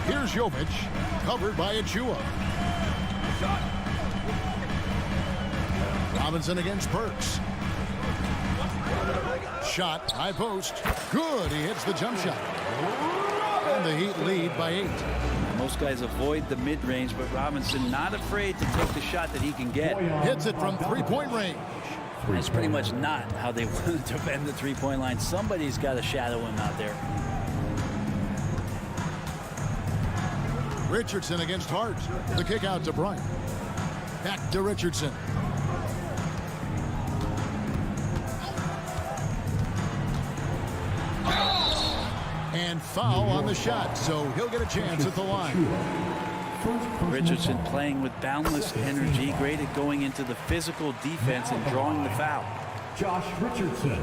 Here's Jovic, covered by Achua. Robinson against Burks. Shot, high post. Good, he hits the jump shot. And the Heat lead by 8. Most guys avoid the mid-range, but Robinson not afraid to take the shot that he can get. Hits it from three-point range. That's pretty much not how they want to defend the three-point line. Somebody's got to shadow him out there. Richardson against Hart. The kick out to Bryant. Back to Richardson. And foul on the shot, so he'll get a chance at the line. Richardson playing with boundless energy, great at going into the physical defense and drawing the foul. Josh Richardson.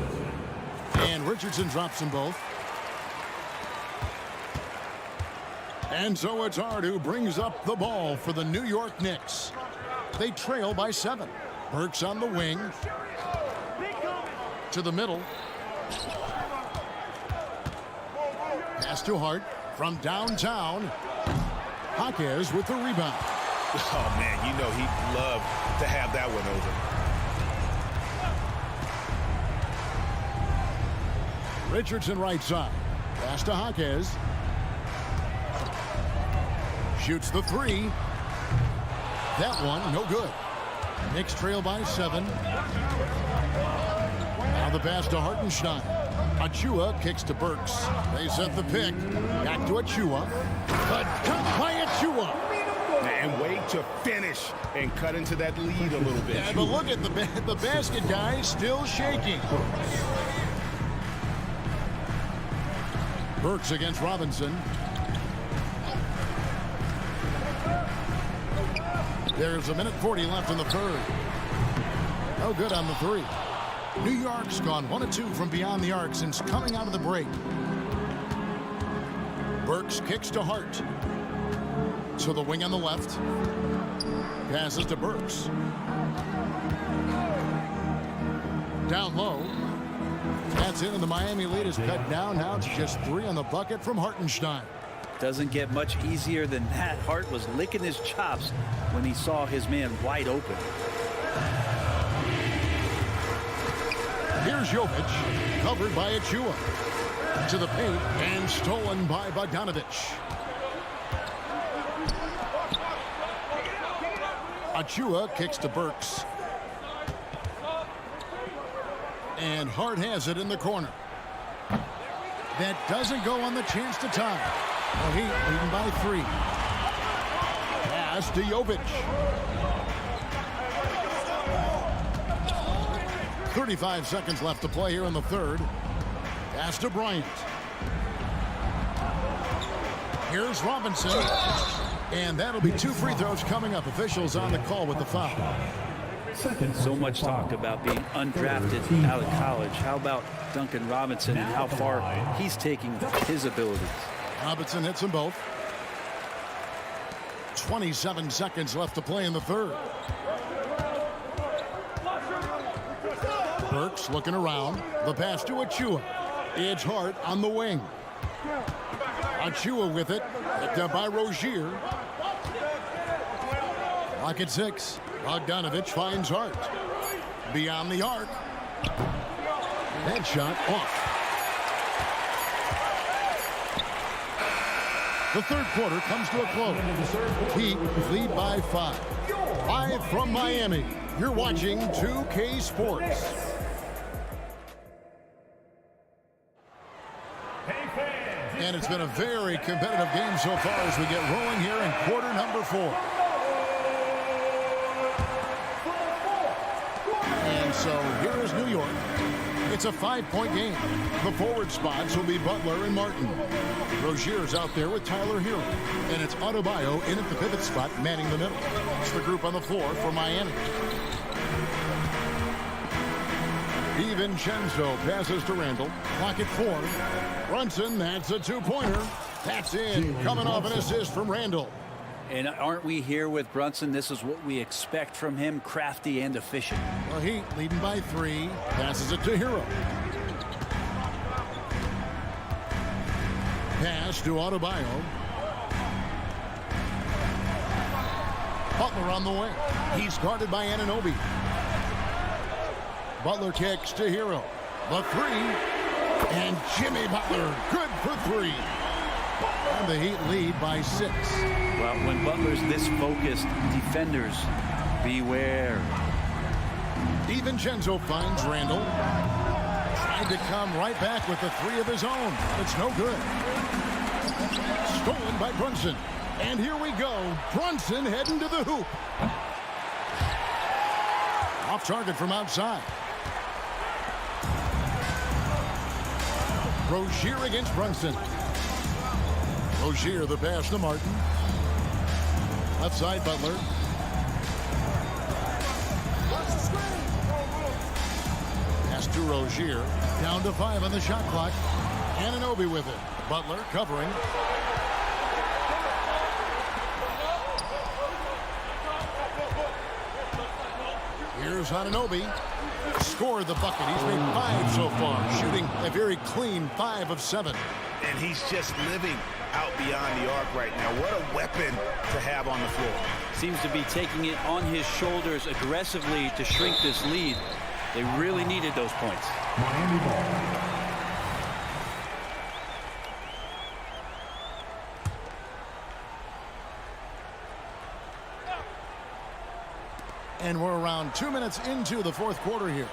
And Richardson drops them both. And so it's Hart who brings up the ball for the New York Knicks. They trail by 7. Burks on the wing. To the middle. Pass to Hart from downtown. Jaquez with the rebound. Oh, man, you know he'd love to have that one over. Richardson right side. Pass to Jaquez. Shoots the three. That one, no good. Knicks trail by 7. Now the pass to Hartenstein. Achua kicks to Burks. They set the pick. Back to Achua. But cut by Achua. And way to finish and cut into that lead a little bit. Yeah, but look at the basket guy still shaking. Burks against Robinson. There's 1:40 left in the third. No good on the three. New York's gone 1 of 2 from beyond the arc since coming out of the break. Burks kicks to Hart. To the wing on the left. Passes to Burks. Down low. That's in, and the Miami lead is cut down now to just 3 on the bucket from Hartenstein. Doesn't get much easier than that. Hart was licking his chops when he saw his man wide open. Here's Jovic, covered by Achua. To the paint, and stolen by Bogdanovich. Achua kicks to Burks. And Hart has it in the corner. That doesn't go on the chance to tie. Well, Heat leading by 3. Pass to Jovic. 35 seconds left to play here in the third. Pass to Bryant. Here's Robinson. And that'll be 2 free throws coming up. Officials on the call with the foul. So much talk about being undrafted out of college. How about Duncan Robinson and how far he's taking his abilities? Robinson hits them both. 27 seconds left to play in the third. Burks looking around. The pass to Achua. It's Hart on the wing. Achua with it. Picked up by Rozier. Clock at 6. Bogdanovich finds Hart. Beyond the arc. That shot off. The third quarter comes to a close. Heat lead by 5. Live from Miami, you're watching 2K Sports. And it's been a very competitive game so far as we get rolling here in quarter number 4. And so here is New York. It's a 5-point game. The forward spots will be Butler and Martin. Rozier's out there with Tyler Hero. And it's Adebayo in at the pivot spot, manning the middle. It's the group on the floor for Miami. DiVincenzo passes to Randall. Clock at 4. Brunson, that's a 2-pointer. That's in. Coming off an assist from Randall. And aren't we here with Brunson? This is what we expect from him, crafty and efficient. Well, Heat leading by 3. Passes it to Hero. Pass to Adebayo. Butler on the way. He's guarded by Anunoby. Butler kicks to Hero. The 3. And Jimmy Butler, good for 3. And the Heat lead by 6. Well, when Butler's this focused, defenders, beware. DiVincenzo finds Randall. Tried to come right back with the 3 of his own. It's no good. Stolen by Brunson. And here we go. Brunson heading to the hoop. Off target from outside. Rozier against Brunson. Rozier the pass to Martin. Left side Butler. Pass to Rozier. Down to 5 on the shot clock. Anunoby with it. Butler covering. Here's Anunoby. Scored the bucket. He's made 5 so far, shooting a very clean 5 of 7. And he's just living out beyond the arc right now. What a weapon to have on the floor. Seems to be taking it on his shoulders aggressively to shrink this lead. They really needed those points. Miami ball. And we're around 2 minutes into the fourth quarter here.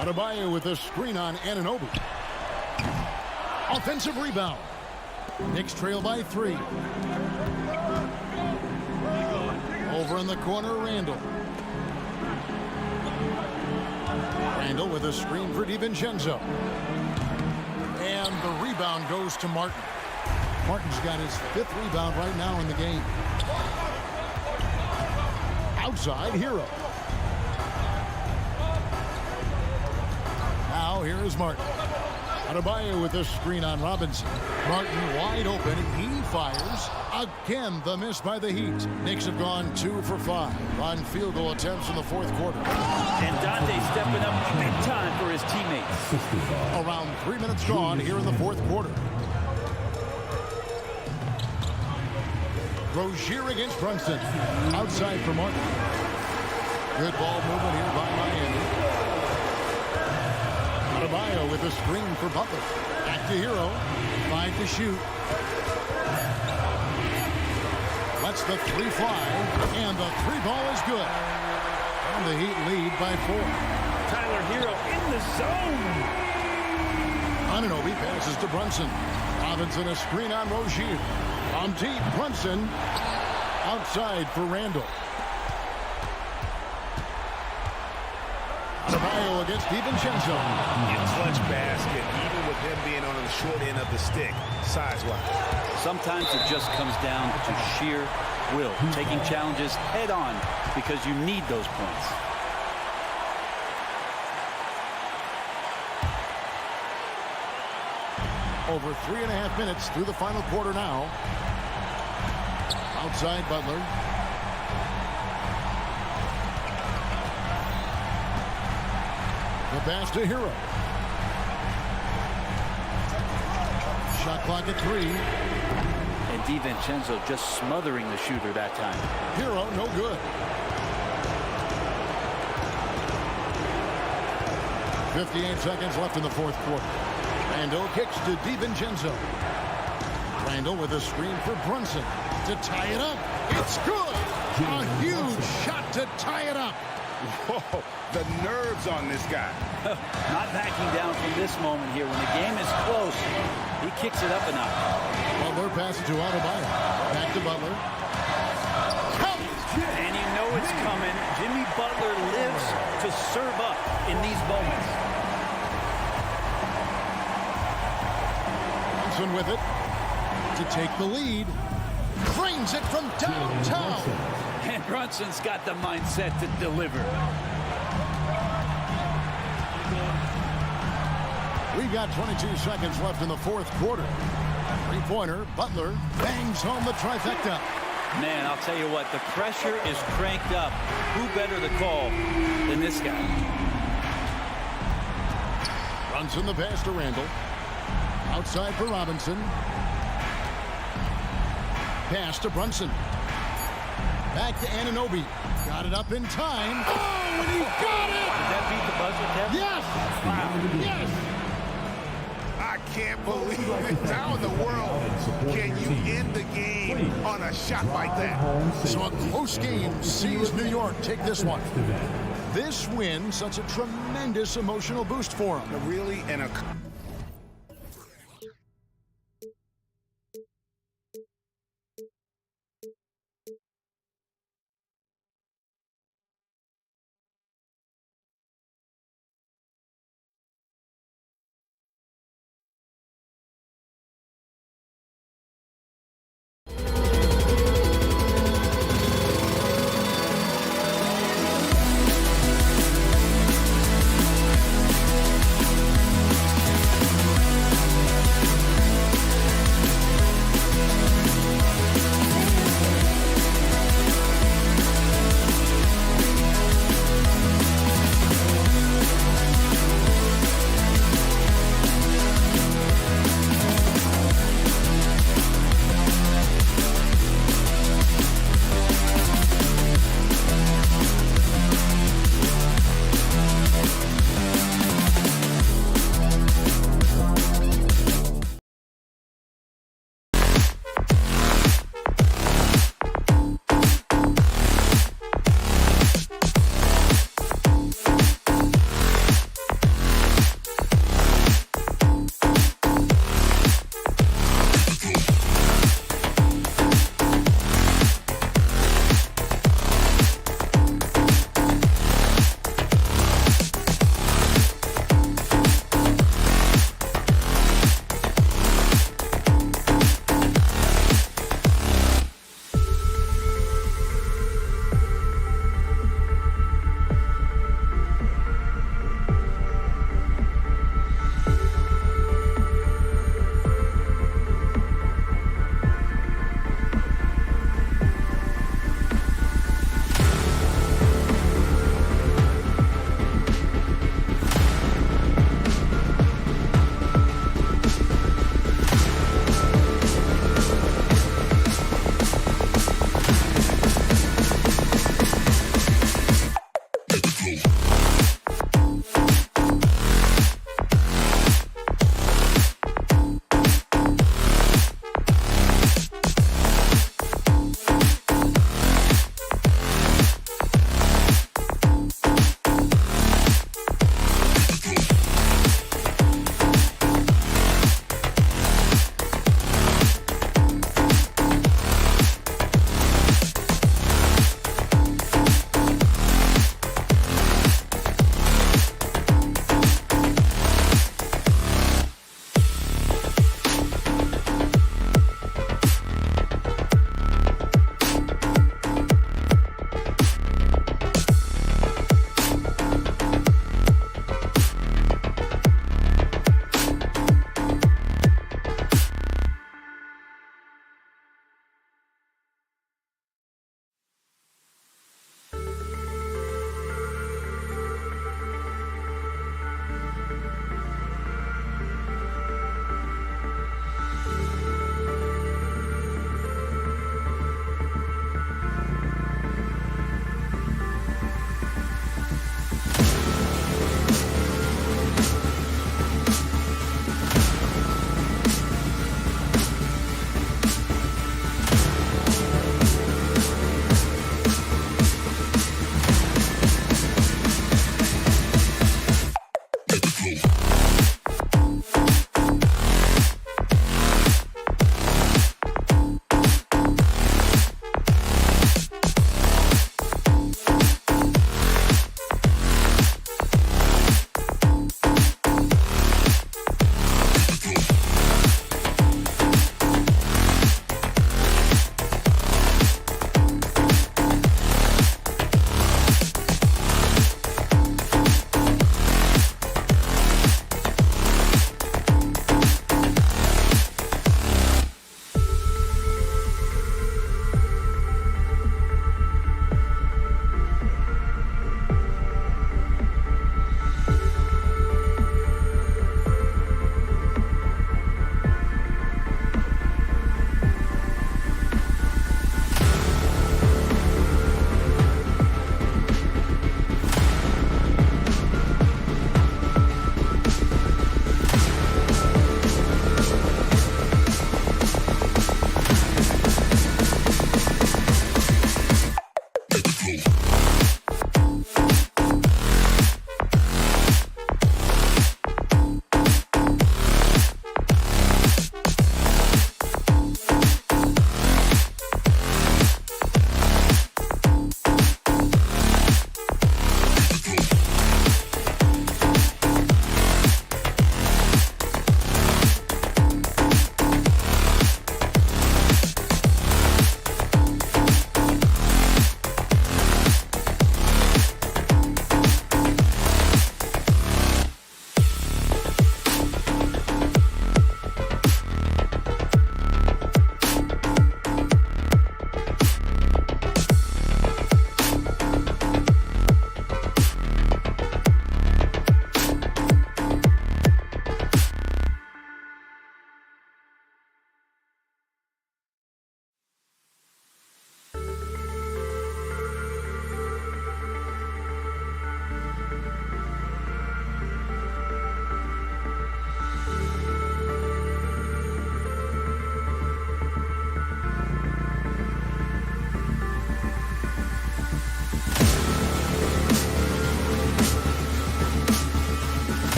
Adebayo with a screen on Anunoby. Offensive rebound. Knicks trail by 3. Over in the corner, Randall. Randall with a screen for DiVincenzo. And the rebound goes to Martin. Martin's got his 5th rebound right now in the game. Outside, Hero. Now here is Martin. Adebayo with a screen on Robinson. Martin wide open. He fires. Again, the miss by the Heat. Knicks have gone 2 for 5 on field goal attempts in the fourth quarter. And Dante stepping up big time for his teammates. Around 3 minutes gone here in the fourth quarter. Rozier against Brunson. Outside for Martin. Good ball movement here by Miami. Adebayo with a screen for Butler. Back to Hero. 5 to shoot. Lets the 3 fly. And the 3 ball is good. And the Heat lead by 4. Tyler Hero in the zone. Anunoby passes to Brunson. Robinson a screen on Rozier. On deep, Brunson outside for Randall. Adebayo against DiVincenzo. Clutch basket, even with him being on the short end of the stick, size-wise. Sometimes it just comes down to sheer will, taking challenges head on because you need those points. Over 3.5 minutes through the final quarter now. Outside Butler. The pass to Hero. Shot clock at 3. And DiVincenzo just smothering the shooter that time. Hero, no good. 58 seconds left in the fourth quarter. Randall kicks to DiVincenzo. Randall with a screen for Brunson to tie it up. It's good. A huge shot to tie it up. Whoa, the nerves on this guy. Not backing down from this moment here. When the game is close, he kicks it up a notch. Butler passes to Adebayo. Back to Butler. And you know it's coming. Jimmy Butler lives to serve up in these moments. Brunson with it to take the lead. Brings it from downtown. And Brunson's got the mindset to deliver. We've got 22 seconds left in the fourth quarter. Three-pointer, Butler bangs home the trifecta. Man, I'll tell you what, the pressure is cranked up. Who better to call than this guy? Brunson the pass to Randall. Outside for Robinson. Pass to Brunson. Back to Anunoby. Got it up in time. Oh, and he got it! Did that beat the buzzer, Kevin? Yes! Wow. Yes! I can't believe it. How in the world can you end the game on a shot like that? So a close game sees New York take this one. This win such a tremendous emotional boost for them. Really, and a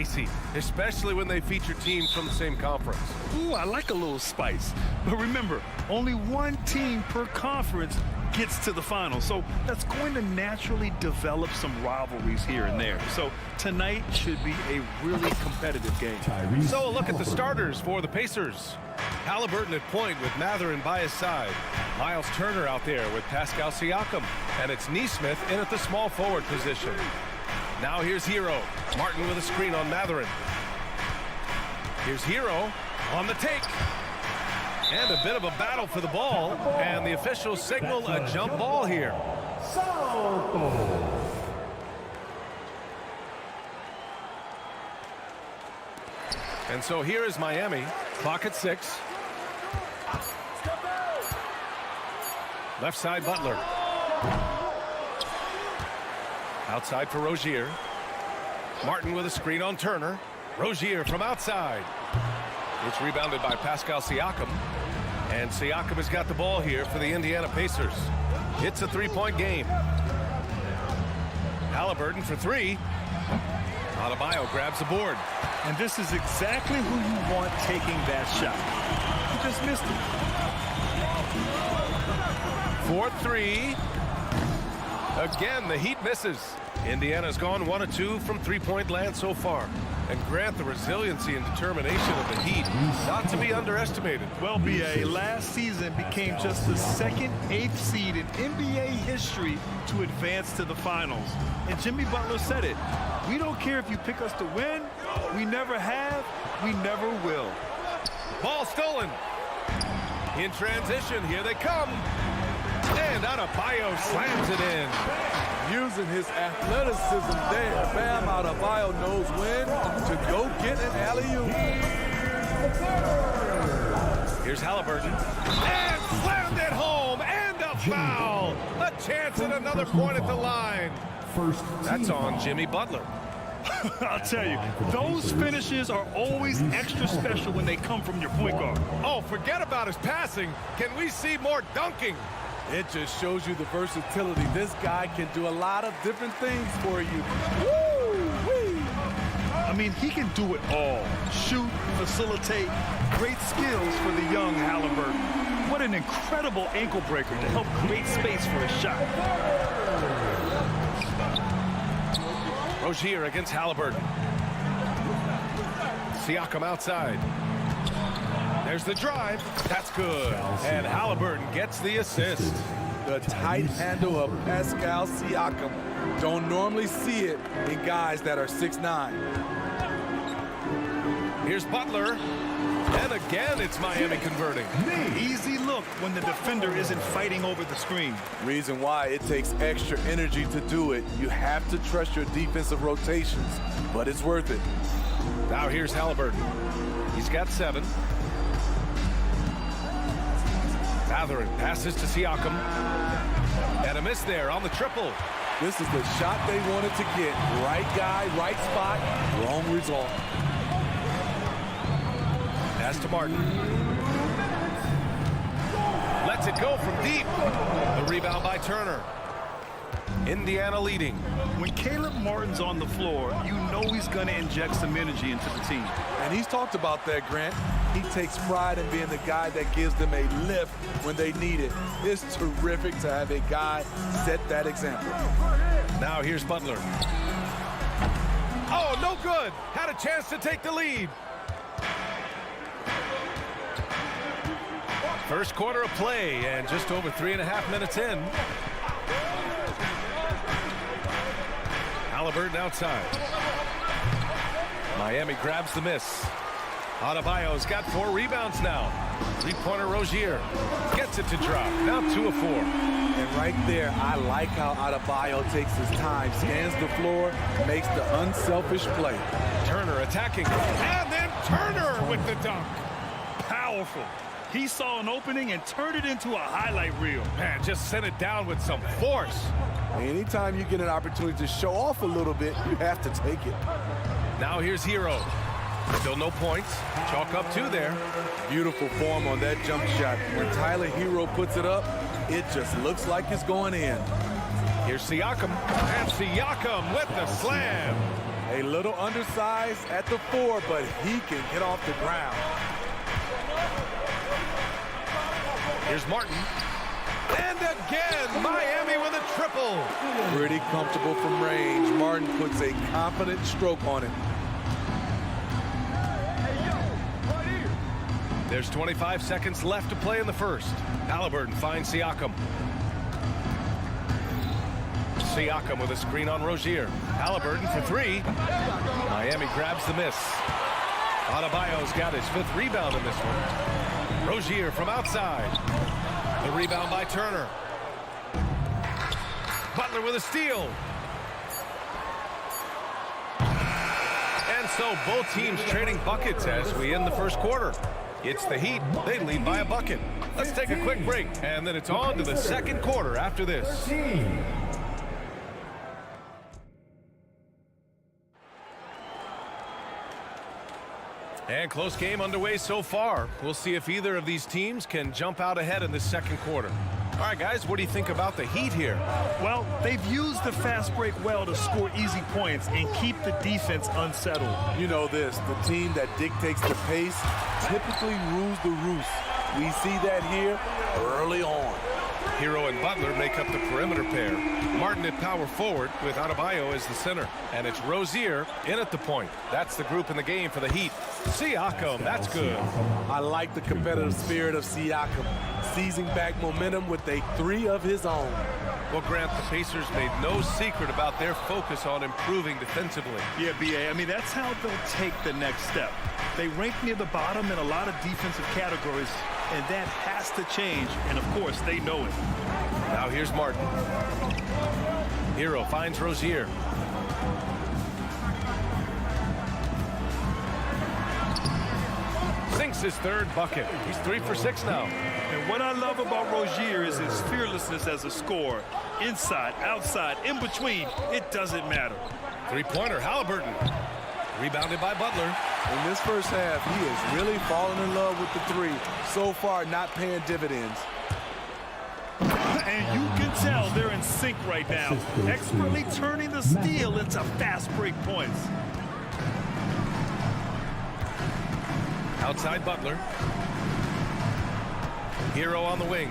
spicy, especially when they feature teams from the same conference. Ooh, I like a little spice. But remember, only one team per conference gets to the final. So that's going to naturally develop some rivalries here and there. So tonight should be a really competitive game. So a look at the starters for the Pacers. Halliburton at point with Mathurin by his side. Miles Turner out there with Pascal Siakam. And it's Nesmith in at the small forward position. Now here's Hero. Martin with a screen on Mathurin. Here's Hero on the take. And a bit of a battle for the ball. And the officials signal a jump ball here. And so here is Miami. Clock at 6. Left side, Butler. Outside for Rozier. Martin with a screen on Turner. Rozier from outside. It's rebounded by Pascal Siakam. And Siakam has got the ball here for the Indiana Pacers. It's a three-point game. Halliburton for three. Adebayo grabs the board. And this is exactly who you want taking that shot. You just missed it. 4-3. Again, the Heat misses. Indiana's gone 1 of 2 from three-point land so far. And Grant, the resiliency and determination of the Heat, not to be underestimated. Well, BA, last season became just the second 8th seed in NBA history to advance to the finals. And Jimmy Butler said it. We don't care if you pick us to win. We never have. We never will. Ball stolen. In transition, here they come. And Adebayo slams it in. Using his athleticism there. Bam Adebayo knows when to go get an alley-oop. Here's Halliburton. And slammed it home. And a foul. A chance at another point at the line. That's on Jimmy Butler. I'll tell you, those finishes are always extra special when they come from your point guard. Oh, forget about his passing. Can we see more dunking? It just shows you the versatility. This guy can do a lot of different things for you. Woo-wee. I mean, he can do it all. Shoot, facilitate, great skills for the young Halliburton. What an incredible ankle breaker to help create space for a shot. Rozier against Halliburton. Siakam outside. There's the drive. That's good. And Halliburton gets the assist. The tight handle of Pascal Siakam. Don't normally see it in guys that are 6'9". Here's Butler. And again, it's Miami converting. Easy look when the defender isn't fighting over the screen. Reason why it takes extra energy to do it. You have to trust your defensive rotations, but it's worth it. Now here's Halliburton. He's got 7. Mathurin passes to Siakam. And a miss there on the triple. This is the shot they wanted to get. Right guy, right spot, wrong result. Pass to Martin. Lets it go from deep. The rebound by Turner. Indiana leading. When Caleb Martin's on the floor, you know he's going to inject some energy into the team. And he's talked about that, Grant. He takes pride in being the guy that gives them a lift when they need it. It's terrific to have a guy set that example. Now here's Butler. Oh, no good. Had a chance to take the lead. First quarter of play and just over 3.5 minutes in. Halliburton outside. Miami grabs the miss. Adebayo's got 4 rebounds now. Three-pointer Rozier gets it to drop. Now 2 of 4. And right there, I like how Adebayo takes his time, scans the floor, makes the unselfish play. Turner attacking. And then Turner with the dunk. Powerful. He saw an opening and turned it into a highlight reel. Man, just sent it down with some force. Anytime you get an opportunity to show off a little bit, you have to take it. Now here's Hero. Still no points. Chalk up 2 there. Beautiful form on that jump shot. When Tyler Hero puts it up, it just looks like it's going in. Here's Siakam. And Siakam with the slam. A little undersized at the 4, but he can get off the ground. Here's Martin. And again, Miami with a triple. Pretty comfortable from range. Martin puts a confident stroke on it. There's 25 seconds left to play in the first. Halliburton finds Siakam. Siakam with a screen on Rozier. Halliburton for 3. Miami grabs the miss. Adebayo's got his 5th rebound in this one. Rozier from outside. The rebound by Turner. Butler with a steal. And so both teams trading buckets as we end the first quarter. It's the Heat. They lead by a bucket. Let's take a quick break, and then it's on to the second quarter after this. And close game underway so far. We'll see if either of these teams can jump out ahead in the second quarter. All right, guys, what do you think about the Heat here? Well, they've used the fast break well to score easy points and keep the defense unsettled. You know this, the team that dictates the pace typically rules the roost. We see that here early on. Hero and Butler make up the perimeter pair. Martin at power forward with Adebayo as the center. And it's Rozier in at the point. That's the group in the game for the Heat. Siakam, that's good. I like the competitive spirit of Siakam, seizing back momentum with a 3 of his own. Well, Grant, the Pacers made no secret about their focus on improving defensively. Yeah, B.A., I mean, that's how they'll take the next step. They rank near the bottom in a lot of defensive categories, and that has to change, and of course, they know it. Now here's Martin. Hero finds Rozier. Sinks his 3rd bucket. He's 3 for 6 now. And what I love about Rozier is his fearlessness as a scorer. Inside, outside, in between, it doesn't matter. 3-pointer, Halliburton. Rebounded by Butler. In this first half, he is really falling in love with the 3. So far, not paying dividends. And you can tell they're in sync right now, expertly turning the steal into fast break points. Outside Butler. Hero on the wing.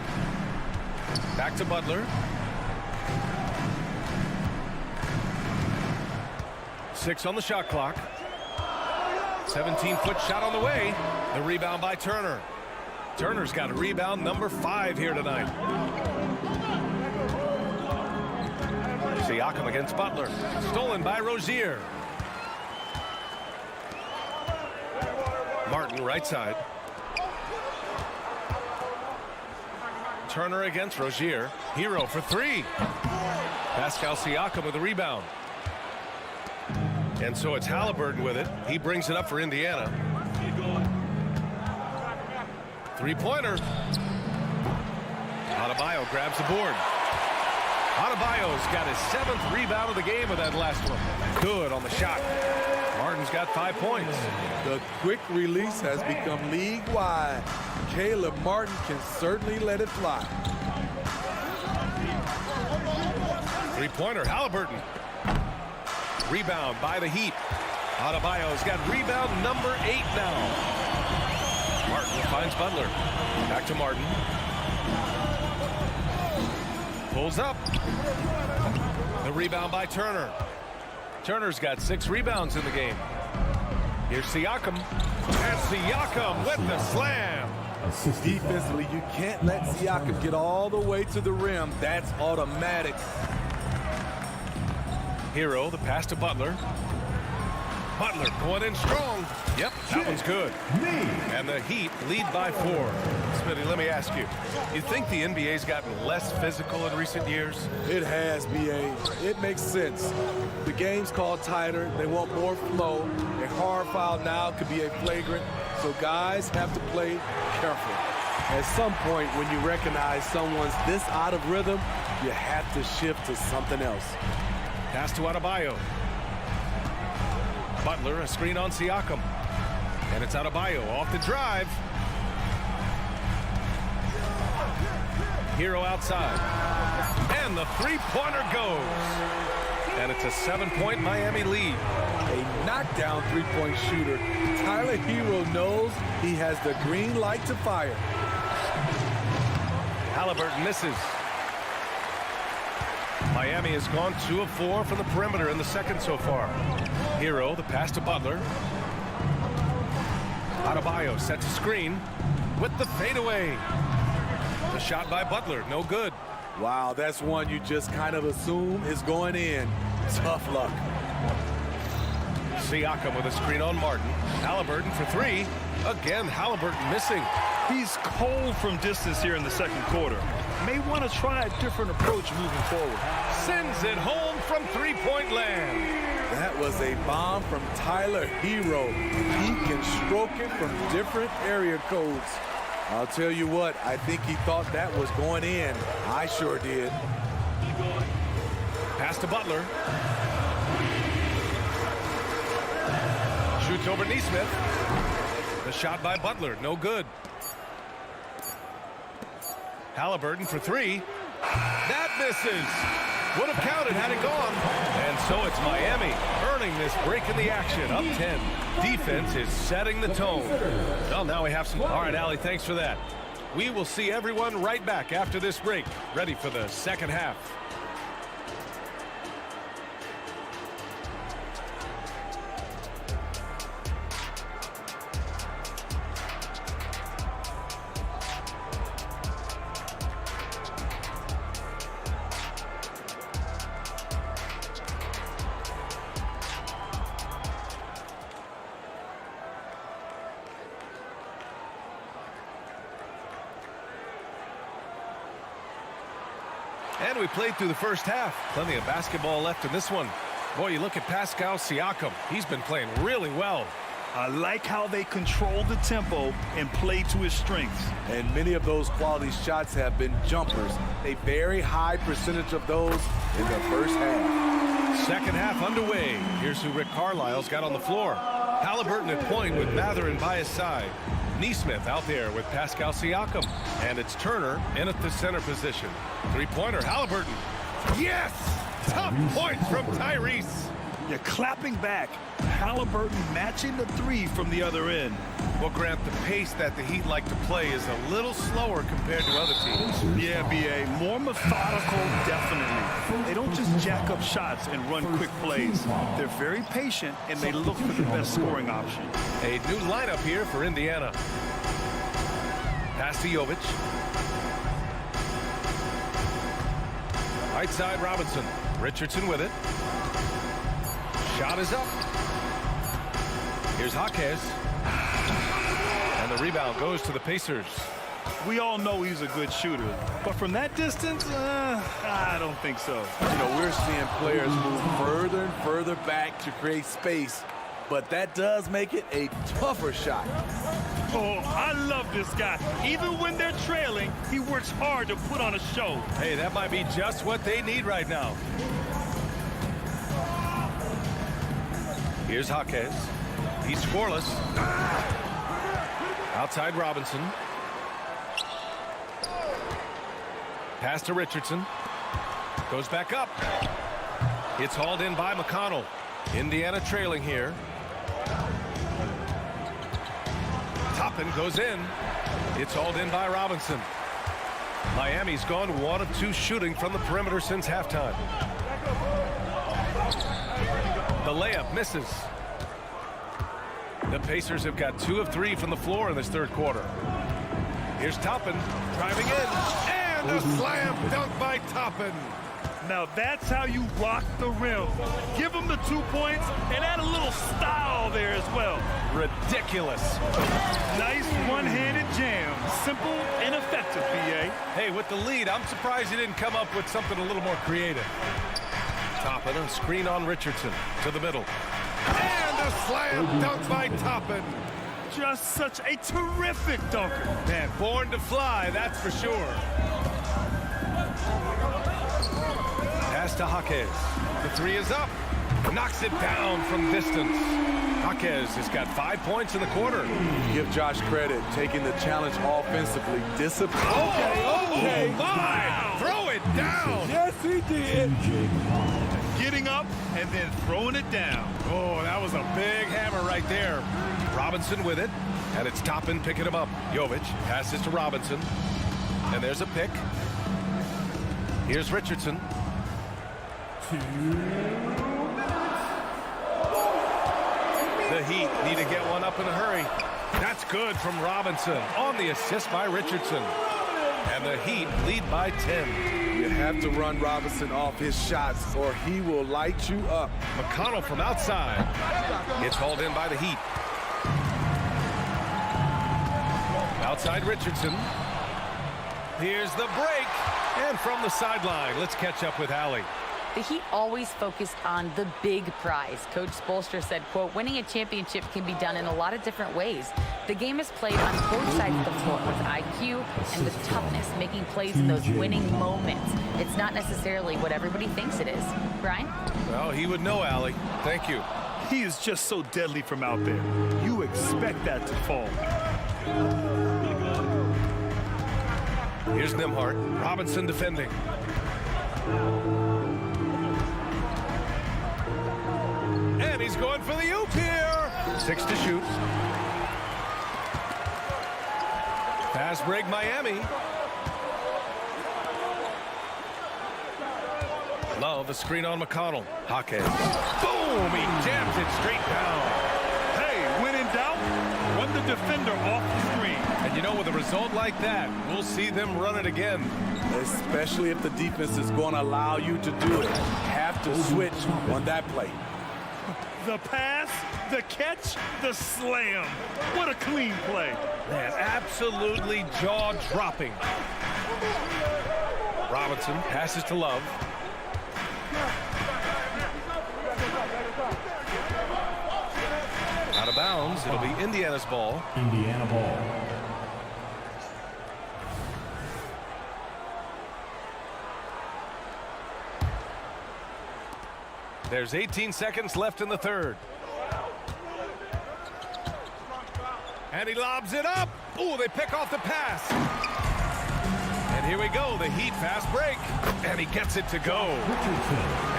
Back to Butler. 6 on the shot clock. 17-foot shot on the way. The rebound by Turner. Turner's got a rebound number 5 here tonight. Siakam against Butler. Stolen by Rozier. Martin right side. Turner against Rozier. Hero for 3. Pascal Siakam with the rebound. And so it's Halliburton with it. He brings it up for Indiana. 3-pointer. Adebayo grabs the board. Adebayo's got his 7th rebound of the game with that last one. Good on the shot. Martin's got 5 points. The quick release has become league-wide. Caleb Martin can certainly let it fly. 3-pointer, Halliburton. Rebound by the Heat. Adebayo's got rebound number 8 now. Martin finds Butler. Back to Martin. Pulls up. The rebound by Turner. Turner's got 6 rebounds in the game. Here's Siakam. And Siakam with the slam. Defensively, you can't let Siakam get all the way to the rim. That's automatic. Hero, the pass to Butler. Butler going in strong. Yep, that one's good. And the Heat lead by 4. Smitty, let me ask you, you think the NBA's gotten less physical in recent years? It has, B.A. It makes sense. The game's called tighter. They want more flow. A hard foul now could be a flagrant, so guys have to play careful. At some point, when you recognize someone's this out of rhythm, you have to shift to something else. Pass to Adebayo. Butler, a screen on Siakam. And it's Adebayo off the drive. Hero outside. And the 3-pointer goes. And it's a 7-point Miami lead. A knockdown three-point shooter. Tyler Hero knows he has the green light to fire. Halliburton misses. Miami has gone 2 of 4 from the perimeter in the second so far. Hero, the pass to Butler. Adebayo sets a screen with the fadeaway. The shot by Butler, no good. Wow, that's one you just kind of assume is going in. Tough luck. Siakam with a screen on Martin. Halliburton for 3. Again, Halliburton missing. He's cold from distance here in the second quarter. May want to try a different approach moving forward. Sends it home from three-point land. That was a bomb from Tyler Hero. He can stroke it from different area codes. I'll tell you what, I think he thought that was going in. I sure did. Pass to Butler. Shoots over Nesmith. The shot by Butler, no good. Halliburton for 3. That misses. Would have counted had it gone. And so it's Miami earning this break in the action, up 10. Defense is setting the tone. Well, now we have some. All right, Allie, thanks for that. We will see everyone right back after this break, ready for the second half. And we played through the first half. Plenty of basketball left in this one. Boy, you look at Pascal Siakam. He's been playing really well. I like how they control the tempo and play to his strengths. And many of those quality shots have been jumpers. A very high percentage of those in the first half. Second half underway. Here's who Rick Carlisle's got on the floor. Halliburton at point with Mathurin by his side. Nesmith out there with Pascal Siakam. And it's Turner in at the center position. Three-pointer, Halliburton. Yes! Tough points from Tyrese. You're clapping back. Halliburton matching the 3 from the other end. Well, Grant, the pace that the Heat like to play is a little slower compared to other teams. Yeah, B.A. More methodical, definitely. They don't just jack up shots and run quick plays. They're very patient, and they look for the best scoring option. A new lineup here for Indiana. Pass to Jovic. Right side, Robinson. Richardson with it. Shot is up. Here's Jaquez. And the rebound goes to the Pacers. We all know he's a good shooter, but from that distance, I don't think so. You know, we're seeing players move further and further back to create space, but that does make it a tougher shot. Oh, I love this guy. Even when they're trailing, he works hard to put on a show. Hey, that might be just what they need right now. Here's Jaquez. He's scoreless. Outside Robinson. Pass to Richardson. Goes back up. It's hauled in by McConnell. Indiana trailing here. Toppin goes in. It's hauled in by Robinson. Miami's gone 1 of 2 shooting from the perimeter since halftime. The layup misses. The Pacers have got 2 of 3 from the floor in this third quarter. Here's Toppin driving in. And a slam dunk by Toppin. Now that's how you rock the rim. Give him the 2 points and add a little style there as well. Ridiculous. Nice one-handed jam. Simple and effective, B.A. Hey, with the lead, I'm surprised he didn't come up with something a little more creative. Toppin, a screen on Richardson to the middle. And a slam dunk by Toppin. Just such a terrific dunker. Man, born to fly, that's for sure. Pass to Jaquez. The 3 is up. Knocks it down from distance. Jaquez has got 5 points in the quarter. Give Josh credit, taking the challenge offensively. Discipline. Okay. Oh my! Wow. Throw it down. Yes, he did. Getting up up and then throwing it down. Oh, that was a big hammer right there. Robinson with it, and it's Toppin picking him up. Jovic passes to Robinson, and there's a pick. Here's Richardson. The Heat need to get one up in a hurry. That's good from Robinson on the assist by Richardson. And the Heat lead by 10. You have to run Robinson off his shots or he will light you up. McConnell from outside. It's hauled in by the Heat. Outside Richardson. Here's the break. And from the sideline, let's catch up with Allie. The Heat always focused on the big prize. Coach Spoelstra said, quote, winning a championship can be done in a lot of different ways. The game is played on both sides of the floor with IQ and with toughness, making plays in those winning moments. It's not necessarily what everybody thinks it is. Brian? Well, he would know, Allie. Thank you. He is just so deadly from out there. You expect that to fall. Here's Nembhard. Robinson defending. And he's going for the oop here. 6 to shoot. Fast break Miami. Love a screen on McConnell. Hake. Boom! He jams it straight down. Hey, when in doubt, run the defender off the screen. And you know, with a result like that, we'll see them run it again. Especially if the defense is going to allow you to do it. Have to switch on that play. The pass, the catch, the slam. What a clean play. Man, absolutely jaw-dropping. Robinson passes to Love. Out of bounds. It'll be Indiana's ball. Indiana ball. There's 18 seconds left in the third. And he lobs it up. Ooh, they pick off the pass. And here we go, the Heat fast break. And he gets it to go.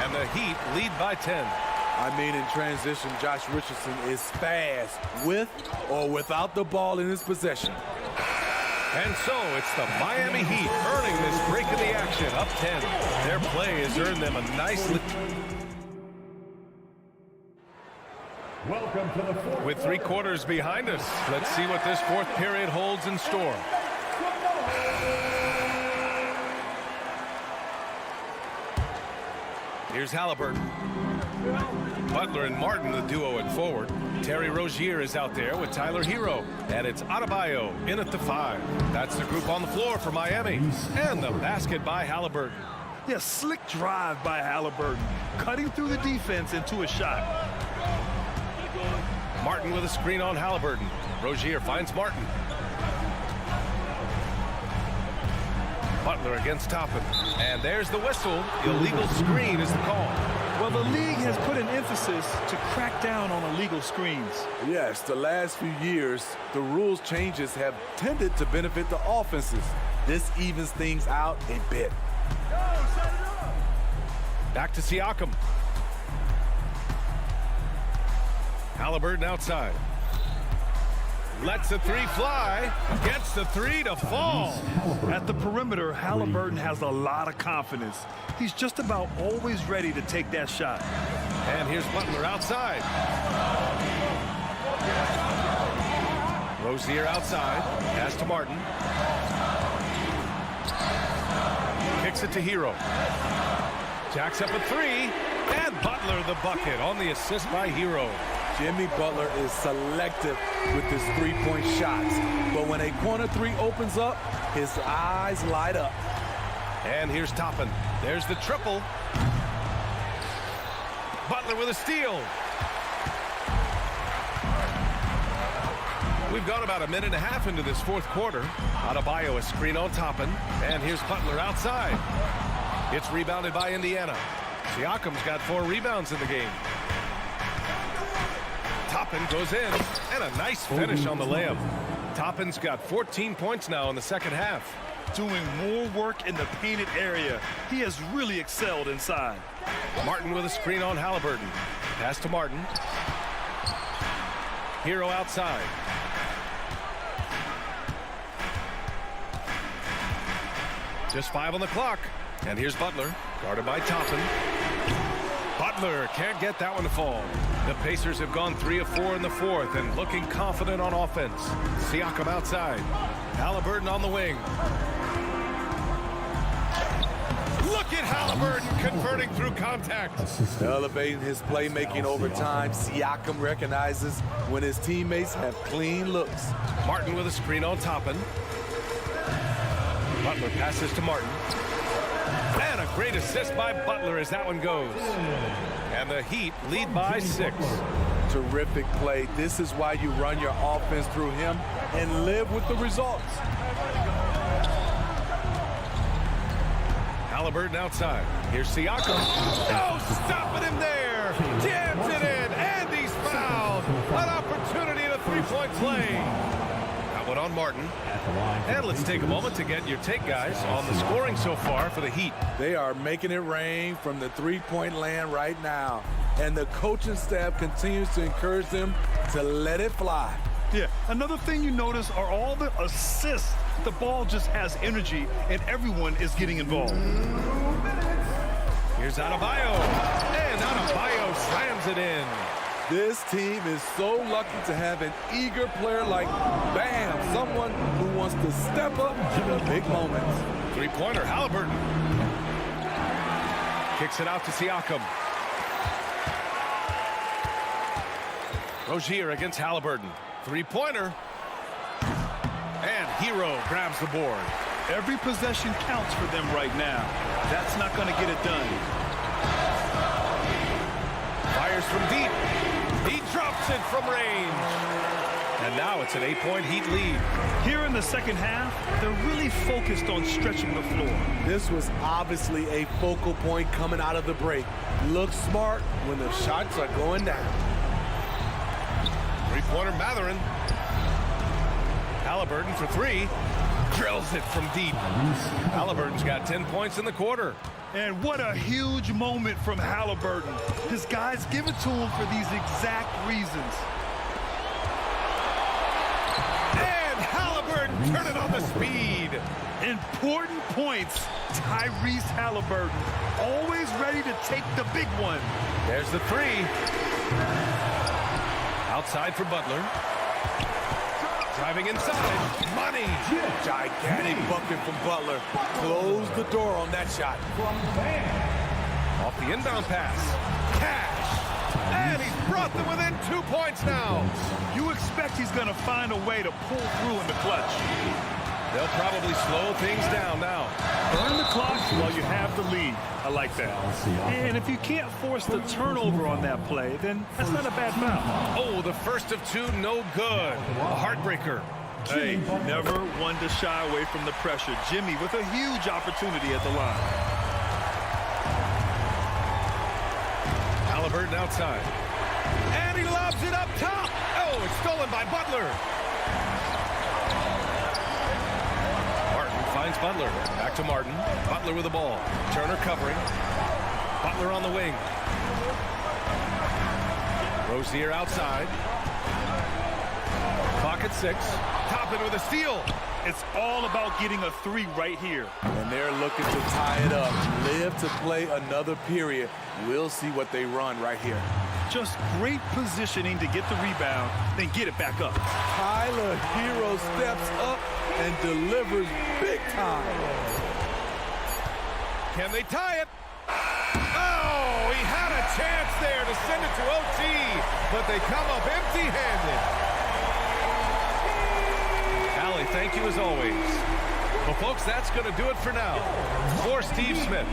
And the Heat lead by 10. I mean, in transition, Josh Richardson is fast with or without the ball in his possession. And so it's the Miami Heat earning this break in the action, up 10. Their play has earned them a nice lead. Welcome to the fourth. With 3 quarters behind us, let's see what this fourth period holds in store. Here's Halliburton. Butler and Martin, the duo at forward. Terry Rozier is out there with Tyler Hero. And it's Adebayo in at the 5. That's the group on the floor for Miami. And the basket by Halliburton. Yeah, slick drive by Halliburton. Cutting through the defense into a shot. Martin with a screen on Halliburton. Rozier finds Martin. Butler against Toppin. And there's the whistle. Illegal screen is the call. Well, the league has put an emphasis to crack down on illegal screens. Yes, the last few years, the rules changes have tended to benefit the offenses. This evens things out a bit. Back to Siakam. Halliburton outside. Lets the 3 fly. Gets the 3 to fall. At the perimeter, Halliburton has a lot of confidence. He's just about always ready to take that shot. And here's Butler outside. Rozier outside. Pass to Martin. Kicks it to Hero. Jacks up a 3. And Butler the bucket on the assist by Hero. Jimmy Butler is selective with his three-point shots. But when a corner 3 opens up, his eyes light up. And here's Toppin. There's the triple. Butler with a steal. We've gone about a minute and a half into this fourth quarter. Adebayo a screen on Toppin. And here's Butler outside. It's rebounded by Indiana. Siakam's got 4 rebounds in the game. Toppin goes in, and a nice finish on the layup. Toppin's got 14 points now in the second half. doing more work in the painted area. He has really excelled inside. Martin with a screen on Halliburton. Pass to Martin. Hero outside. Just 5 on the clock. And here's Butler, guarded by Toppin. Butler can't get that one to fall. The Pacers have gone 3 of 4 in the fourth and looking confident on offense. Siakam outside. Halliburton on the wing. Look at Halliburton converting through contact. Elevating his playmaking over time. Siakam recognizes when his teammates have clean looks. Martin with a screen on Toppin. Butler passes to Martin. And a great assist by Butler as that one goes. And the Heat lead by 6. Terrific play. This is why you run your offense through him and live with the results. Halliburton outside. Here's Siakam. Oh, stopping him there. Jams it in, and he's fouled. An opportunity at a three-point play. That one on Martin. And let's take a moment to get your take, guys, on the scoring so far for the Heat. They are making it rain from the three-point land right now. And the coaching staff continues to encourage them to let it fly. Yeah, another thing you notice are all the assists. The ball just has energy, and everyone is getting involved. Here's Adebayo. And Adebayo slams it in. This team is so lucky to have an eager player like Bam, someone who wants to step up in the big moments. Three-pointer, Halliburton. Kicks it out to Siakam. Rozier against Halliburton. Three-pointer. And Hero grabs the board. Every possession counts for them right now. That's not going to get it done. Fires from deep. He drops it from range. And now it's an 8-point Heat lead. Here in the second half, they're really focused on stretching the floor. This was obviously a focal point coming out of the break. Look smart when the shots are going down. Three-pointer Mathurin. Halliburton for 3. Drills it from deep. Halliburton's got 10 points in the quarter. And what a huge moment from Halliburton. His guys give it to him for these exact reasons. And Halliburton turning on the speed. Important points. Tyrese Halliburton, always ready to take the big one. There's the 3. Outside for Butler. Driving inside. Money. Gigantic bucket from Butler. Close the door on that shot. Off the inbound pass. Cash. And he's brought them within 2 points now. You expect he's going to find a way to pull through in the clutch. They'll probably slow things down now. Burn the clock while you have the lead. I like that. And if you can't force the turnover on that play, then that's not a bad foul. Oh, the first of 2, no good. A heartbreaker. Hey, never one to shy away from the pressure. Jimmy with a huge opportunity at the line. Halliburton outside. And he lobs it up top. Oh, it's stolen by Butler. Finds Butler. Back to Martin. Butler with the ball. Turner covering. Butler on the wing. Rozier outside. Clock at 6. Toppin with a steal. It's all about getting a 3 right here. And they're looking to tie it up. Live to play another period. We'll see what they run right here. Just great positioning to get the rebound, then get it back up. Tyler Hero steps up and delivers big time. Can they tie it? Oh, he had a chance there to send it to OT, but they come up empty-handed. Allie, thank you as always. Well, folks, that's going to do it for now. For Steve Smith,